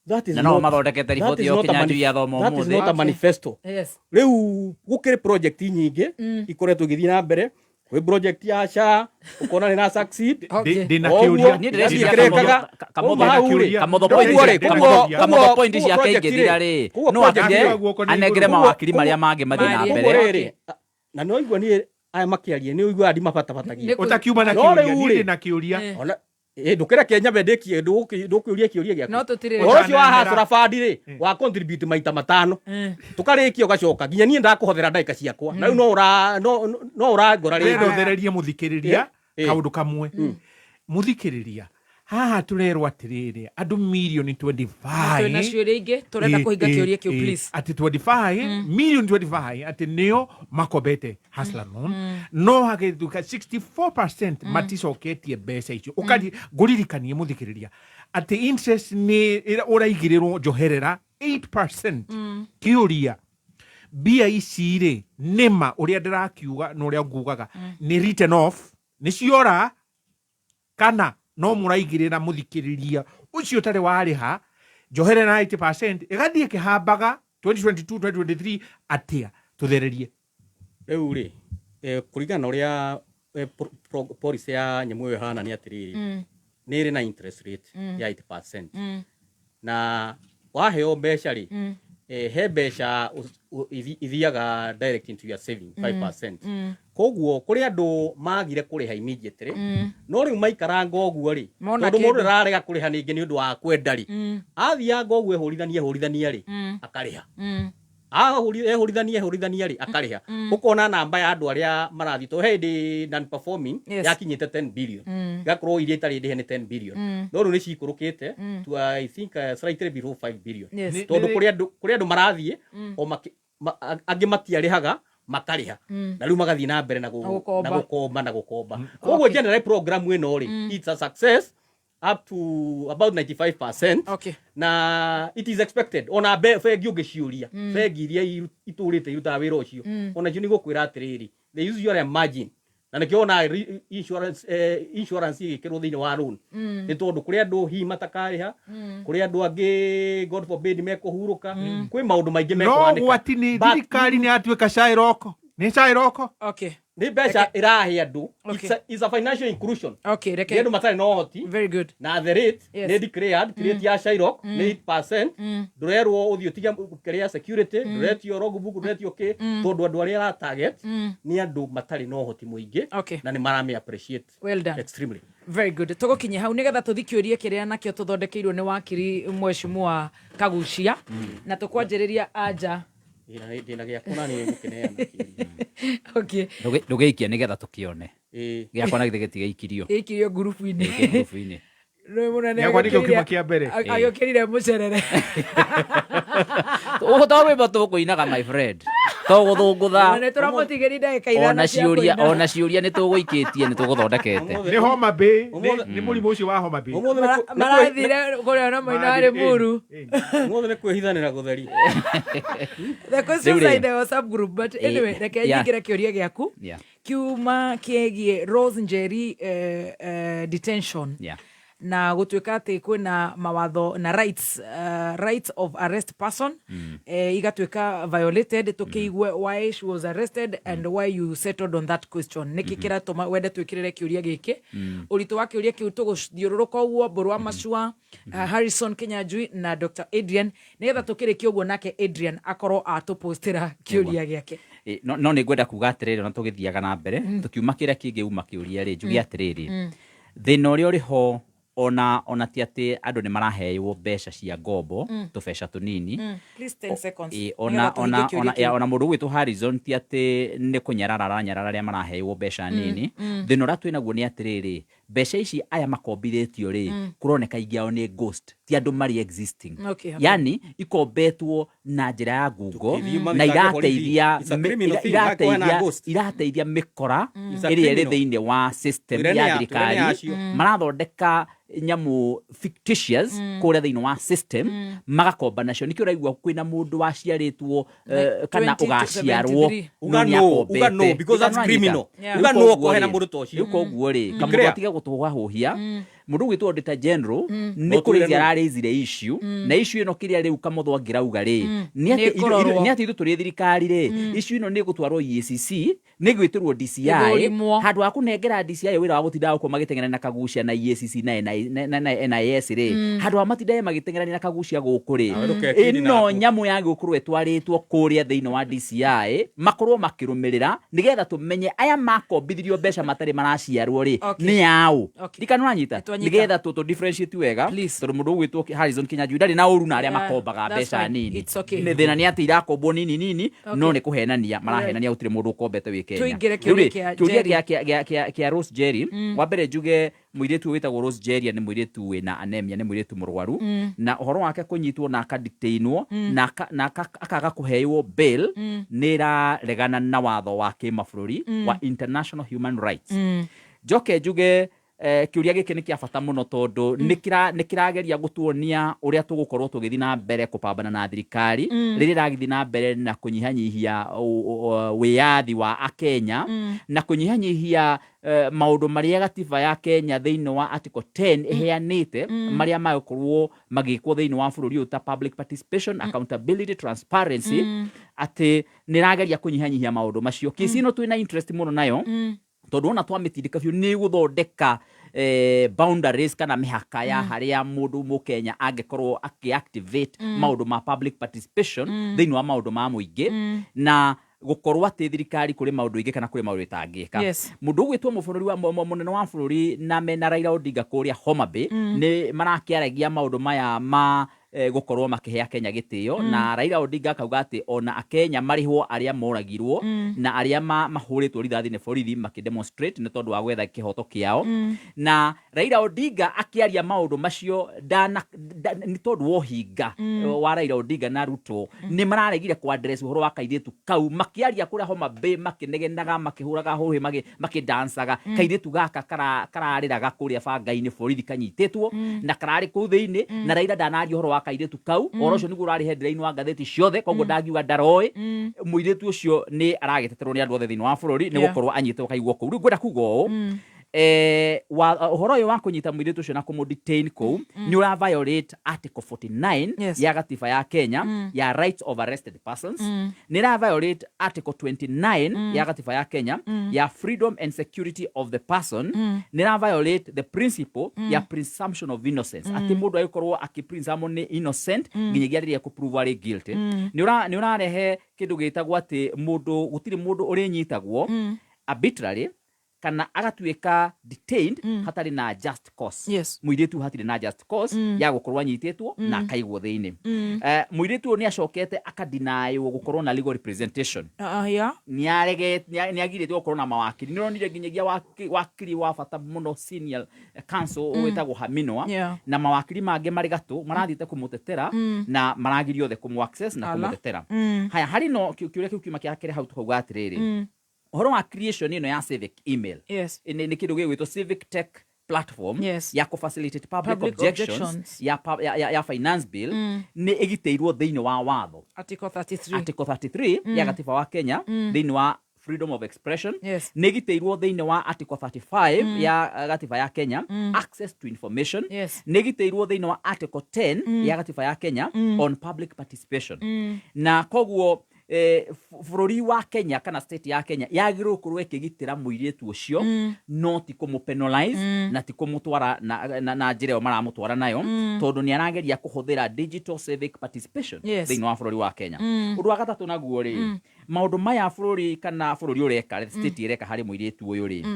that is no mathondekete riboti yo Kinyanjui ya thomo that is not a manifesto riu gukire project nyingi ikoretwo githii na mbere we project ya SHA ukona ni na succeed ndina kiuria ni ndĩreciria kamotho point cia kaingĩthira rĩ no atige anengere mawakili maria mangĩ mathi na mbere na no igua ni aya makiarie ni igua andi mabatabatagia utakiuma na kiuria ni na kiuria ndukira Kenya bendekie ndukiuria kiuria giaku no tutire ucio wa hasura fund ri wa contribute maita 5 tukarikio gacoka nginya nie ndakuhothera ndaika ciakwa na no ura ngora ri ndothereria muthikiriria kaundu kamwe muthikiriria haha turerwo atiriri andu million 25 twina ciuria ingi turenda kuhinga kiuria kiu please ati 25 million 25 ati nio makombete hustler loan no hagituka 64% maticoketie mbeca icio ukari nguririkanie muthikiriria ati interest ni uraigirirwo njoherera 8% kiuria bia ici ri nima uria ndirakiuga no uria ngugaga ni written off ni ciora kana no muraigirira muthikiriria ucio tare wariha njoherera 80% igathie kihambaga 2022 2023 atia tuthererie riu ri kurigana uria policy ya nyamu yo hana ni atiriri ni iri na interest rate ya 8% na waheo mbeca ri he mbeca ithiaga direct into your saving 5%. Koguo kuri andu magire kuriha immediately no riu maikaranga oguo ri tondu mundu rarega kuriha ningi ni undu wa kwenda ri athianga oguo ehurithania ri akariha ehurithania ri akariha ukona namba ya andu aria marathi to hindi non performing yakinyite 10 billion gakorwo iria itari ndihe ni 10 billion no riu ni cikurukite to I think slightly below 5 billion tondu kuri andu marathi o angi matiarihaga makariha na riu magathi na mbere na gukomba koguo general program ino ri it's a success up to about 95%. Okay. Na it is expected ona bengi ungiciuria bengi iria iturite iruta wira ucio ona cio ni gukwira atiriri they use your margin na nikiona insurance igikirwo thiini wa loan ni tondu kuri andu hi matakariha kuri andu angi god forbid mekuhuruka kwi maundu maingi mekwanika no gwatini thirikari ni atuika cairoko ni cairoko okay ni mbeca irahe andu it's a financial inclusion okay reke andu matari no hoti very good na the rate ni declared rate ya Shylock ni 8% ndurerwo uthio tiga keria security ndureti logbook ndureti okay tondu andu aria ra target ni andu matari no hoti muingi na ni marame appreciate well done extremely very good tugukinye hau nigetha tuthikiurie kiria nakio tuthondekeirwo ni wakiri Mheshimiwa Kaguchia na tukwanjiriria anja ina gia kuna ni mukineana okay ndugiikia nigetha tukione giakwa na githigetiga ikirio grupu-ini no munane ya kwani ukimakia mbere ayokirire mucerere ugotawe batu kuinaga my friend to guthungutha na turamutigeri ndagika ithana ona ciuria ni tuguikitie ni tuguthondekete ni Homa Bay ni murimu ucio wa Homa Bay marathire kuria na mainari Mburu mothe ni kwihithanira gutheri the question side was sub group but anyway reke nyingira kiuria giaku kiuma kiegie Rose Njeri detention na gutuika ati kwina mawatho na rights of arrest person igatuika violated tukiigwe why she was arrested and why you settled on that question nikikira tuma wende twikirire kiuria giki uritu wa kiuria kiu tuguthiururuka uguo Mburu Machua Harrison Kinyanjui na Dr. Adrian nigetha tukirikia uguo nake Adrian akorwo atupostira kiuria giake no ni ngwenda kuga atiriri na tugithiaga na mbere tukiuma kiria kingi uma kiuria ri njugi atiriri thina uria uriho ona ti ati andu ni maraheywo mbeca cia ngombo tubeca tunini please 10 seconds ona mundu gwitu Harrison ti ati ni kunyarara ria maraheywo mbeca nini thina uria twinaguo ni atiriri mbeca ici aya makombithitio ri kuroneka ingiao ni ghost ti andu mari existing yani ikombetwo na njira ya ngungo na irateithia mikora iria iri thiini wa system ya thirikari marathondeka nyamu fictitious kuria thiini wa system magakomba nacio nikio raigua kwina mundu waciaritwo kana ugaciarwo ugano because that's criminal ugano kohena mundu tocio koguo ri kamundu atiga gutwahuhia mundu gwitu Auditor General ni kurithia raisire issue na issue ino kiria riu Kamotho angirauga ri ni ati itu turi thirikari ri issue ino ni gutwarwo EACC ni gwitirwo DCI handu akunengera DCI wira wa gutinda uko magiteng'erana na Kaguchia na EACC na NIS ri handu amatinda magiteng'erana na Kaguchia guku ri ino nyamu ya gukurwo etwaritwo kuria thiini wa DCI makorwo makirumirira nigetha tumenye aya makombithirio mbeca matari maraciarwo ri ni yao dikanu anyita nigetha to differentiate wega tondu mundu gwitwo Harrison Kinyanjui ndari na uru na aria makombaga mbeca nini ni thina ni ati irakombo nini no ni kuhenania marahenania utire mundu ukombete wike kia Rose Jerry wa mbere njuge muiretu witagwo Rose Jerry ni muiretu wina anemia ni muiretu murwaru na uhoro wake kunyitwo na akadetainwo na akaga kuheyo bail nira regana na watho wa kimabũrũri wa international human rights joke njuge kiuria giki ni kia bata muno tondu nikirageria gutuonia uria tugukorwo tugithi na mbere kupambana na thirikari riri ragithi na mbere na kunyihanyihia wiyathi wa akenya na kunyihanyihia maundu maria gatiba ya Kenya thiini wa article 10 iheanite maria magukorwo magikwo thiini wa bururi uta public participation accountability transparency ati nirageria kunyihanyihia maundu macio kisino twina interest muno nayo tondu ona twamitindika biu ni guthondeka boundaries kana mihaka ya haria mundu mukenya angekorwo akiactivate maundu ma public participation thiini wa maundu ma muingi na gukorwo ati thirikari kuri maundu ingi kana kuri maundu itangika mundu gwitwo mubururi wa munene wa bururi na mena Raila Odinga kuria Homa Bay ni marakiaragia maundu maya ma gukorwo makihea Kenya gitio na Raila Odinga kauga ati ona akenya marihwo aria moragirwo na aria mahuritwo rithathi ne borithi makidemonstrate ne tondu wa gwetha kihoto kiao na Raila Odinga akiaria maundu macio ni tondu wohinga wa Raila Odinga na Ruto ni mararegire ku address uhoro wa kairitu kau makiaria kuria Homa Bay makinegenaga makihuraga hohe makidansaga kairitu gaka karariraga kuria banga-ini borithi kanyitetwo na karari ku thiini na Raila danari uhoro wa kairitu kau orocio niguo rari headline wa ngatheti ciothe koguo ndagiuga ndaroi muiritu ucio ni arageteterwo ni andu othe thiini wa bururi ni gukorwo anyitwo kaigwo ku riu ngwenda kugo uhoro uyu wa kunyita muiritu ucio na kumu-detain kou ni ura violate article 49 ya gatiba ya Kenya ya rights of arrested persons ni ura violate article 29 ya gatiba ya Kenya ya freedom and security of the person ni ura violate the principle ya presumption of innocence ati mundu ayikorwo akipresume ni innocent nginyagia riria kuprove ari guilty ni ura rehe kindu gitagwo ati mundu gutiri mundu uri nyitagwo arbitrary kana agatuika detained hatari na just cause muiritu hatiri na just cause ya gukorwo anyitetwo na akaigwo thiini muiritu ni acokete akadinayo gukorwo na legal representation ni agiretwo gukorwo na mawakili nironire nginyagia wakili wa bata muno senior counsel wetagwo Haminwa na mawakili mangi mari gatu marathite kumutetera na maragirio the kumu access na kumutetera haya hari no kiuria kiu kiuma kiakere hau tukauga atiriri uhoro wa creation ino ya civic email ni kindu gigwitwo civic tech platform ya facilitate public objections ya finance bill ni igiteirwo thiini wa watho article 33 ya gatiba wa Kenya thiini wa freedom of expression ni igiteirwo thiini wa article 35 ya gatiba ya Kenya access to information ni igiteirwo thiini wa article 10 ya gatiba ya Kenya on public participation na koguo bururi wa Kenya kana state ya Kenya yagirwo kurwo ikigitira muiritu ucio no ti kumu-penalize na ti kumutwara na njira maramutwara nayo tondu ni arageria kuhuthira digital civic participation thiini wa bururi wa Kenya undu wa gatatu naguo ri maundu maya bururi kana bururi ureka state ireka hari muiritu uyu ri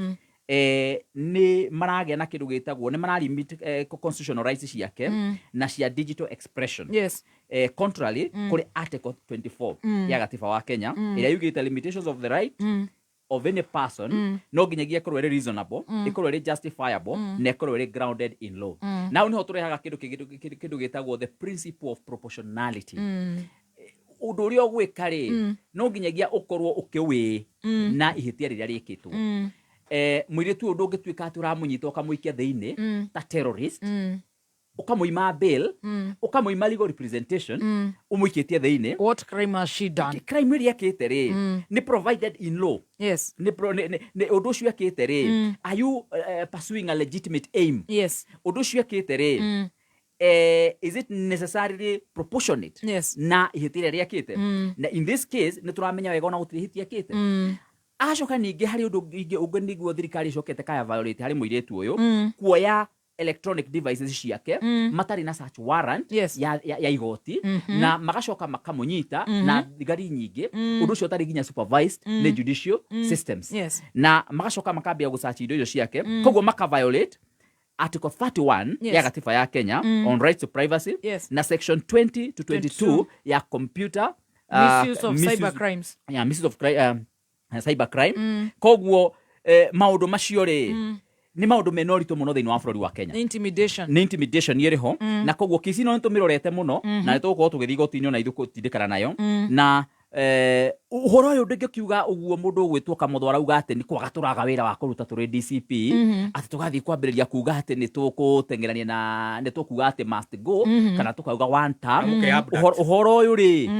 ni maragia na kindu gitagwo ni maralimit constitutional rights ciake na cia digital expression contrary kuri article 24 ya gatiba wa Kenya ila yugite limitations of the right of any person no ginyagia korwo ri reasonable ikorwo ri justifiable na ikorwo ri grounded in law now niho turehaga kindu gitagwo the principle of proportionality undu uria ogwika ri no ginyagia ukorwo ukiwi na ihitia riria rikitwo muiritu undu ngituika ati uramunyita ukamuikia thiini ta terrorist ukamuima bail ukamuima legal representation umuikitie thiini what crime has she done crime ria kiteri ni provided in law ni undu ucio kiteri are you pursuing a legitimate aim undu ucio kiteri is it necessarily proportionate na ihitire ria kite na in this case ni turamenya wega ona gutiri hitia kite acoka ningi hari undu ingi unguniguo thirikari cokete kaya violate hari muiritu uyu kuoya electronic devices ciake matari na search warrant ya igoti na magacoka makamunyita na thigari nyingi undu ucio tari ginya supervised ni judicial systems na magacoka makambia gusearch indo icio ciake koguo maka violate Article 31 Yes. ya katiba ya Kenya on rights to privacy na section 20 to 22 ya computer misuse of cyber crimes. Yeah, misuse of cyber crime. Koguo maundu macio ri ni maundu menorito muno thiini wa bururi wa Kenya. Intimidation yeri ho na koguo kisi no ntumirorete muno na nitugukorwo tugithii gotinyo na ithuko tindikana nayo na uhoro uyu ndingikiuga uguo mundu gwitwo Kamotho arauga ati ni kwaga turaga wira wa kuruta turi DCP ati tugathii kwambiriria kuga ati ni tukutengerania na ni tukuga ati must go kana tukauga one term. Uhoro uyu ri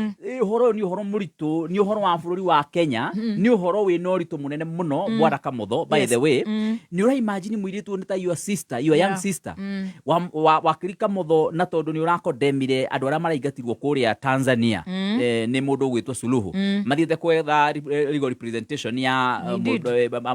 uhoro ni uhoro muritu ni uhoro wa bururi wa Kenya ni uhoro wina uritu munene muno bwana Kamotho. By the way ni ura imagine muiritu ni ta your sister, your young sister Wakili Kamotho na tondu ni urakondemire andu aria maraingatirwo kuria Tanzania ni mundu gwitwo Suluhu mathiete kwetha legal representation ya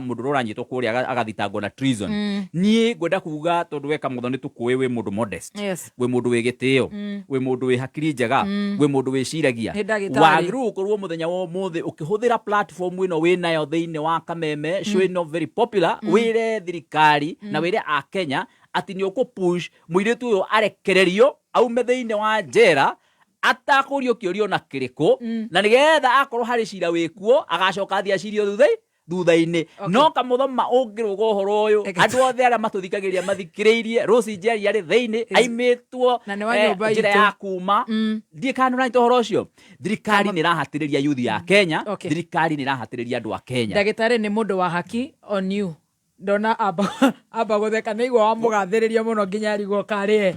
mundu uranyitwo kuria agathitangwo na treason. Nie ngwenda kuga tondu we Kamotho ni tukuwe we mundu modest, we mundu we gitio, we mundu we hakiri njega, we mundu we ciragia, wagiru ukorwo muthenya wa muthi ukihuthira platform ino we nayo thiini wa Kameme show no very popular wire thirikari na wire a Kenya ati ni ukupush muiritu uyu arekererio aume thiini wa njera atakurio kiorio na kiriko na nigetha akorwo hari cira wikuo agacoka thia cirio thutha-ini. No Kamotho ungiruga uhoro uyu andu othe aria matuthikagiria mathikiriirie Rose Njeri ari thiini aimitwo njira ya kuma ndie kana na uhoro ucio. Thirikari ni rahatiriria youth ya Kenya, thirikari ni rahatiriria andu a Kenya. Ndagitari ni mundu wa haki on you ndona aba gutheka ni igwa wa mugathiriria muno nginya rigo kare.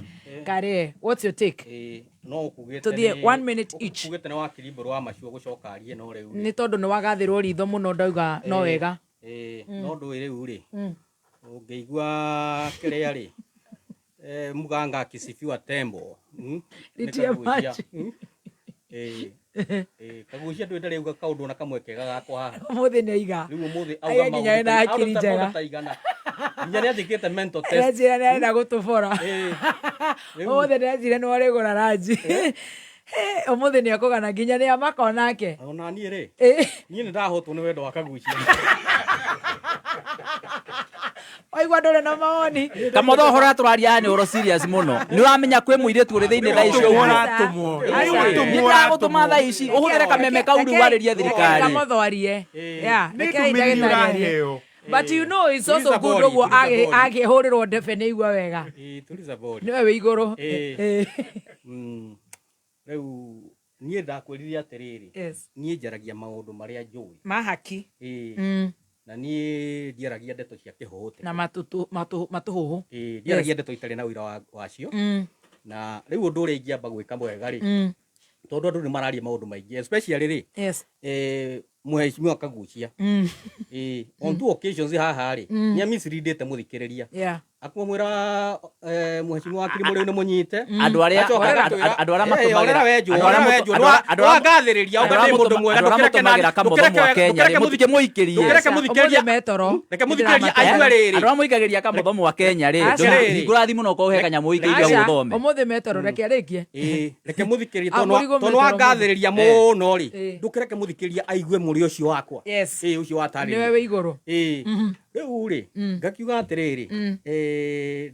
What's your take? No kugete to the 1 minute each. Kugete na Wakili Mburu Machua gucoka arie no riu ni tondu ni wagathirwo ritho muno ndauga no wega no ndu riu ri ungeigua kiria ri muganga akisifiwa tembo Kaguchia ndu ndari uga kaundu na kamwe kega gakwa haha muthi ni aiga riu muthi auga nginya na hakiri njega nginya ni athikite mental test njira ni enda gutubora muthi ni njira ni warigura ranji umuthi ni akugana nginya ni amaka onake ona ni ri ni ndahotwo ni wendo wa Kaguchia oigwa ndore na maoni Kamotho hora turaria ni oro serious muno ni wamenya kwe muiritu uri thiini thaa icio ni ndagutuma thaa ici uhuthire Kameme kauru waririe thirikari Kamotho arie reke ndagitari. But you know it's also good oguo agihurirwo ndebe ni igua wega niwe wi iguru riu nie ndakwiririe atiriri nie njaragia maundu maria njui mahaki na nie ndiaragia ndeto cia kihuhuti na matuhuhu ndiaragia ndeto itari na wira wacio na riu undu uri ingiamba gwika mwega ri tondu andu ni mararia maundu maingi especially ri Mheshimiwa Kaguchia on two occasions haha ri nya misreadite muthikiriria akumwira Mheshimiwa Wakili Mburu ni munyite andu aria matumagira andu agathiriria uga ni mundu mwega ndukirekenagira Kamotho mwa Kenya ri muthike muikirie reke muthikiriria aigua riri andu muigagiria Kamotho mwa Kenya ri ngura thimu no ko he kanya muikirie guthome umuthi metoro reke arikie reke muthikiririe tono agathiriria muno ri ndukireke muthikiriria aigue muri ucio wakwa ucio watari niwe wi iguru riu ri ngakiuga atiriri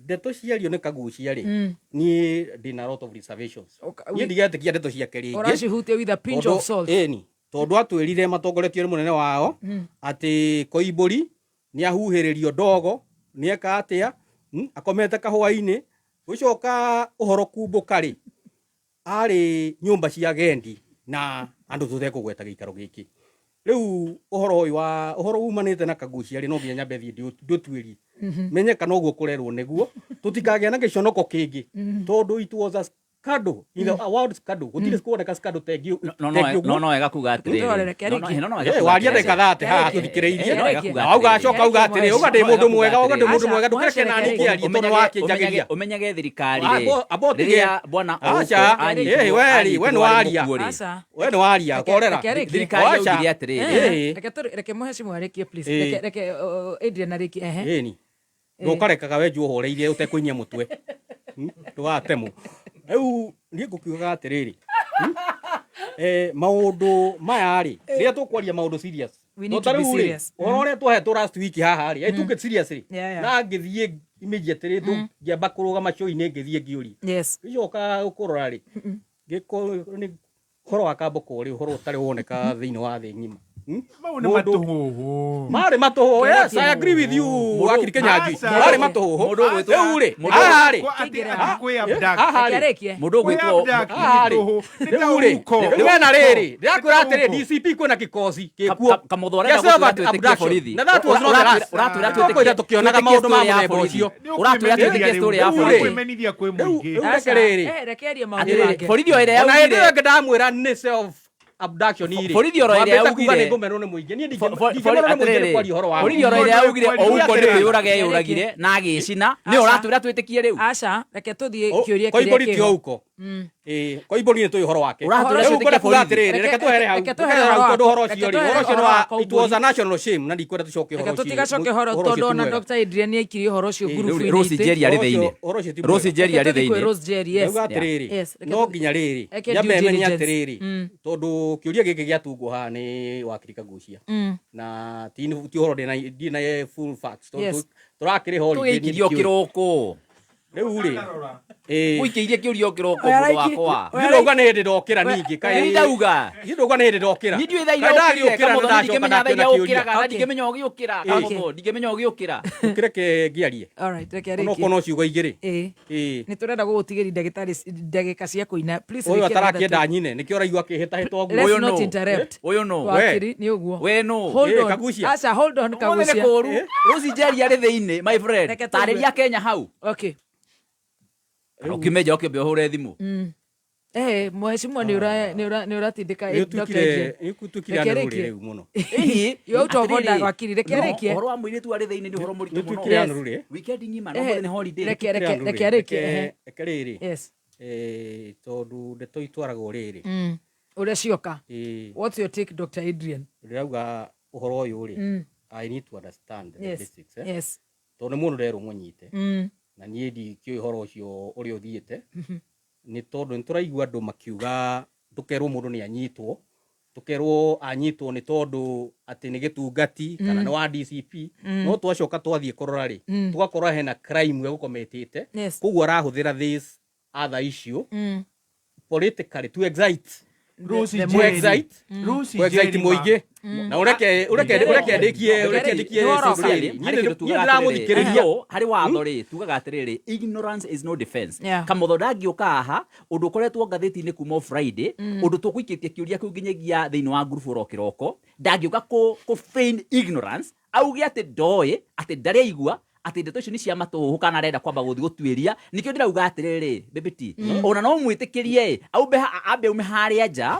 ndeto ciario ni Kaguchia ri ni ndina lot of reservations ni ndigetikia ndeto ciake ringi oracihutia with a pinch of salt ni tondu atwirire matongoretio ni munene wao ati Koimburi ni ahuhiririo ndogo ni eka atia akomete kahwa-ini gucoka uhoro kumbuka ri ari nyumba cia gendi na andu tuthe kugweta giikaro giki riu uhoro umanite na Kaguchia ri no nginya nyambe thii ndutwiri menye kana uguo kurerwo niguo tutikagia na giconoko kingi tondu it was a scandal in the world scandal gutire kuoneka scandal tegi no ega kuga atiri waria ndeka thate haha tuthikireirie auga acoka auga atiri uga ndi mundu mwega ndukireke nani kiarie tondu wakinjagiria umenyage thirikari ri riria bwana acha we no waria korera thirikari yaugire atiri reke Mheshimiwa arekie please reke Adrian arekie ni ndukarekaga we njuhoreirie utekuinyia mutwe tugatemu riu nie ngukiuga atiriri maundu maya ri riria tukwaria maundu serious no tariu ri ora ria twahetwo last week haha ri ai tuke seriously na ngithie immediately ngiamba kurugama show-inĩ ngĩthiĩ ngĩũria gĩcoka gũkũrora rĩ gĩko nĩ horo wa kamboko ũrĩ horo ũtarĩ woneka thĩinĩ wa thĩ ng'ima Mari matoho, yes, I agree with you. Wakili Kinyanjui. Mari matoho. Mundu gwitwo ule. Ahari. Mundu gwitwo ahari. Ule. Niwe na riri. Ndakwira atiri DCP kwina kikosi gikuo. Kamotho arenda gutwitikia borithi. Na that was not us. Uratwira twitikia tukionaga maundu ma muthemba ucio. Uratwira twitikia story ya borithi. Kwimenithia kwi muingi. Rekereri. Rekeria maundu make. Borithi oire ya ugire. Na ndio ndamwira ni self abduction iri. Borithi oroire augire ngomero ne muingi ni ndigomero ne muingi kwari horo wa. Borithi oroire augire ouko ni kwiyuraga yuragire na agicina ni uratwira twitikie riu. Aca reke tuthie kiuria kiria borithi ouko. Koibori ni tu horo wake. Uratwira twitikie borithi. Reke tuhere hau. Reke tuhere hau tondu horo ucio ri. Horo ucio wa it was a national shame na ndikwenda tucoke horo ucio. Reke tutigacoke horo tondu na Dr. Adrian aikiri horo ucio group-ini. Rose Jerry ari thiini. Rose Jerry ari thiini. Rose Jerry, yes. Yes. No nginya riri. Nyambe menya atiriri. Tondu kiuria giki giatungwo ha ni Wakili Kaguchia. Na ti horo dina full facts. Tondu turakiri horo ikirio kiroko. Riu ri. Uikiirie kiurio kiroko mundu wakwa. Ndirauga ni hindi ndokira ningi kai. Ndauga. Ndirauga ni hindi ndokira. Ni ndui thaira ukira na ndikimenya thaira ukira kana ndikimenya ugiukira. Kamotho ndikimenya ugiukira. Ukireke ngiarie. All right, reke ariki. No kono ciugo igiri. Ni turenda gugutigiri ndagika cia kuina. Please reke. Uyu atarakienda nyine nikio raigua kihita hitwa guo. Let's not interrupt. Uyu no. Wakili ni uguo. We no. Hold on. Kaguchia. Acha hold on Kaguchia. Rose Jerry ari thiini my friend. Tariria Kenya hau. Okay. Ukimeja ukimbe hure thimu. Mheshimiwa ni uratindika Dr. Adrian. Ikutukira nduri riu muno. Yo utoboda Wakili reke. Horo wa mwire tu ari thiini ni horo muritu muno. Tukira nduri. Weekend ngima no ni holiday. Reke. Riri. Yes. Tondu ndeto itwaragwo riri. Ure cioka. What's your take Dr. Adrian? Rirauga uhoro uyu ri. I need to understand the basics. Yes. Tondu mundu nderu munyite. Na niä ndikio ihoro ucio uri uthiite ni tondu nituraigua andu makiuga tukerwo mundu ni anyitwo tukerwo anyitwo ni tondu ati ni gitungati kana ni wa DCP no twacoka twathie kurora ri tugakora hena crime we gukometete koguo arahuthira this other issue politically to excite muingi na ureke ndikie hari watho ri tugaga atiriri ignorance is no defense. Kamotho ndangiuka haha undu ukoretwo ngatheti-ini kuma Friday undu tukuikitie kiuria kiu nginyagia thiini wa group ro kiroko ndangiuka ku feign ignorance auge ati ndoi ati ndari aigua ati ndeto icio ni cia matuhu kana arenda kwamba guthi gutwiria nikio ndirauga atiriri bibiti ona no mwitikirie ambe ume haria nja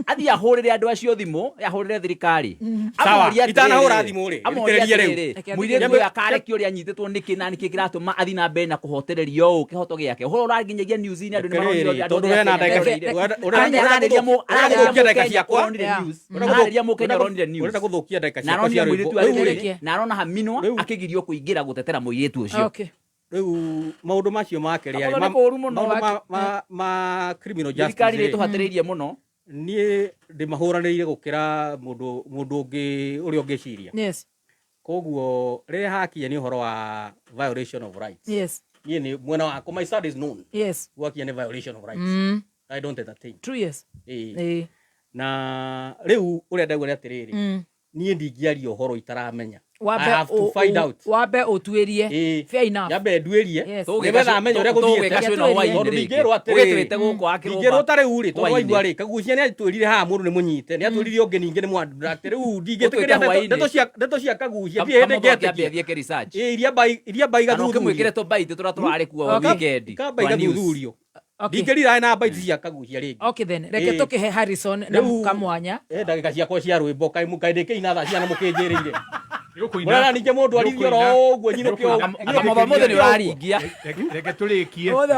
athia hurire andu acio thimu yahurire thirikari sawa itanahura thimu ri thikiririe riu mwire ngo yakare kiori anyitetwo niki na niki kiratuma athi na mbere na kuhotererio kihoto giake uhoro uraginyagia news ni andu ni maronire tondu we na ndeka urageria mu ndeka ciakwa urageria mu Kenya ronire news urenda guthukia ndeka ciakwa cia riu na arona haminwa akigirio kuingira gutetera muiretu ucio riu maundu macio make ri ma criminal justice thirikari ni tuhatiriirie muno nie ndimahuraniire gukira mundu ungi uri ungiciria koguo rire hakinya ni uhoro wa violation of rights nie ni mwena wako my side is known wakinya ni violation of rights I don't entertain true na riu uri ndagwa atiriri nie ndingiaria uhoro itaramenya I have to find out. Wabe otuerie. Fair enough. Yabe duerie. Nigetha amenye uria guthiete. Ndingirwo atiriri. Ndingirwo tari uri to waigua ri Kaguchia ni atwirire ha mundu ni munyite ni atwirire ungi ningi ni mwandu atiri u ndingitikiria ndeto cia Kaguchia bi hende ngete research. Iria baiga thuthurio. Kimwikire to baite turaturare kuo weekend. Ka baiga thuthurio. Ndingirira na baiti cia Kaguchia ringi. Okay then. Reke tukihe Harrison na Kamwanya. Ndagika ciakwa cia rwimbo kai mukaindike inatha ciana mukinjiriire. Mwana ninge mundu arithio ro uguo nyine kio Kamotho mothe ni uraringia reke turikie mothe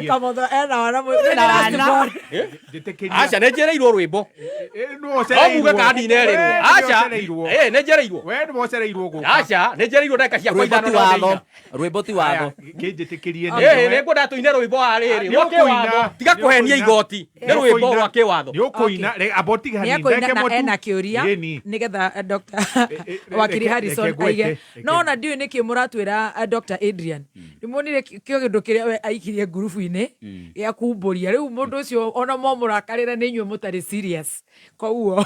Kamotho ena wana wana acha nejereirwo rwimbo no muga kandi nerirwo acha nejereirwo we ni mocereirwo guku acha nejereirwo ndaka cia kwa ithano watho rwimbo ti watho kinjitikirie ni ngunda tuine rwimbo ariri roke watho tiga kuhenia igoti ni rwimbo rwa kiwatho ni ukuina abotigani ndeke motu ena kiuria nigetha Dr. Wakili Harrison aige no na ndiu niki muratwira Dr. Adrian nimonire kio gindu kiria we aikirie grupu-ini ya kumburia riu mundu ucio ona mo murakarira ni nywe mutari serious koguo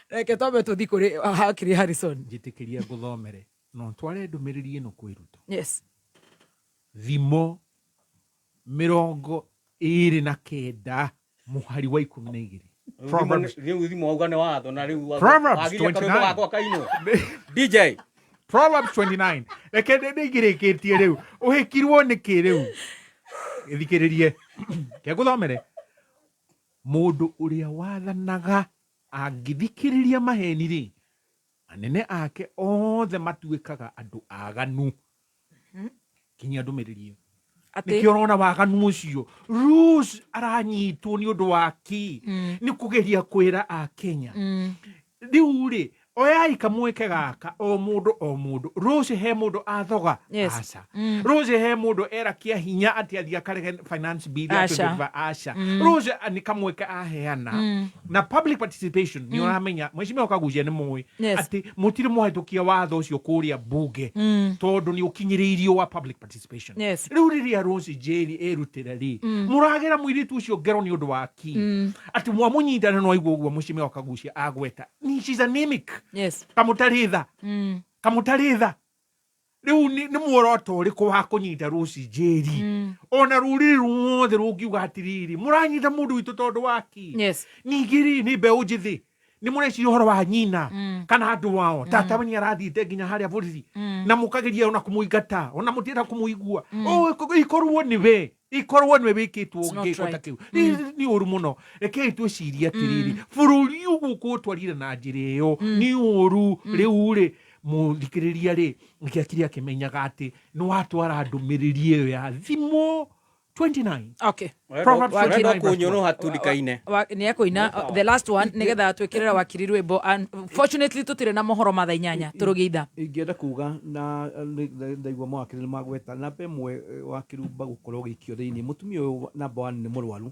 reke tombe tuthi kuri Wakili Harrison njitikiria nguthomere no tware ndumiriri ino kwiruta yes thimo 29 muhari wa 12 Proverbs 29 reke ndigirikitie riu uhikirwo niki riu ithikiririe ke guthomere mundu uria wathanaga angithikiriria maheni ri anene ake othe matuikaga andu aganu kinya ndumiriri nikio rona waganu ucio rules aranyitwo ni undu waki ni kugeria kwira a Kenya riu ri oyai kamweke gaka o mundu rose he mundu athoga aca rose he mundu era kia hinya ati athia karege finance bill aca rose ani kamweke aheana na public participation ni uramenya Mheshimiwa Kaguchia ni mui ati mutire muhitukia watho ucio kuria bunge tondu ni ukinyiriirio wa public participation riu riria rose jeri erutira ri muragira mwiritu ucio ngero ni undu waki ati mwamunyitana no igwo gwo Mheshimiwa Kaguchia agweta ni she's anemic kamutaritha riu ni muoroto uriku wa kunyita ruci jeri ona ruri ruothe rungiuga atiriri muranyita mundu witu tondu waki ningiri ni mbeu njithi ni mureci uhoro wa nyina kana andu wao tata wenye arathite nginya haria burithi na mukageria ona kumuingata ona mutira kumuigua ikorwo niwe wikitwo ngikota kiu ni uru muno reke twiciria atiriri bururi uguko twarire na njire yo ni uru riu ri muthikiriria ri ngiakiria kimenyaga ati ni watwara ndumiriri iyo ya thimo 29 okay Proverbs kunyono hatulikaine ni yakoina the last one nigetha twikirira Wakili rwimbo unfortunately tutire na mohoro matha 8 turugeitha ingienda kuga na ndaigwa Wakili magweta na bemwe Wakilumba gukorwo gikio thiini mutumia uyu number 1 ni murwaru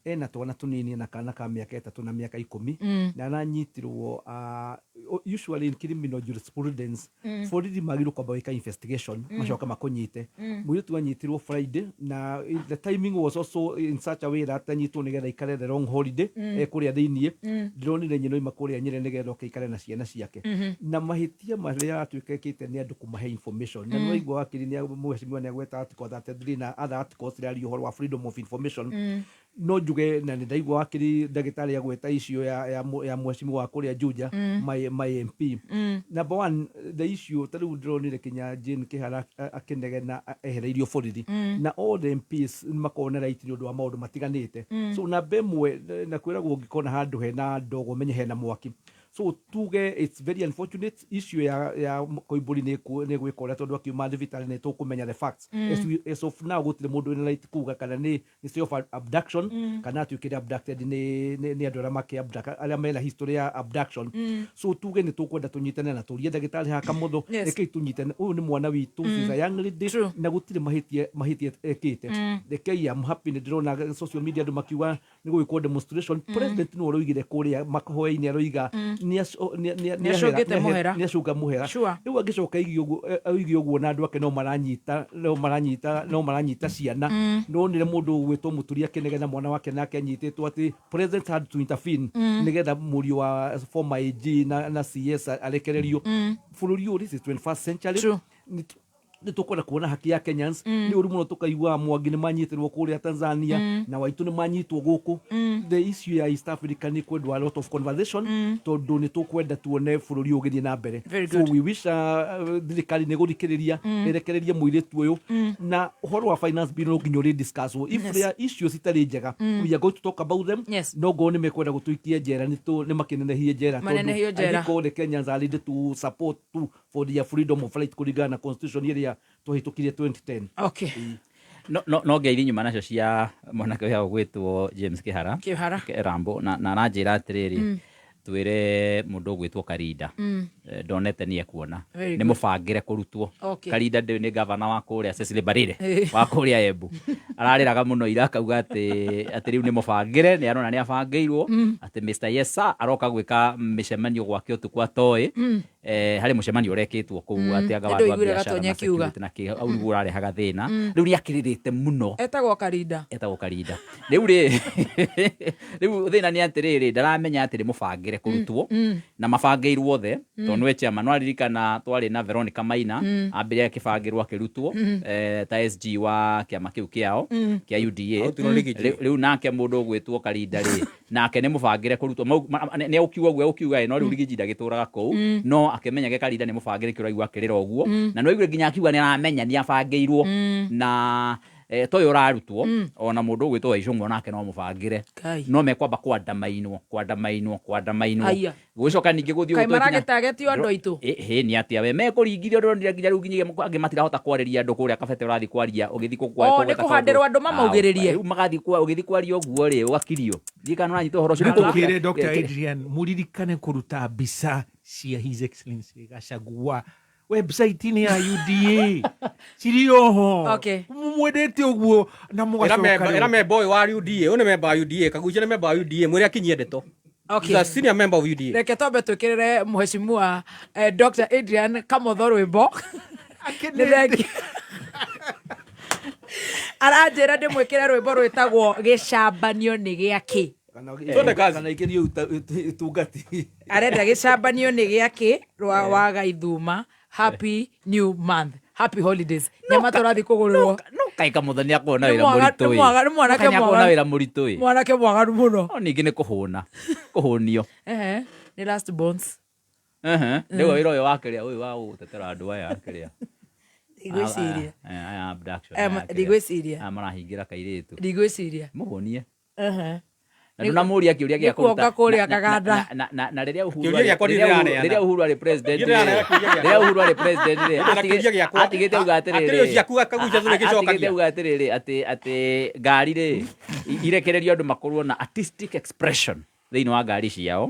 ena twana tunini na kana ka miaka 3 na miaka 10 na nanyitirwo usually in criminal jurisprudence for the magiru kwa baweka investigation macoka makunyite mwitu anyitirwo Friday na the timing was also in such a way that anyitwo nigetha ikare the long holiday kuria thiini ndironire nyino ima kuria nyire nigetha ikare na ciana ciake na mahitia maria atwikekite ni andu kumahe information na no igwa Wakili ni Mheshimiwa ni agweta article 33 na other articles ria uhoro wa freedom of information no njuge na ndaigwa Wakili ndagitari agweta icio ya Mheshimiwa wa kuria Juja my MP number 1 the issue tariu ndironire Kinyanjui kihara akinege na ehereirio borithi na all the MPs makona right ni undu wa maundu matiganite so na bemwe na kwiragwo ngikona handu hena ndogo menye hena mwaki so tuge it's very unfortunate issue ya koiburi ni gwikora tondu akiuma thibitarĩ ni tukumenya the facts as of now gutire mundu ni right kuga kana ni self abduction kana tuikire abducted ni andu arĩa maki abduct arĩa mena history ya abduction so tuge ni tukwenda tunyitane na turie ndagĩtarĩ ha Kamotho rekei tunyitane uyu ni mwana witu is a young lady na gutire mahitie ekite rekei I'm happy ni ndĩrona social media andu makiuga ni gwikwo demonstration president no roigire kuria makohoya-inĩ aroiga ni acunga muhera riu agicoka igio guo na andu ake no maranyita ciana nonire mundu gwitwo muturia kinege na mwana wake nake anyititwo ati president had to intervene nigetha murio wa former AG na CS arekererio bururi uri 21st century ni tukwenda kuona haki ya Kenyans ni uri muno tukaigua Mwangi ni manyitirwo kuria Tanzania na Waitu ni manyitwo guku the issue ya East Africa ni kwendwa a lot of conversation tondu ni tukwenda tuone bururi ugithie na mbere so we wish thirikari ni gurikiriria irekererie muiritu uyu na uhoro wa finance bill no nginya ri discuss if there are issues itari njega we are going to talk about them no go ni mekwenda gutuikia jera ni makinenehie jera tondu the Kenyans are ready to support for their freedom of flight kurigana na constitution area tuhitukirie 2010 okay no ngeithi nyuma nacio cia mwanake uyu gwitwo James Kihara Rambo na ranjira atiriri twire mundu gwitwo Karinda ndonete ni ekuona ni mubangire kurutwo Karinda ni governor wa kuria Cecily Barire wa kuria Embu arariraga muno irakauga ati riu ni mubangire ni arona ni abangeirwo ati Mr. Yesa aroka gwika mishemanio gwake utukwa toy harĩ mũcemanio ũrekĩtwo kũu atĩ anga wandu wa biacara na security na kĩ au nĩguo ũrarehaga thĩna rĩu nĩakĩrĩrĩte mũno etagwo Karinda rĩu thĩna nĩ atĩrĩrĩ ndaramenya atĩ nĩ mũbangĩre kũrutwo na mabangĩirwo othe tondũ nĩwe chairman nwaririkana twarĩ na Veronica Maina ambĩrĩria kĩbangĩrwo akĩrutwo ta SG wa kĩama kĩu kĩao kĩa UDA rĩu nake mũndũ ũgwĩtwo Karinda nake nĩ mũbangĩre kũrutwo nĩ ũkiuga no rĩu rigiji ndagĩtũraga kũu no akĩmenyage Karinda nĩ mũbangĩre kĩraigua akĩrĩra ũguo na no igũre nginya akiuga nĩ aramenya nĩ abangĩirwo na toyo ũrarutwo ona mũndũ ũgwĩtwo Waicũng'wa nake no mũbangĩre no mekwamba kwandamainwo gwĩcoka ningĩ gũthiĩ kaĩ maragĩtagetio andũ aitũ nĩ atĩa we mekũringithio ndĩronire nginya rĩu nginya angĩ matirahota kwarĩria andũ kũrĩa kabete ũrathiĩ kwaria ũgĩthiĩ nĩ kũhandĩrwo andũ mamaugĩrĩrie rĩu magathiĩ ũgĩthiĩ kwaria ũguo rĩ ũgakirio ndikana ũranyita ũhoro ũcio nĩkũkĩre Dr. Adrian mũririkane kũruta mbica cia His Excellency Gachagua website-inĩ ya UDA ciri oho mwendete ũguo na mũgacoka era member ũyũ wa UDA ũyũ nĩ member wa UDA Kaguchia nĩ member wa UDA mwĩre akinyie ndeto the senior member of UDA reke twambe twĩkĩrĩre Mheshimiwa Dr. Adrian Kamotho rwĩmbo aranjĩra ndĩmwĩkĩre rwĩmbo rwĩtagwo gĩcambanio nĩ gĩakĩ kana ikĩrio utungati arenda gĩcambanio nĩ gĩakĩ rwa waga ithuma happy new month happy holidays nyama tũrathiĩ kũgũrĩrwo no kaĩ Kamotho nĩ akuona wĩra mũritũ mwanake mwagaru mũno ningĩ nĩ kũhũnio nĩ last bones rĩu wĩra ũyũ wakĩrĩa ũyũ wa gũtetera andũ aya akĩrĩa ndigwĩciria marahingĩra kairĩtu ndigwĩciria mũhũnie na mũria kĩũria gĩa kũruta kũrĩa kaganda na rĩrĩa Uhuru arĩ president atigĩte uga atĩrĩrĩ atĩ ngari rĩ irekererio andũ makorwo na artistic expression thĩinĩ wa ngari ciao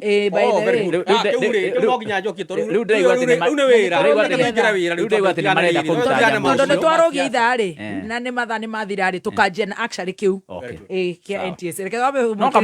tondũ nĩ twarũgia ithaa rĩ na nĩ mathaa nĩ mathira rĩ tũkanjia na actually kĩu kĩa NTSA